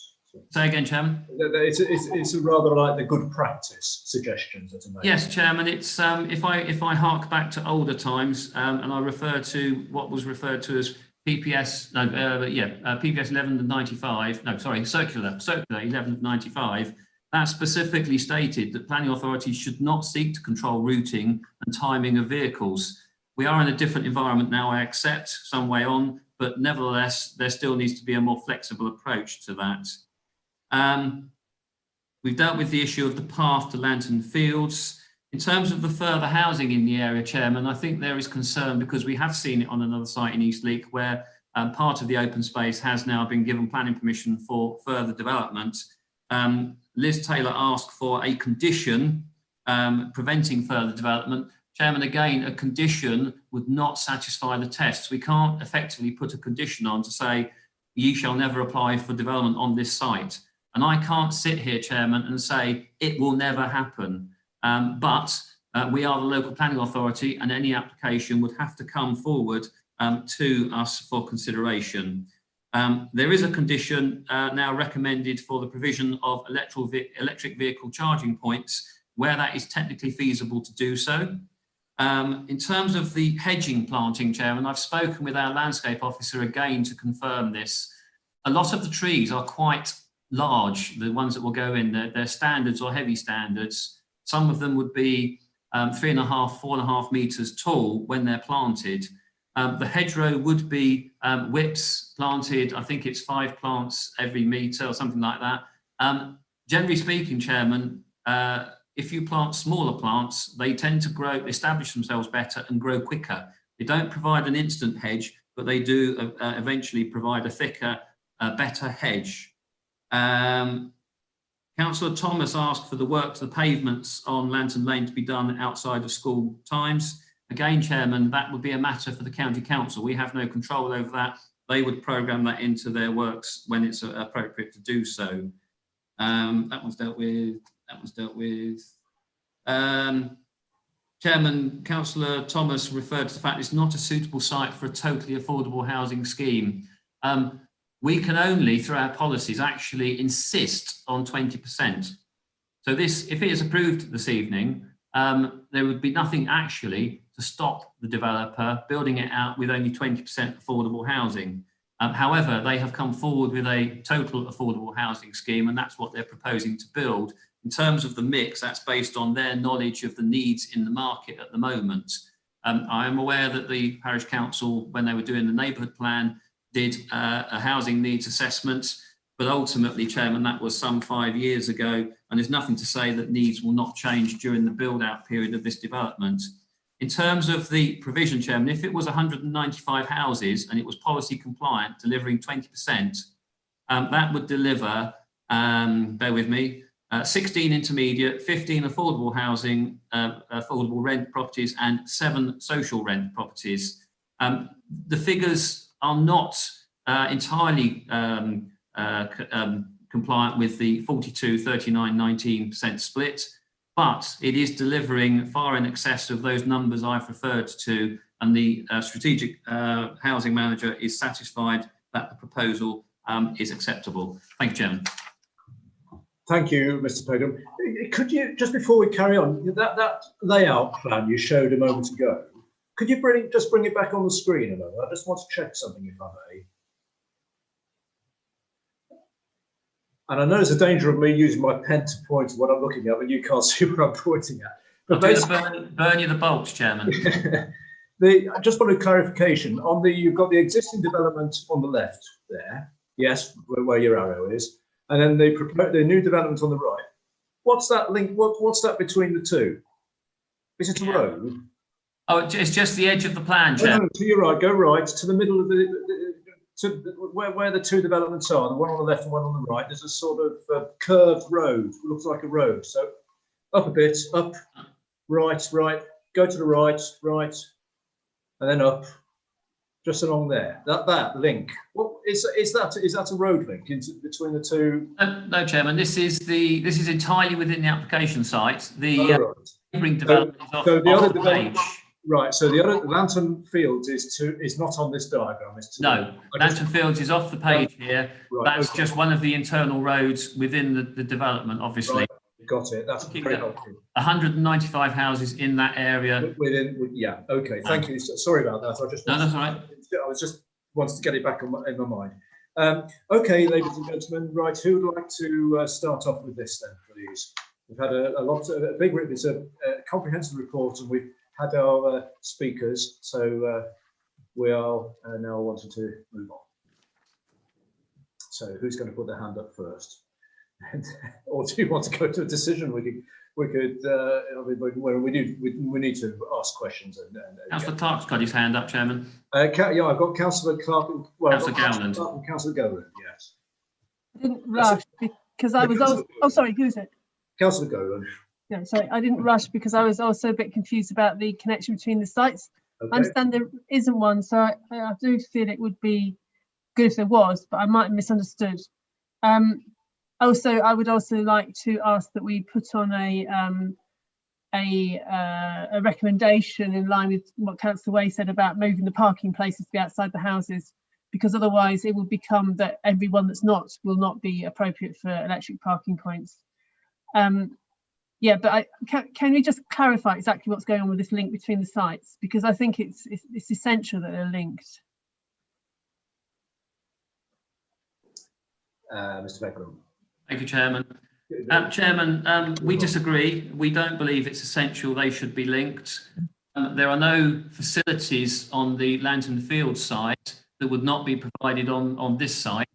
Say again, Chairman. It's rather like the good practice suggestions that are made. Yes, Chairman. It's if I hark back to older times, and I refer to what was referred to as PPS, PPS 11 of 95. No, sorry, circular 11 of 95. That specifically stated that planning authorities should not seek to control routing and timing of vehicles. We are in a different environment now, I accept, some way on, but nevertheless, there still needs to be a more flexible approach to that. We've dealt with the issue of the path to Lantern Fields. In terms of the further housing in the area, Chairman, I think there is concern because we have seen it on another site in Eastleigh where part of the open space has now been given planning permission for further development. Liz Taylor asked for a condition preventing further development. Chairman, again, a condition would not satisfy the tests. We can't effectively put a condition on to say, ye shall never apply for development on this site. And I can't sit here, Chairman, and say it will never happen. But we are the local planning authority, and any application would have to come forward to us for consideration. There is a condition now recommended for the provision of electric vehicle charging points where that is technically feasible to do so. In terms of the hedging planting, Chairman, I've spoken with our landscape officer again to confirm this. A lot of the trees are quite large, the ones that will go in, they're standards or heavy standards. Some of them would be 3.5, 4.5 metres tall when they're planted. The hedgerow would be whips planted, I think it's 5 plants every metre or something like that. Generally speaking, Chairman, if you plant smaller plants, they tend to grow, establish themselves better and grow quicker. They don't provide an instant hedge, but they do eventually provide a thicker, better hedge. Councillor Thomas asked for the work to the pavements on Lantern Lane to be done outside of school times. Again, Chairman, that would be a matter for the County Council. We have no control over that. They would programme that into their works when it's appropriate to do so. That one's dealt with. That was dealt with. Chairman, Councillor Thomas referred to the fact it's not a suitable site for a totally affordable housing scheme. We can only, through our policies, actually insist on 20%. So this, if it is approved this evening, there would be nothing actually to stop the developer building it out with only 20% affordable housing. However, they have come forward with a total affordable housing scheme, and that's what they're proposing to build. In terms of the mix, that's based on their knowledge of the needs in the market at the moment. I am aware that the Parish Council, when they were doing the neighbourhood plan, did a housing needs assessment, but ultimately, Chairman, that was some 5 years ago, and there's nothing to say that needs will not change during the build-out period of this development. In terms of the provision, Chairman, if it was 195 houses and it was policy compliant, delivering 20%, that would deliver, bear with me, 16 intermediate, 15 affordable housing, affordable rent properties, and 7 social rent properties. The figures are not entirely compliant with the 42, 39, 19% split, but it is delivering far in excess of those numbers I've referred to, and the strategic housing manager is satisfied that the proposal is acceptable. Thank you, Chairman. Thank you, Mr. Pegum. Could you, just before we carry on, that layout plan you showed a moment ago, could you just bring it back on the screen a moment? I just want to check something, if I may. And I know there's a danger of me using my pen to point to what I'm looking at, but you can't see what I'm pointing at. But burn you the bolts, Chairman. I just want a clarification on you've got the existing development on the left there, yes, where your arrow is, and then the new development on the right. What's that link? What's that between the two? Is it a road? Oh, it's just the edge of the plan, Chair. No, to your right, go right to the middle of where the two developments are, the one on the left and one on the right. There's a sort of curved road. It looks like a road. So up a bit, up, right, go to the right, and then up, just along there. That link. What is that a road link between the two? No, Chairman. This is entirely within the application site. The neighbouring development is off the page. Right, so the other Lantern Fields is not on this diagram. No, Lantern Fields is off the page here. Right, that's okay. Just one of the internal roads within the development, obviously. Right, got it. That's very helpful. 195 houses in that area. Yeah, okay. Thank you. Sorry about that. That's all right. I was just wanted to get it back in my mind. Okay, ladies and gentlemen, right. Who would like to start off with this then, please? We've had it's a comprehensive report, and we've had our speakers, so we are now wanting to move on. So who's going to put their hand up first? Or do you want to go to a decision? We could we need to ask questions. Councillor Clark's got his hand up, Chairman. Yeah, I've got Councillor Clark. Well, Councillor Gowland. Councillor Gowland, yes. I didn't rush because I was also, oh sorry, who's it? Councillor Gowland. Yeah, sorry, I didn't rush because I was also a bit confused about the connection between the sites. Okay. I understand there isn't one, so I do feel it would be good if there was, but I might have misunderstood. Also, I would also like to ask that we put on a recommendation in line with what Councillor Way said about moving the parking places to be outside the houses, because otherwise it will become that everyone that's not will not be appropriate for electric parking points. Yeah, but can we just clarify exactly what's going on with this link between the sites? Because I think it's essential that they're linked. Mr. Beckham. Thank you, Chairman. Chairman, we disagree. We don't believe it's essential they should be linked. There are no facilities on the Lantern Field site that would not be provided on this site.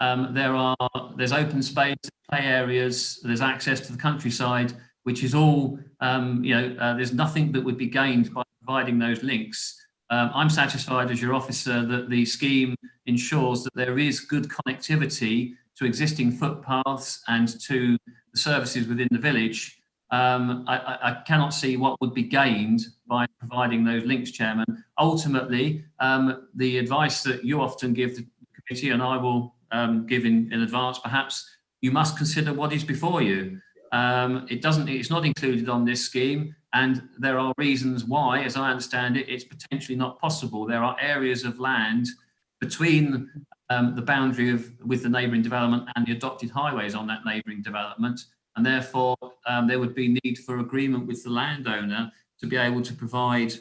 There's open space, play areas, there's access to the countryside, which is all, there's nothing that would be gained by providing those links. I'm satisfied as your officer that the scheme ensures that there is good connectivity to existing footpaths and to the services within the village. I cannot see what would be gained by providing those links, Chairman. Ultimately, the advice that you often give the committee, and I will give in advance perhaps, you must consider what is before you. It's not included on this scheme, and there are reasons why, as I understand it, it's potentially not possible. There are areas of land between the boundary with the neighbouring development and the adopted highways on that neighbouring development, and therefore there would be need for agreement with the landowner to be able to provide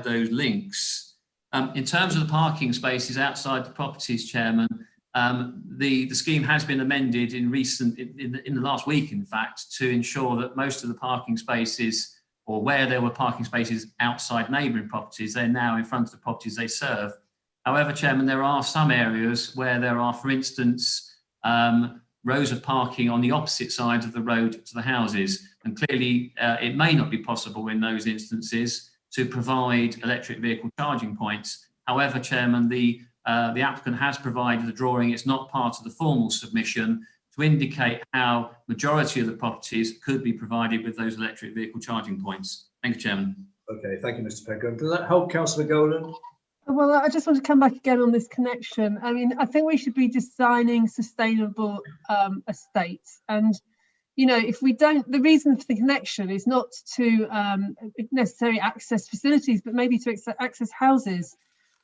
those links. In terms of the parking spaces outside the properties, Chairman, the scheme has been amended in the last week, in fact, to ensure that most of the parking spaces, or where there were parking spaces outside neighbouring properties, they're now in front of the properties they serve. However, Chairman, there are some areas where there are, for instance, rows of parking on the opposite side of the road to the houses, and clearly it may not be possible in those instances to provide electric vehicle charging points. However, Chairman, the applicant has provided a drawing. It's not part of the formal submission to indicate how majority of the properties could be provided with those electric vehicle charging points. Thank you, Chairman. Okay, thank you, Mr. Pegram. Does that help, Councillor Golan? Well, I just want to come back again on this connection. I mean, I think we should be designing sustainable estates. And, you know, if we don't, the reason for the connection is not to necessarily access facilities, but maybe to access houses.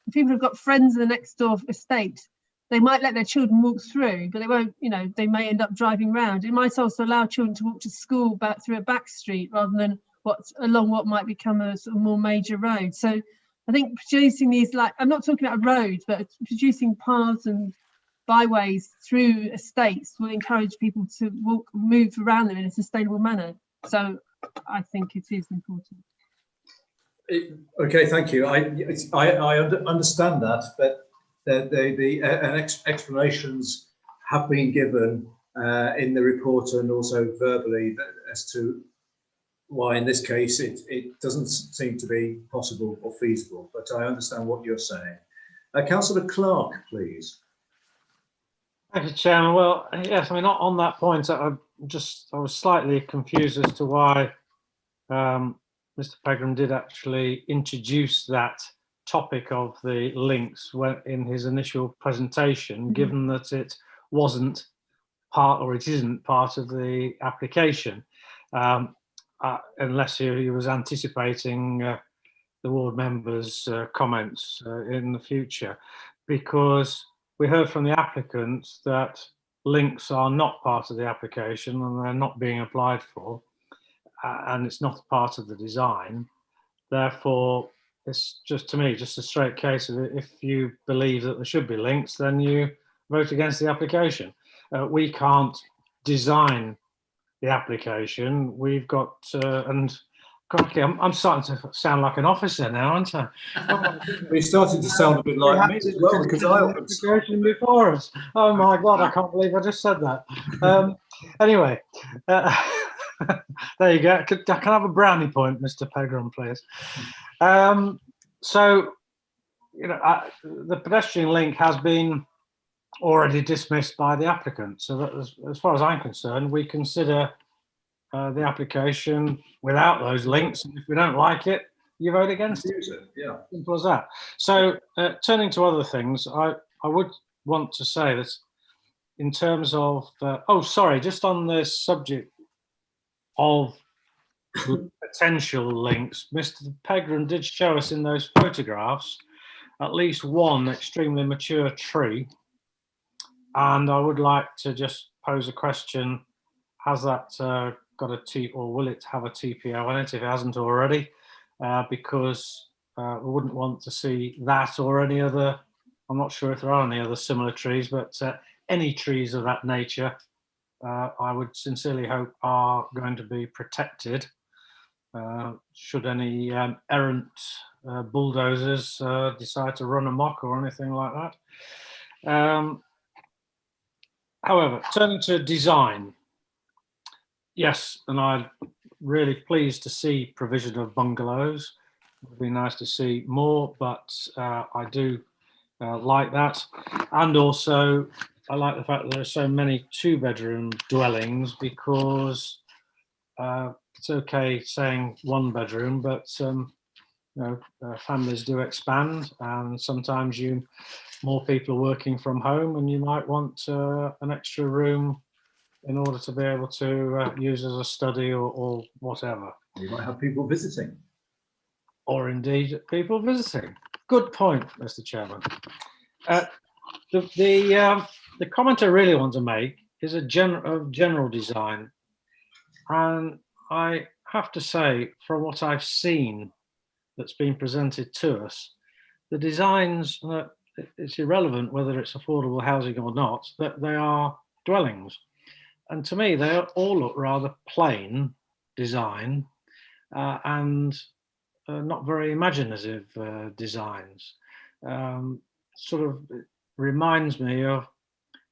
If people have got friends in the next door estate, they might let their children walk through, but they won't, you know, they may end up driving around. It might also allow children to walk to school back through a back street rather than along what might become a sort of more major road. So I think producing these, like, I'm not talking about roads, but producing paths and byways through estates will encourage people to move around them in a sustainable manner. So I think it is important. Okay, thank you. I understand that, but the explanations have been given in the report and also verbally as to why in this case it doesn't seem to be possible or feasible, but I understand what you're saying. Councillor Clark, please. Thank you, Chairman. Well, yes, I mean, on that point, I was slightly confused as to why Mr. Pegram did actually introduce that topic of the links in his initial presentation, given that it wasn't part, or it isn't part of the application, unless he was anticipating the ward members' comments in the future, because we heard from the applicant that links are not part of the application and they're not being applied for, and it's not part of the design. Therefore, it's just, to me, just a straight case of if you believe that there should be links, then you vote against the application. We can't design the application. We've got, and crikey, I'm starting to sound like an officer now, aren't I? We're starting to sound a bit like me as well, because I application before us. Oh my God, I can't believe I just said that. Anyway, there you go. I can have a brownie point, Mr. Pegram, please. So, you know, the pedestrian link has been already dismissed by the applicant. So that, as far as I'm concerned, we consider the application without those links. And if we don't like it, you vote against it. Yeah. Simple as that. So turning to other things, I would want to say that in terms of, oh, sorry, just on the subject of potential links. Mr. Pegram did show us in those photographs at least one extremely mature tree. And I would like to just pose a question. Has that got a T, or will it have a TPO on it if it hasn't already? Because we wouldn't want to see that or any other, I'm not sure if there are any other similar trees, but any trees of that nature, I would sincerely hope are going to be protected. Should any errant bulldozers decide to run amok or anything like that. However, turning to design, yes, and I'm really pleased to see provision of bungalows. It would be nice to see more, but I do like that. And also, I like the fact that there are so many two-bedroom dwellings, because it's okay saying one bedroom, but families do expand, and sometimes more people are working from home, and you might want an extra room in order to be able to use as a study or whatever. You might have people visiting. Or indeed people visiting. Good point, Mr. Chairman. The comment I really want to make is a general design. And I have to say, from what I've seen that's been presented to us, the designs, it's irrelevant whether it's affordable housing or not, that they are dwellings. And to me, they all look rather plain design and not very imaginative designs. Sort of reminds me of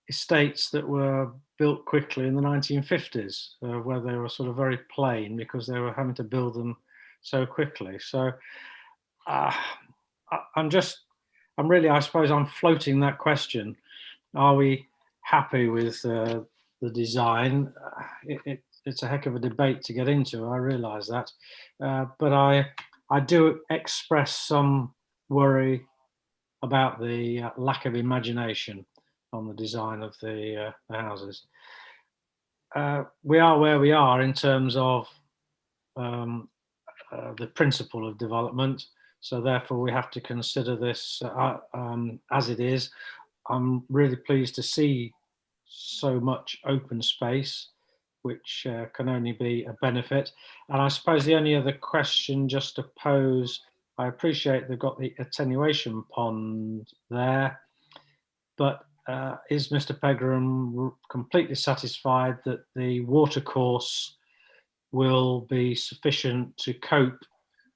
estates that were built quickly in the 1950s, where they were sort of very plain because they were having to build them so quickly. So I'm really, I suppose I'm floating that question. Are we happy with the design? It's a heck of a debate to get into, I realise that. But I do express some worry about the lack of imagination on the design of the houses. We are where we are in terms of the principle of development, so therefore we have to consider this as it is. I'm really pleased to see so much open space, which can only be a benefit. And I suppose the only other question just to pose, I appreciate they've got the attenuation pond there, but is Mr. Pegram completely satisfied that the watercourse will be sufficient to cope,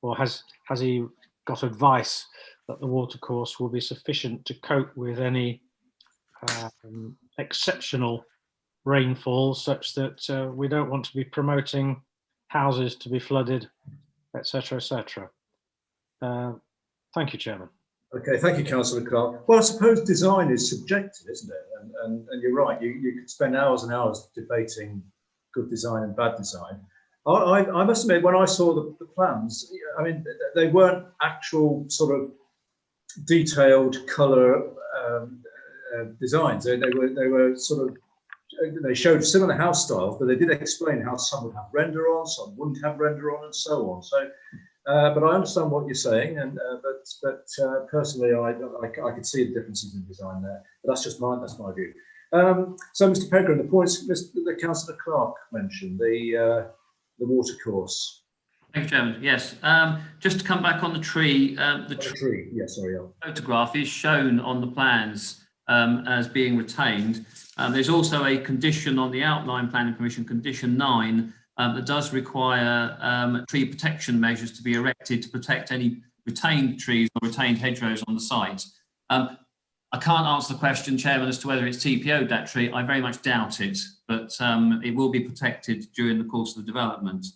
or has he got advice that the watercourse will be sufficient to cope with any exceptional rainfall, such that we don't want to be promoting houses to be flooded, etc., etc. Thank you, Chairman. Okay, thank you, Councillor Clark. Well, I suppose design is subjective, isn't it? And you're right, you could spend hours and hours debating good design and bad design. I must admit, when I saw the plans, I mean, they weren't actual sort of detailed colour designs. They were sort of, they showed similar house styles, but they did explain how some would have render on, some wouldn't have render on, and so on. So, but I understand what you're saying, and but personally, I could see the differences in design there. But that's just my view. So, Mr. Pegram, the points that Councillor Clark mentioned, the watercourse. Thank you, Chairman. Yes, just to come back on the tree, the tree. Yes, sorry. Photograph is shown on the plans as being retained. There's also a condition on the outline planning permission, condition 9, that does require tree protection measures to be erected to protect any retained trees or retained hedgerows on the site. I can't answer the question, Chairman, as to whether it's TPO'd that tree. I very much doubt it, but it will be protected during the course of the development.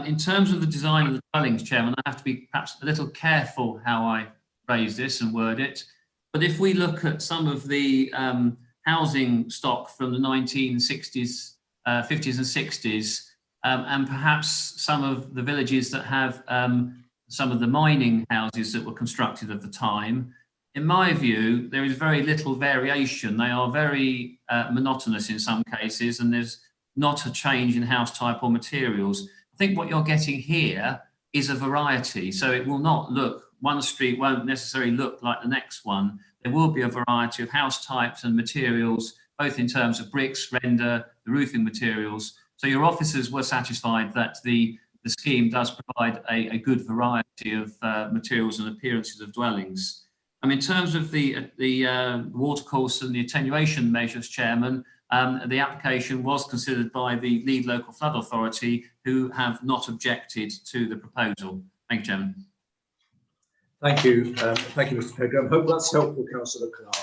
In terms of the design of the dwellings, Chairman, I have to be perhaps a little careful how I phrase this and word it. But if we look at some of the housing stock from the 1960s, 50s and 60s, and perhaps some of the villages that have some of the mining houses that were constructed at the time, in my view, there is very little variation. They are very monotonous in some cases, and there's not a change in house type or materials. I think what you're getting here is a variety. So it will not look, one street won't necessarily look like the next one. There will be a variety of house types and materials, both in terms of bricks, render, the roofing materials. So your officers were satisfied that the scheme does provide a good variety of materials and appearances of dwellings. In terms of the watercourse and the attenuation measures, Chairman, the application was considered by the lead local flood authority, who have not objected to the proposal. Thank you, Chairman. Thank you. Thank you, Mr. Pegram. Hope that's helpful, Councillor Clark.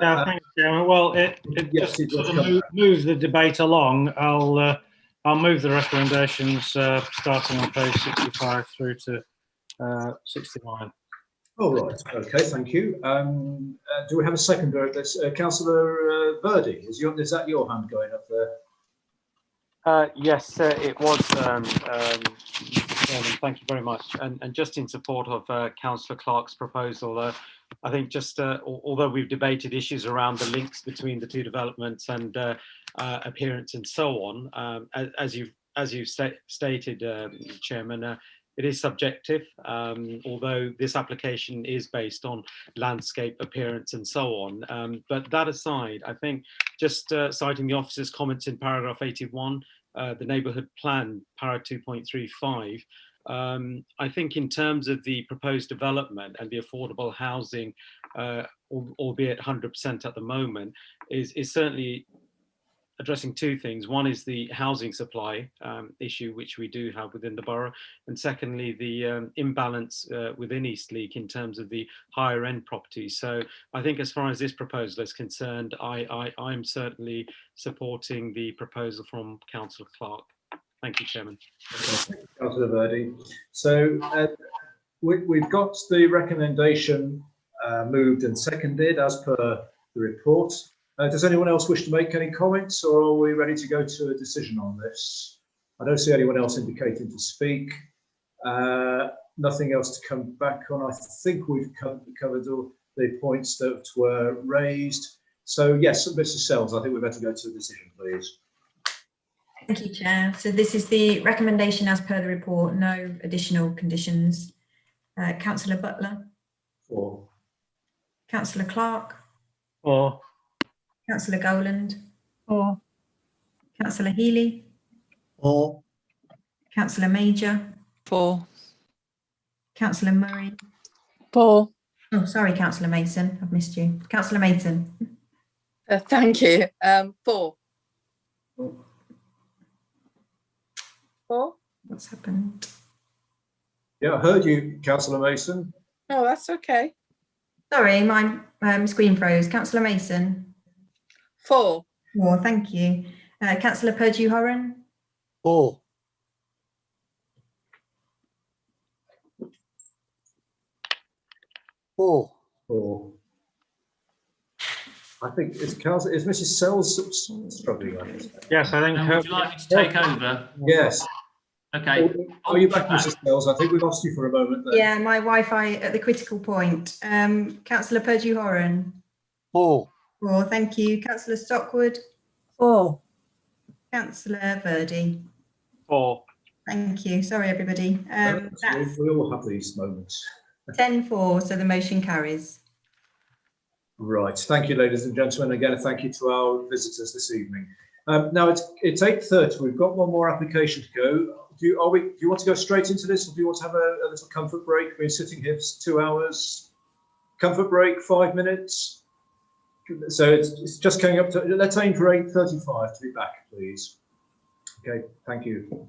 Yeah, thanks, Chairman. Well, it yes, just sort of moves the debate along. I'll move the recommendations starting on page 65 through to 69. All right. Okay. Thank you. Do we have a seconder of this? Councillor Verdi, is that your hand going up there? Yes, it was. Chairman, thank you very much. And just in support of Councillor Clark's proposal, I think just although we've debated issues around the links between the two developments and appearance and so on, as you've stated, Chairman, it is subjective, although this application is based on landscape appearance and so on. But that aside, I think just citing the officer's comments in paragraph 81, the neighbourhood plan, para 2.35, I think in terms of the proposed development and the affordable housing, albeit 100% at the moment, is certainly addressing two things. One is the housing supply issue, which we do have within the borough, and secondly, the imbalance within Eastleigh in terms of the higher end properties. So I think as far as this proposal is concerned, I'm certainly supporting the proposal from Councillor Clark. Thank you, Chairman. Okay, Councillor Verdi. So we've got the recommendation moved and seconded as per the report. Does anyone else wish to make any comments, or are we ready to go to a decision on this? I don't see anyone else indicating to speak. Nothing else to come back on. I think we've covered all the points that were raised. So yes, Mrs. Sells, I think we're better to go to a decision, please. Thank you, Chair. So this is the recommendation as per the report, no additional conditions. Councillor Butler? 4. Councillor Clark? 4. Councillor Gowland? 4. Councillor Healy? 4. Councillor Major? 4. Councillor Murray? 4. Oh, sorry, Councillor Mason, I've missed you. Councillor Mason? Thank you. 4. 4. What's happened? Yeah, I heard you, Councillor Mason. Oh, that's okay. Sorry, my screen froze. Councillor Mason? 4. 4, thank you. Councillor Purdue-Horan? 4. 4. 4. I think is Mrs. Sells struggling on this? Yes, I think. Would you like me to take over? Yes. Okay. Are you back, Mrs. Sells? I think we lost you for a moment there. Yeah, my Wi-Fi at the critical point. Councillor Purdue-Horan? 4. 4, thank you. Councillor Stockwood? 4. Councillor Verdi? 4. Thank you. Sorry, everybody. That's We all have these moments. 10-4, so the motion carries. Right. Thank you, ladies and gentlemen. Again, thank you to our visitors this evening. Now it's 8:30. We've got one more application to go. Do you want to go straight into this, or do you want to have a little comfort break? We've been sitting here for 2 hours. Comfort break, 5 minutes. So it's just coming up to. Let's aim for 8:35 to be back, please. Okay. Thank you.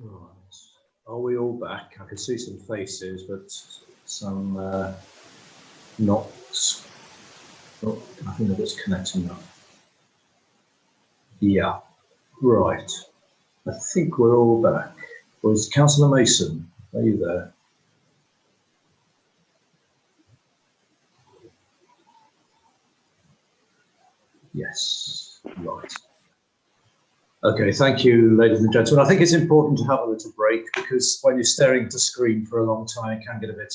Right. Are we all back? I can see some faces, but some not. Oh, I think that it's connecting up. Yeah. Right. I think we're all back. Was Councillor Mason? Are you there? Yes. Right. Okay, thank you, ladies and gentlemen. I think it's important to have a little break because when you're staring at a screen for a long time, it can get a bit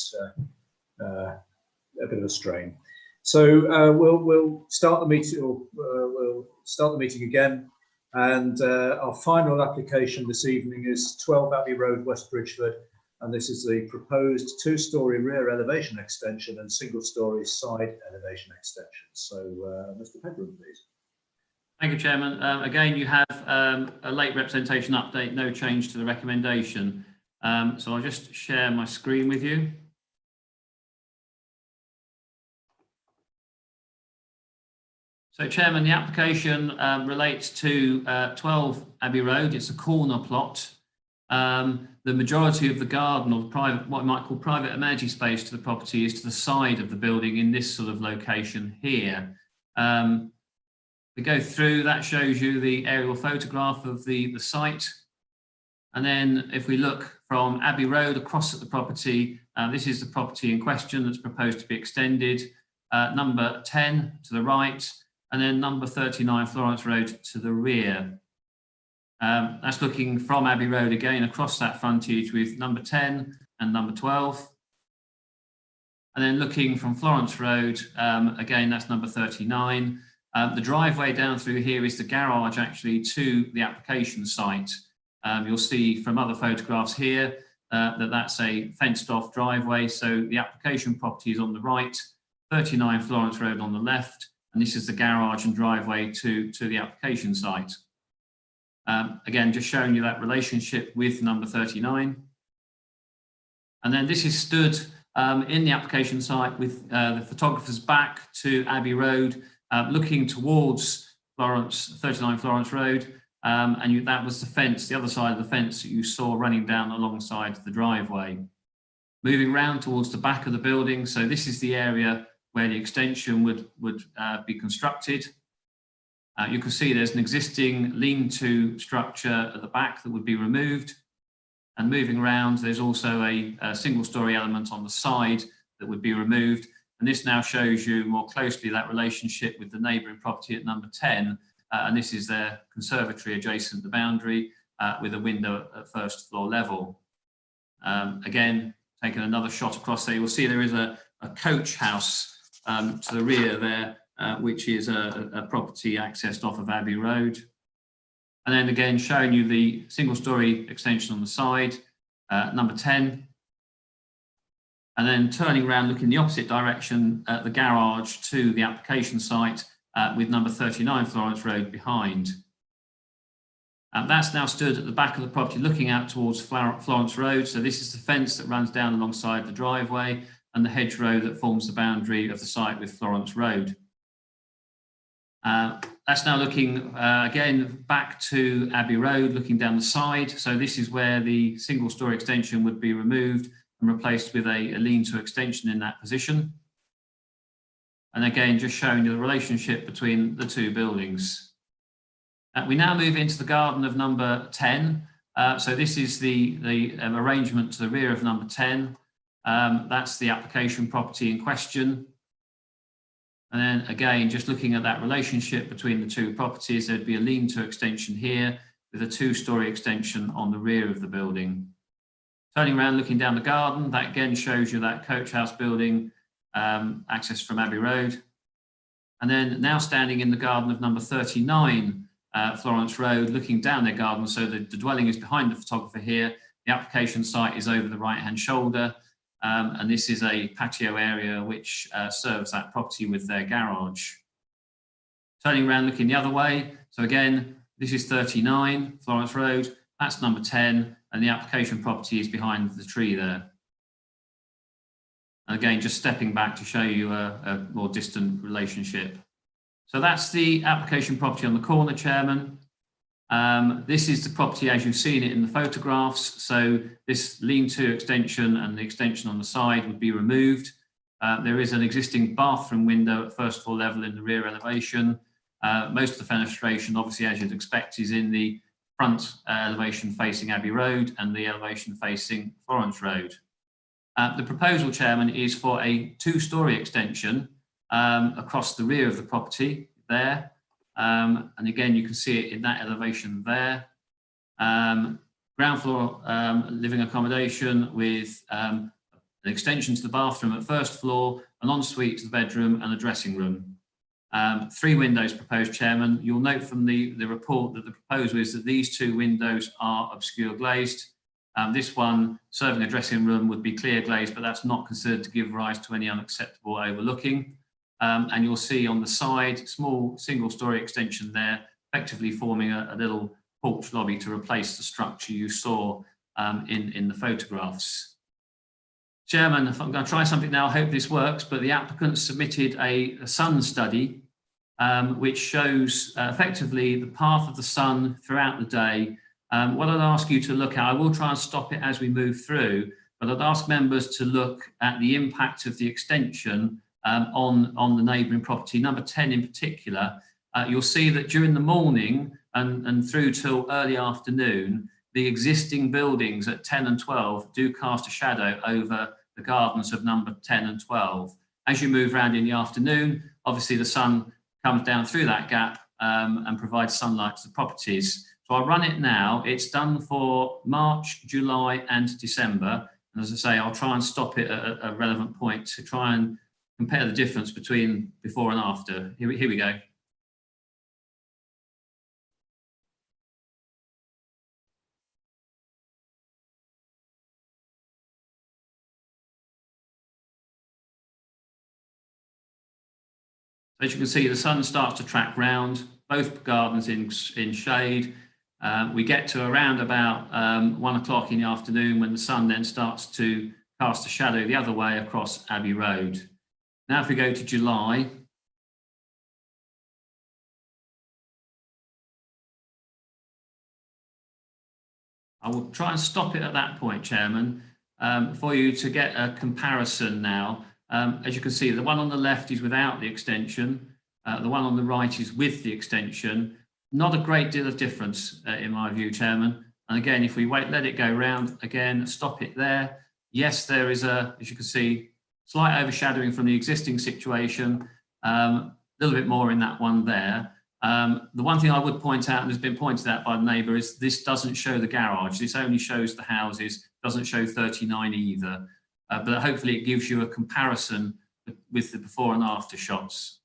of a strain. So we'll start the meeting. We'll start the meeting again, and our final application this evening is 12 Abbey Road, West Bridgford, and this is the proposed two-storey rear elevation extension and single-storey side elevation extension. So, Mr. Pedram, please. Thank you, Chairman. Again, you have a late representation update, no change to the recommendation. So I'll just share my screen with you. So, Chairman, the application relates to 12 Abbey Road. It's a corner plot. The majority of the garden, or private, what we might call private amenity space to the property, is to the side of the building in this sort of location here. We go through, that shows you the aerial photograph of the site. And then if we look from Abbey Road across at the property, this is the property in question that's proposed to be extended. Number 10 to the right, and then number 39 Florence Road to the rear. That's looking from Abbey Road again across that frontage with number 10 and number 12. And then looking from Florence Road, again, that's number 39. The driveway down through here is the garage actually to the application site. You'll see from other photographs here that's a fenced off driveway. So the application property is on the right, 39 Florence Road on the left, and this is the garage and driveway to the application site. Again, just showing you that relationship with number 39. And then this is stood in the application site with the photographer's back to Abbey Road, looking towards 39 Florence Road, and that was the fence, the other side of the fence that you saw running down alongside the driveway. Moving round towards the back of the building, so this is the area where the extension would be constructed. You can see there's an existing lean-to structure at the back that would be removed. And moving around, there's also a single-storey element on the side that would be removed. And this now shows you more closely that relationship with the neighbouring property at number 10. And this is their conservatory adjacent the boundary with a window at first floor level. Again, taking another shot across there, you'll see there is a coach house to the rear there, which is a property accessed off of Abbey Road. And then again, showing you the single-storey extension on the side, number 10. And then turning around, looking the opposite direction at the garage to the application site with number 39 Florence Road behind. That's now stood at the back of the property looking out towards Florence Road. So this is the fence that runs down alongside the driveway and the hedgerow that forms the boundary of the site with Florence Road. That's now looking again back to Abbey Road, looking down the side. So this is where the single-storey extension would be removed and replaced with a lean-to extension in that position. And again, just showing you the relationship between the two buildings. We now move into the garden of number 10. So this is the arrangement to the rear of number 10. That's the application property in question. And then again, just looking at that relationship between the two properties, there'd be a lean-to extension here with a two-storey extension on the rear of the building. Turning around, looking down the garden, that again shows you that coach house building access from Abbey Road. And then now standing in the garden of number 39 Florence Road, looking down their garden. So the dwelling is behind the photographer here. The application site is over the right-hand shoulder. And this is a patio area which serves that property with their garage. Turning around, looking the other way. So again, this is 39 Florence Road. That's number 10. And the application property is behind the tree there. And again, just stepping back to show you a more distant relationship. So that's the application property on the corner, Chairman. This is the property as you've seen it in the photographs. So this lean-to extension and the extension on the side would be removed. There is an existing bathroom window at first floor level in the rear elevation. Most of the fenestration, obviously, as you'd expect, is in the front elevation facing Abbey Road and the elevation facing Florence Road. The proposal, Chairman, is for a 2-storey extension across the rear of the property there. And again, you can see it in that elevation there. Ground floor living accommodation with an extension to the bathroom at first floor, an ensuite to the bedroom and a dressing room. 3 windows proposed, Chairman. You'll note from the report that the proposal is that these 2 windows are obscure glazed. This one, serving a dressing room, would be clear glazed, but that's not considered to give rise to any unacceptable overlooking. And you'll see on the side, small single-storey extension there, effectively forming a little porch lobby to replace the structure you saw in the photographs. Chairman, if I'm going to try something now, I hope this works, but the applicant submitted a sun study which shows effectively the path of the sun throughout the day. What I'd ask you to look at, I will try and stop it as we move through, but I'd ask members to look at the impact of the extension on the neighbouring property, number 10 in particular. You'll see that during the morning and through till early afternoon, the existing buildings at 10 and 12 do cast a shadow over the gardens of number 10 and 12. As you move around in the afternoon, obviously the sun comes down through that gap and provides sunlight to the properties. So I'll run it now. It's done for March, July and December. And as I say, I'll try and stop it at a relevant point to try and compare the difference between before and after. Here we go. As you can see, the sun starts to track round, both gardens in shade. We get to around about 1 o'clock in the afternoon when the sun then starts to cast a shadow the other way across Abbey Road. Now if we go to July, I will try and stop it at that point, Chairman, for you to get a comparison now. As you can see, the one on the left is without the extension. The one on the right is with the extension. Not a great deal of difference in my view, Chairman. And again, if we let it go round again, stop it there. Yes, there is as you can see, slight overshadowing from the existing situation, a little bit more in that one there. The one thing I would point out, and has been pointed out by the neighbour, is this doesn't show the garage. This only shows the houses, doesn't show 39 either. But hopefully it gives you a comparison with the before and after shots.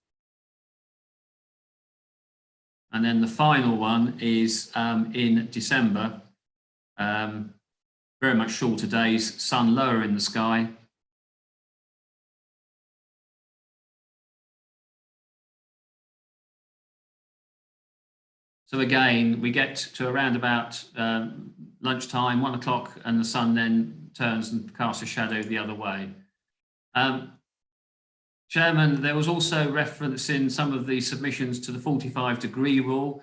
And then the final one is in December, very much shorter days, sun lower in the sky. So again, we get to around about lunchtime, 1 o'clock, and the sun then turns and casts a shadow the other way. Chairman, there was also reference in some of the submissions to the 45-degree rule.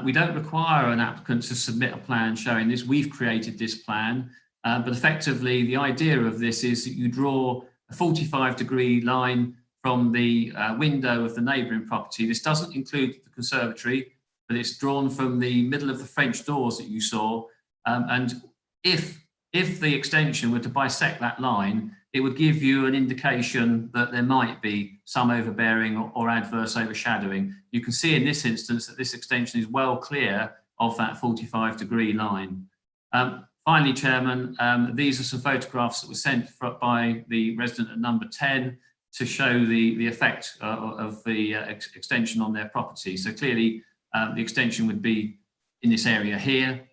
We don't require an applicant to submit a plan showing this. We've created this plan, but effectively the idea of this is that you draw a 45-degree line from the window of the neighbouring property. This doesn't include the conservatory, but it's drawn from the middle of the French doors that you saw. And if the extension were to bisect that line, it would give you an indication that there might be some overbearing or adverse overshadowing. You can see in this instance that this extension is well clear of that 45-degree line. Finally, Chairman, these are some photographs that were sent by the resident at number 10 to show the effect of the extension on their property. So clearly the extension would be in this area here.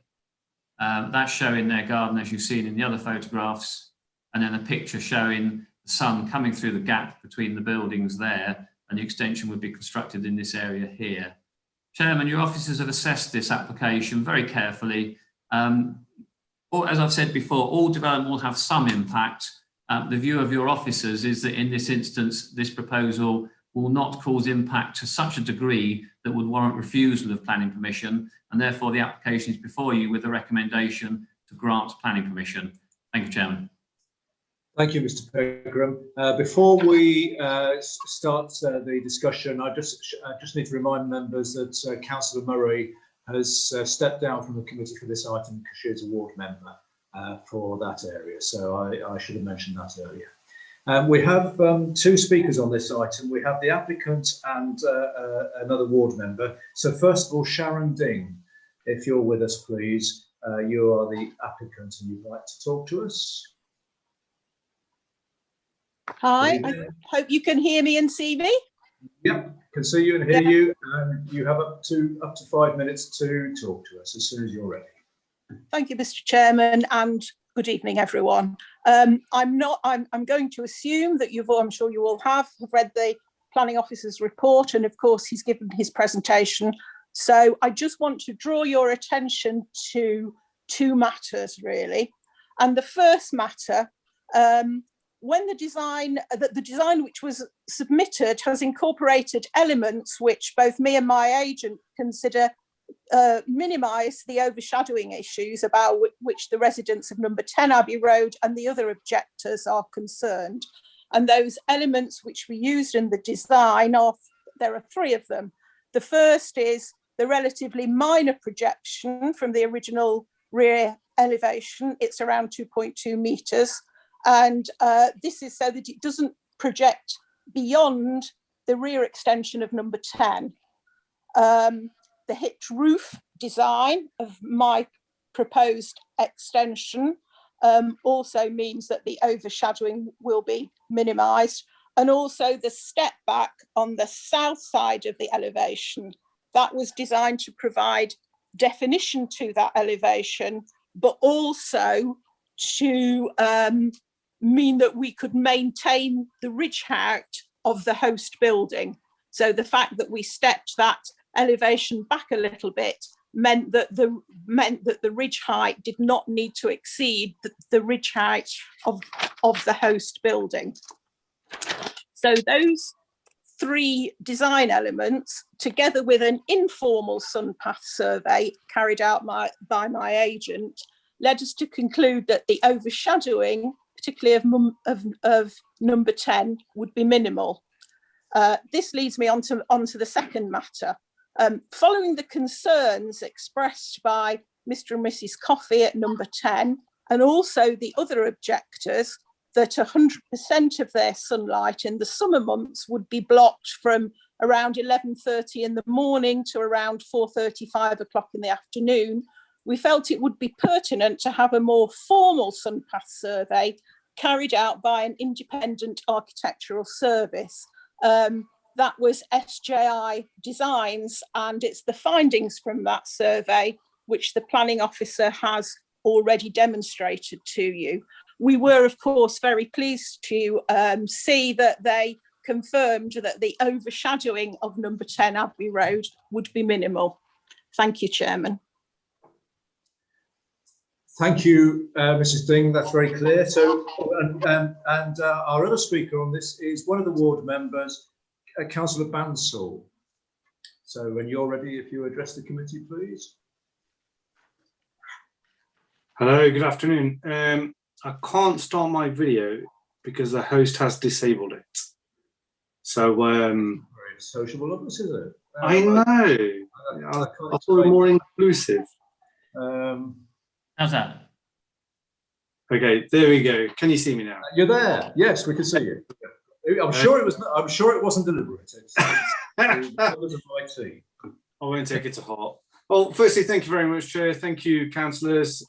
That's showing their garden as you've seen in the other photographs. And then a picture showing the sun coming through the gap between the buildings there, and the extension would be constructed in this area here. Chairman, your officers have assessed this application very carefully. As I've said before, all development will have some impact. The view of your officers is that in this instance, this proposal will not cause impact to such a degree that would warrant refusal of planning permission, and therefore the application is before you with a recommendation to grant planning permission. Thank you, Chairman. Thank you, Mr. Pegram. Before we start the discussion, I just need to remind members that Councillor Murray has stepped down from the committee for this item because she is a ward member for that area. So I should have mentioned that earlier. We have two speakers on this item. We have the applicant and another ward member. So first of all, Sharon Ding, if you're with us, please. You are the applicant and you'd like to talk to us. Hi, I hope you can hear me and see me. Yep, can see you and hear you, and you have up to 5 minutes to talk to us as soon as you're ready. Thank you, Mr. Chairman, and good evening, everyone. I'm going to assume that I'm sure you all have read the planning officer's report, and of course he's given his presentation. So I just want to draw your attention to two matters, really. And the first matter, when the design which was submitted has incorporated elements which both me and my agent consider minimise the overshadowing issues about which the residents of number 10 Abbey Road and the other objectors are concerned. And those elements which we used in the design there are three of them. The first is the relatively minor projection from the original rear elevation. It's around 2.2 metres. And this is so that it doesn't project beyond the rear extension of number 10. The hitch roof design of my proposed extension also means that the overshadowing will be minimised, and also the step back on the south side of the elevation. That was designed to provide definition to that elevation, but also to mean that we could maintain the ridge height of the host building. So the fact that we stepped that elevation back a little bit meant that the ridge height did not need to exceed the ridge height of the host building. So those three design elements, together with an informal sun path survey carried out by my agent, led us to conclude that the overshadowing, particularly of number 10, would be minimal. This leads me onto the second matter. Following the concerns expressed by Mr. and Mrs. Coffey at number 10, and also the other objectors, that 100% of their sunlight in the summer months would be blocked from around 11:30 in the morning to around 4:30, 5 o'clock in the afternoon, we felt it would be pertinent to have a more formal sun path survey carried out by an independent architectural service. That was SJI Designs, and it's the findings from that survey which the planning officer has already demonstrated to you. We were, of course, very pleased to see that they confirmed that the overshadowing of number 10 Abbey Road would be minimal. Thank you, Chairman. Thank you, Mrs. Ding. That's very clear. So, our other speaker on this is one of the ward members, Councillor Bansal. So, when you're ready, if you address the committee, please. Hello, good afternoon. I can't start my video because the host has disabled it. So, very sociable of us, is it? I know. I thought we were more inclusive. How's that? Okay, there we go. Can you see me now? You're there. Yes, we can see you. I'm sure it was. I'm sure it wasn't deliberate. I won't take it to heart. Well, firstly, thank you very much, Chair. Thank you, councillors.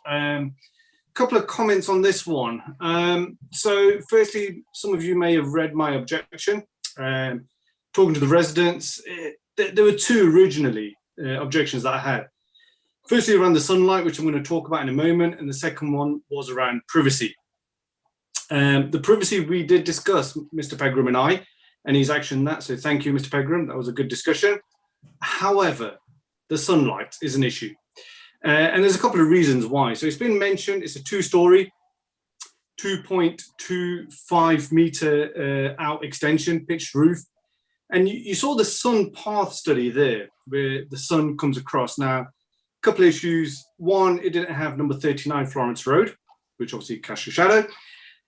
Couple of comments on this one. So, firstly, some of you may have read my objection. Talking to the residents, there were two originally objections that I had. Firstly, around the sunlight, which I'm going to talk about in a moment, and the second one was around privacy. The privacy we did discuss, Mr. Pegram and I, and he's actioned that. So thank you, Mr. Pegram. That was a good discussion. However, the sunlight is an issue. And there's a couple of reasons why. So it's been mentioned, it's a two-story, 2.25 metre out extension, pitched roof. And you saw the sun path study there, where the sun comes across. Now, a couple of issues. One, it didn't have number 39 Florence Road, which obviously casts a shadow.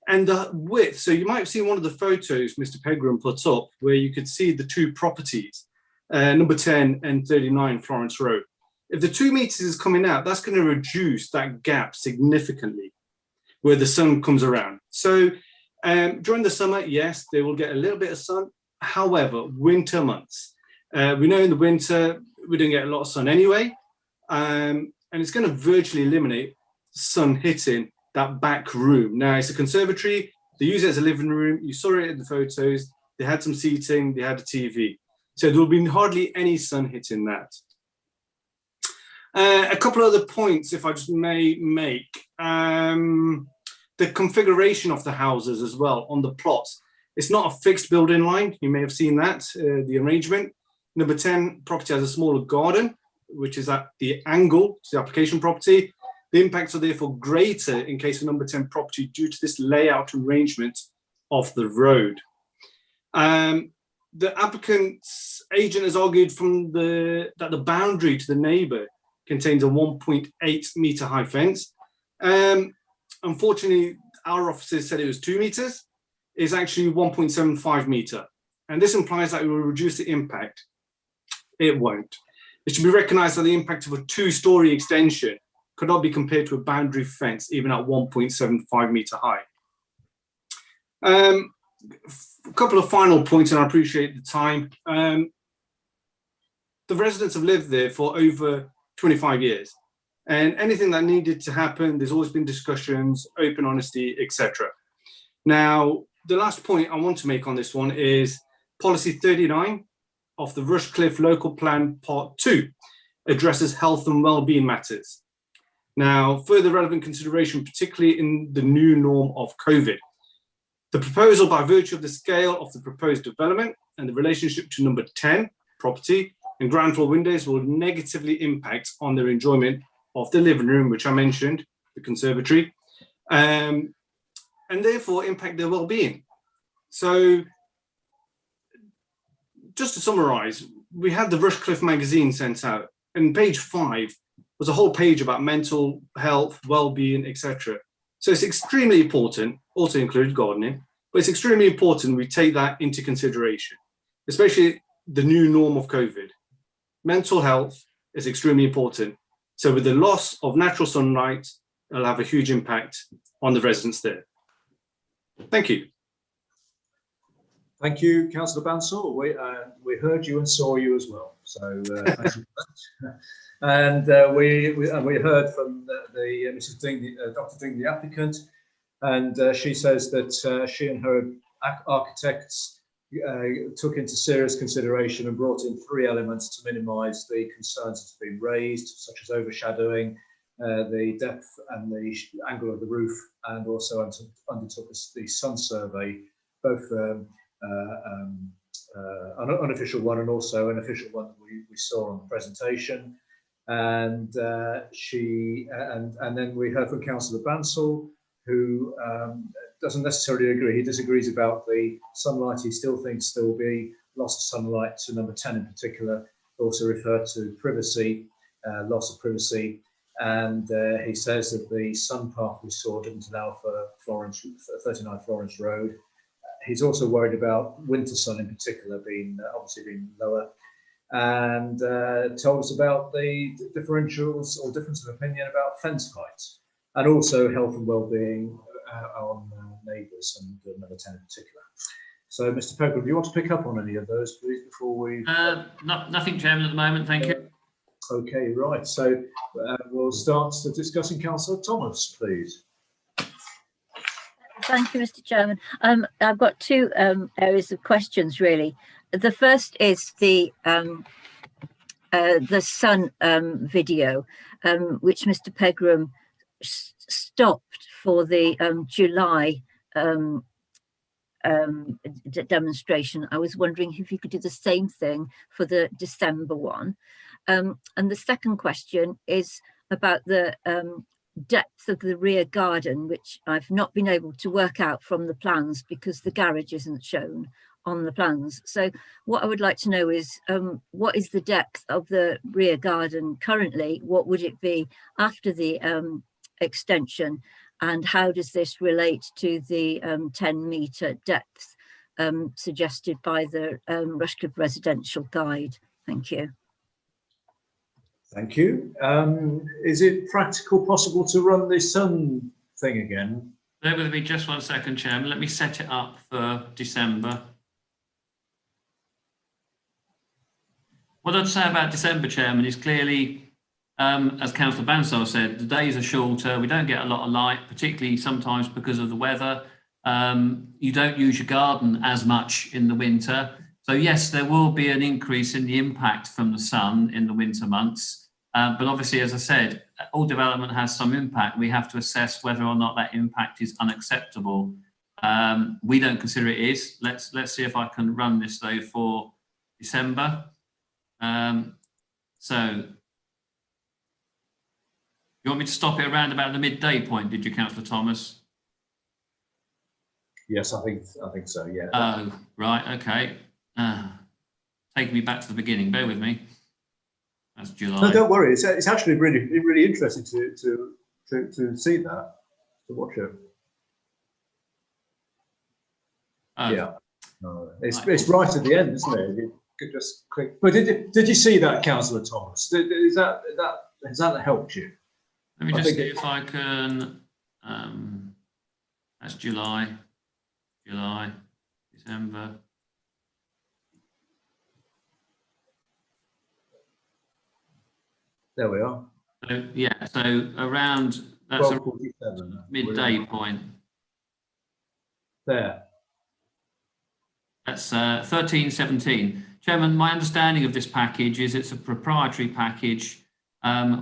And the width, so you might have seen one of the photos Mr. Pegram put up, where you could see the two properties, number 10 and 39 Florence Road. If the 2 meters is coming out, that's going to reduce that gap significantly where the sun comes around. So during the summer, yes, they will get a little bit of sun. However, winter months, we know in the winter, we don't get a lot of sun anyway. And it's going to virtually eliminate sun hitting that back room. Now, it's a conservatory. They use it as a living room. You saw it in the photos. They had some seating. They had a TV. So there will be hardly any sun hitting that. A couple of other points, if I just may make. The configuration of the houses as well on the plots. It's not a fixed building line. You may have seen that, the arrangement. Number 10 property has a smaller garden, which is at the angle to the application property. The impacts are therefore greater in case of number 10 property due to this layout arrangement of the road. The applicant's agent has argued that the boundary to the neighbour contains a 1.8 metre high fence. Unfortunately, our officers said it was 2 meters. It's actually 1.75 metre. And this implies that it will reduce the impact. It won't. It should be recognised that the impact of a 2-storey extension could not be compared to a boundary fence, even at 1.75 metre high. A couple of final points, and I appreciate the time. The residents have lived there for over 25 years. And anything that needed to happen, there's always been discussions, open honesty, etc. Now, the last point I want to make on this one is policy 39 of the Rushcliffe Local Plan Part 2 addresses health and well-being matters. Now, further relevant consideration, particularly in the new norm of COVID. The proposal, by virtue of the scale of the proposed development and the relationship to number 10 property and ground floor windows, will negatively impact on their enjoyment of the living room, which I mentioned, the conservatory, and therefore impact their well-being. So just to summarize, we had the Rushcliffe magazine sent out, and page 5 was a whole page about mental health, well-being, etc. So it's extremely important, also includes gardening, but it's extremely important we take that into consideration, especially the new norm of COVID. Mental health is extremely important. So with the loss of natural sunlight, it'll have a huge impact on the residents there. Thank you. Thank you, Councillor Bansal. We heard you and saw you as well. So thank you for that. And we heard from Mrs. Ding, Dr. Ding, the applicant, and she says that she and her architects took into serious consideration and brought in 3 elements to minimise the concerns that have been raised, such as overshadowing, the depth and the angle of the roof, and also undertook the sun survey, both an unofficial one and also an official one that we saw on the presentation. And and then we heard from Councillor Bansal, who doesn't necessarily agree. He disagrees about the sunlight. He still thinks there will be loss of sunlight to number 10 in particular. Also referred to privacy, loss of privacy. And he says that the sun path we saw didn't allow for 39 Florence Road. He's also worried about winter sun in particular obviously being lower. And told us about the differentials or difference of opinion about fence heights, and also health and well-being on neighbours and number 10 in particular. So, Mr. Pegram, do you want to pick up on any of those, please, before we... Nothing, Chairman, at the moment, thank you. Okay, right. So we'll start discussing. Councillor Thomas, please. Thank you, Mr. Chairman. I've got 2 areas of questions, really. The first is the sun video, which Mr. Pegram stopped for the July demonstration. I was wondering if you could do the same thing for the December one. And the second question is about the depth of the rear garden, which I've not been able to work out from the plans because the garage isn't shown on the plans. So what I would like to know is what is the depth of the rear garden currently? What would it be after the extension? And how does this relate to the 10-metre depth suggested by the Rushcliffe Residential Guide? Thank you. Thank you. Is it practical possible to run the sun thing again? Bear with me just 1 second, Chairman. Let me set it up for December. What I'd say about December, Chairman, is clearly, as Councillor Bansal said, the days are shorter. We don't get a lot of light, particularly sometimes because of the weather. You don't use your garden as much in the winter. So yes, there will be an increase in the impact from the sun in the winter months. But obviously, as I said, all development has some impact. We have to assess whether or not that impact is unacceptable. We don't consider it is. Let's see if I can run this though for December. So you want me to stop it around about the midday point, did you, Councillor Thomas? Yes, I think so, yeah. Oh, right, okay. Take me back to the beginning, bear with me. That's July. No, don't worry, it's actually really interesting to see that, to watch it. Oh. Yeah, it's right at the end, isn't it? You could just click. But did you see that, Councillor Thomas? Has that helped you? Let me just see if I can. That's July, December. There we are. So yeah, so around that's a midday point. There. That's 1317. Chairman, my understanding of this package is it's a proprietary package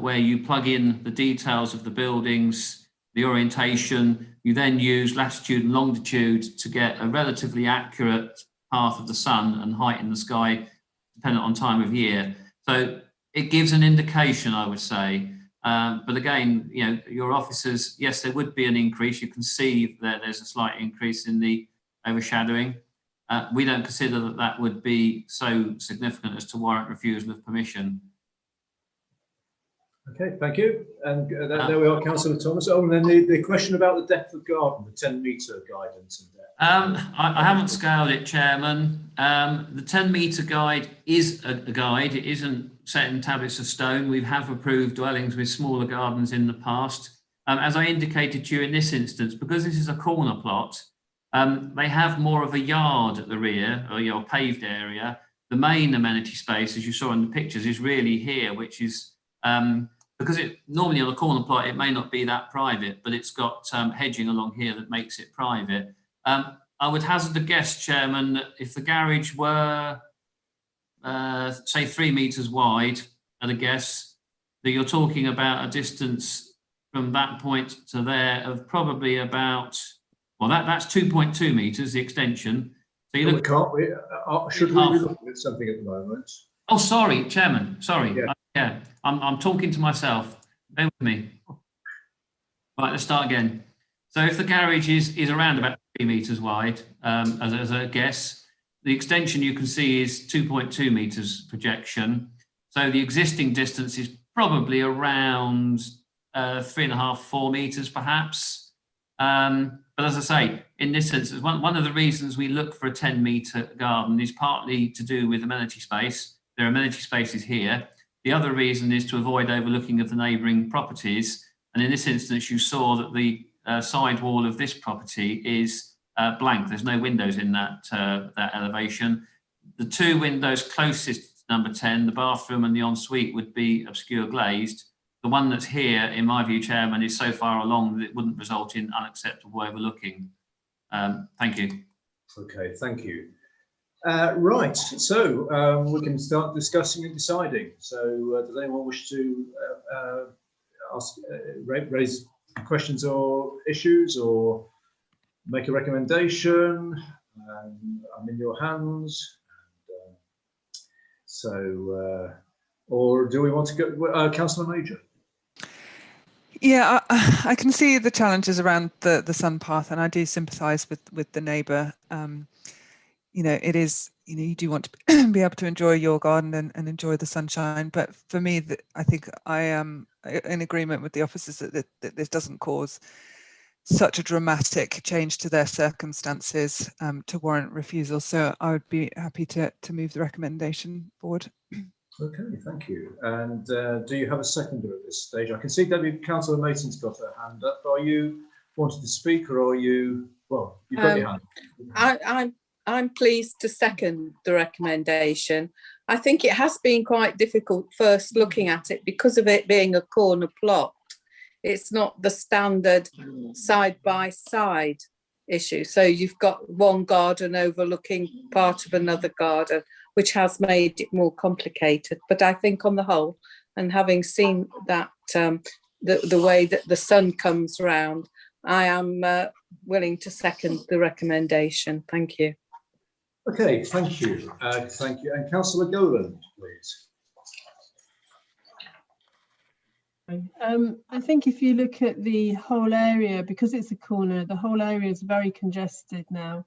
where you plug in the details of the buildings, the orientation, you then use latitude and longitude to get a relatively accurate path of the sun and height in the sky, dependent on time of year. So it gives an indication, I would say. But again, you know, your officers, yes, there would be an increase. You can see that there's a slight increase in the overshadowing. We don't consider that that would be so significant as to warrant refusal of permission. Okay, thank you. And there we are, Councillor Thomas. Oh, and then the question about the depth of garden, the 10-metre guidance and depth. I haven't scaled it, Chairman. The 10-metre guide is a guide. It isn't set in tablets of stone. We have approved dwellings with smaller gardens in the past. As I indicated to you in this instance, because this is a corner plot, they have more of a yard at the rear, or your paved area. The main amenity space, as you saw in the pictures, is really here, which is because it normally on a corner plot it may not be that private, but it's got hedging along here that makes it private. I would hazard a guess, Chairman, that if the garage were say 3 metres wide, at a guess, that you're talking about a distance from that point to there of probably about, well, that's 2.2 metres, the extension. So you look. Can't we? Should we be looking at something at the moment? Oh, sorry, Chairman. Sorry. Yeah. Yeah, I'm talking to myself. Bear with me. Right, let's start again. So if the garage is around about 3 metres wide, as a guess, the extension you can see is 2.2 metres projection. So the existing distance is probably around 3.5, 4 metres perhaps. But as I say, in this instance, one of the reasons we look for a 10-metre garden is partly to do with amenity space. There are amenity spaces here. The other reason is to avoid overlooking of the neighbouring properties. And in this instance, you saw that the side wall of this property is blank. There's no windows in that elevation. The 2 windows closest to number 10, the bathroom and the ensuite, would be obscure glazed. The one that's here, in my view, Chairman, is so far along that it wouldn't result in unacceptable overlooking. Thank you. Okay, thank you. Right, so we can start discussing and deciding. So does anyone wish to raise questions or issues or make a recommendation? I'm in your hands. Or do we want to go, Councillor Major? Yeah, I can see the challenges around the sun path, and I do sympathise with the neighbour. you know, it is, you know, you do want to be able to enjoy your garden and enjoy the sunshine. But for me, I think I am in agreement with the officers that this doesn't cause such a dramatic change to their circumstances to warrant refusal. So I would be happy to move the recommendation forward. Okay, thank you. And do you have a seconder at this stage? I can see Deputy Councillor Mason's got her hand up. Are you wanting to speak, or are you, well, you've got your hand. I'm pleased to second the recommendation. I think it has been quite difficult first looking at it because of it being a corner plot. It's not the standard side-by-side issue. So you've got one garden overlooking part of another garden, which has made it more complicated. But I think on the whole, and having seen that the way that the sun comes round, I am willing to second the recommendation. Thank you. Okay, thank you. Thank you. And Councillor Goland, please. I think if you look at the whole area, because it's a corner, the whole area is very congested now.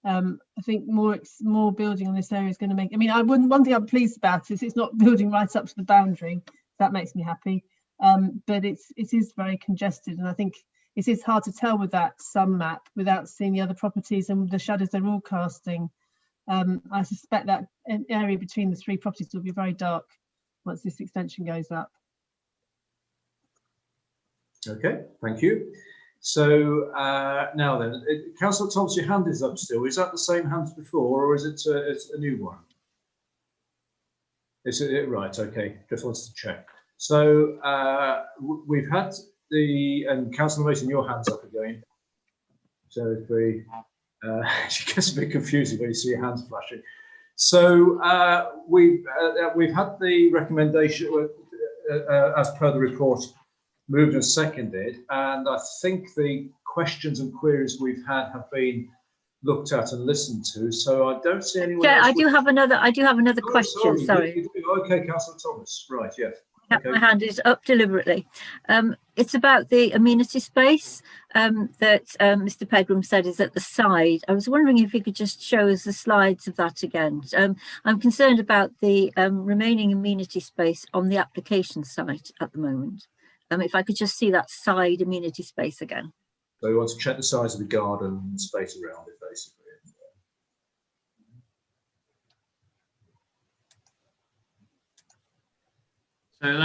I think more building on this area is going to make, I mean, one thing I'm pleased about is it's not building right up to the boundary. That makes me happy. But it is very congested, and I think it is hard to tell with that sun map without seeing the other properties and the shadows they're all casting. I suspect that an area between the three properties will be very dark once this extension goes up. Okay, thank you. So now then, Councillor Thomas, your hand is up still. Is that the same hand as before, or is it a new one? Is it right? Okay, just wanted to check. So we've had and Councillor Mason, your hand's up again. So if we, it gets a bit confusing when you see your hands flashing. So we've had the recommendation as per the report moved and seconded, and I think the questions and queries we've had have been looked at and listened to. So I don't see anyone. Yeah, else I do have another question. Sorry. You do. Okay, Councillor Thomas. Right. Yes. Okay. My hand is up deliberately. It's about the amenity space that Mr. Pegram said is at the side. I was wondering if you could just show us the slides of that again. I'm concerned about the remaining amenity space on the application site at the moment. If I could just see that side amenity space again. So we want to check the size of the garden space around it, basically. So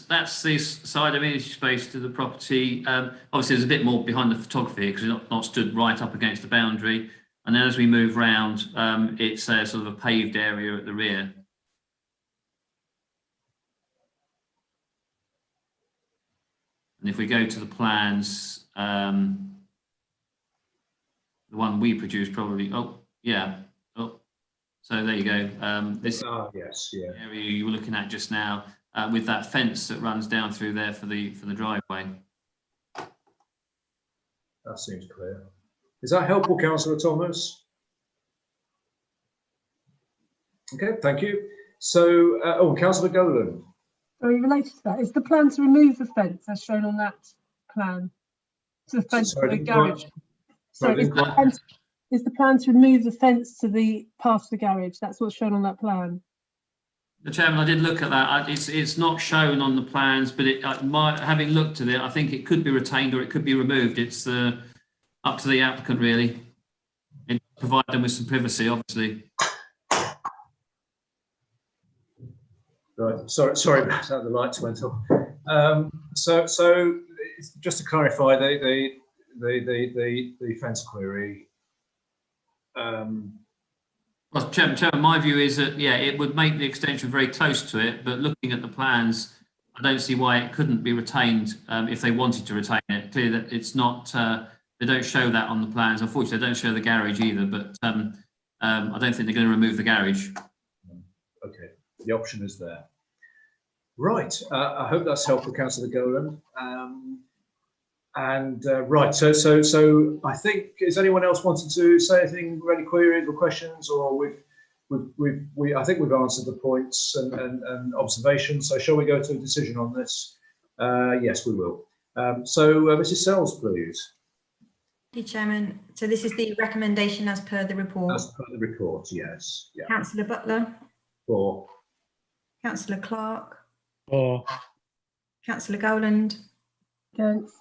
that's this side amenity space to the property. Obviously, there's a bit more behind the photography because it's not stood right up against the boundary. And then as we move round, it's a sort of a paved area at the rear. And if we go to the plans, the one we produced probably, so there you go. This yes, yeah. area you were looking at just now, with that fence that runs down through there for the driveway. That seems clear. Is that helpful, Councillor Thomas? Okay, thank you. So, Councillor Goland. Sorry, related to that, is the plan to remove the fence as shown on that plan? To the fence to the garage. Is the plan to remove the fence to the path to the garage? That's what's shown on that plan. The Chairman, I did look at that. It's not shown on the plans, but having looked at it, I think it could be retained or it could be removed. It's up to the applicant, really. It provide them with some privacy, obviously. Right. Sorry about that. The lights went off. So just to clarify, the fence query. Well, Chairman, my view is that it would make the extension very close to it, but looking at the plans, I don't see why it couldn't be retained if they wanted to retain it. Clearly, that it's not. They don't show that on the plans. Unfortunately, they don't show the garage either. But I don't think they're going to remove the garage. Okay. The option is there. Right, I hope that's helpful, Councillor Goland. Right, so I think, is anyone else wanting to say anything, any queries or questions, or I think we've answered the points and observations. So shall we go to a decision on this? Yes, we will. So Mrs. Sells, please. Thank you, Chairman. So this is the recommendation as per the report. As per the report, yes. Yeah. Councillor Butler, For. Councillor Clark, For. Councillor Gowland, Against.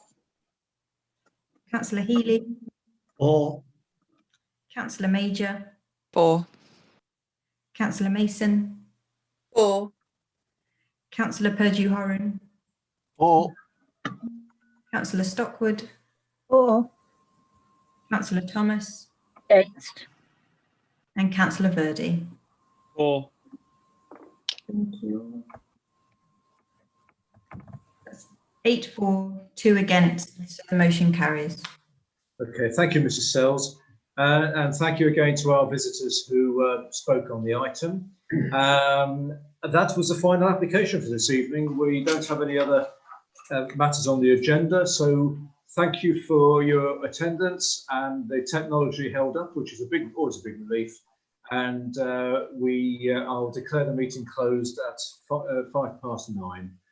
Councillor Healy, For. Councillor Major, For. Councillor Mason, For. Councillor Purdue-Horan, For. Councillor Stockwood, For. Councillor Thomas, Against. and Councillor Verdi. For. Thank you. That's 8 for, 2 against, so the motion carries. Okay, thank you, Mrs. Sells. And thank you again to our visitors who spoke on the item. That was the final application for this evening. We don't have any other matters on the agenda, so thank you for your attendance, and the technology held up, which is always a big relief. And I'll declare the meeting closed at 9:05.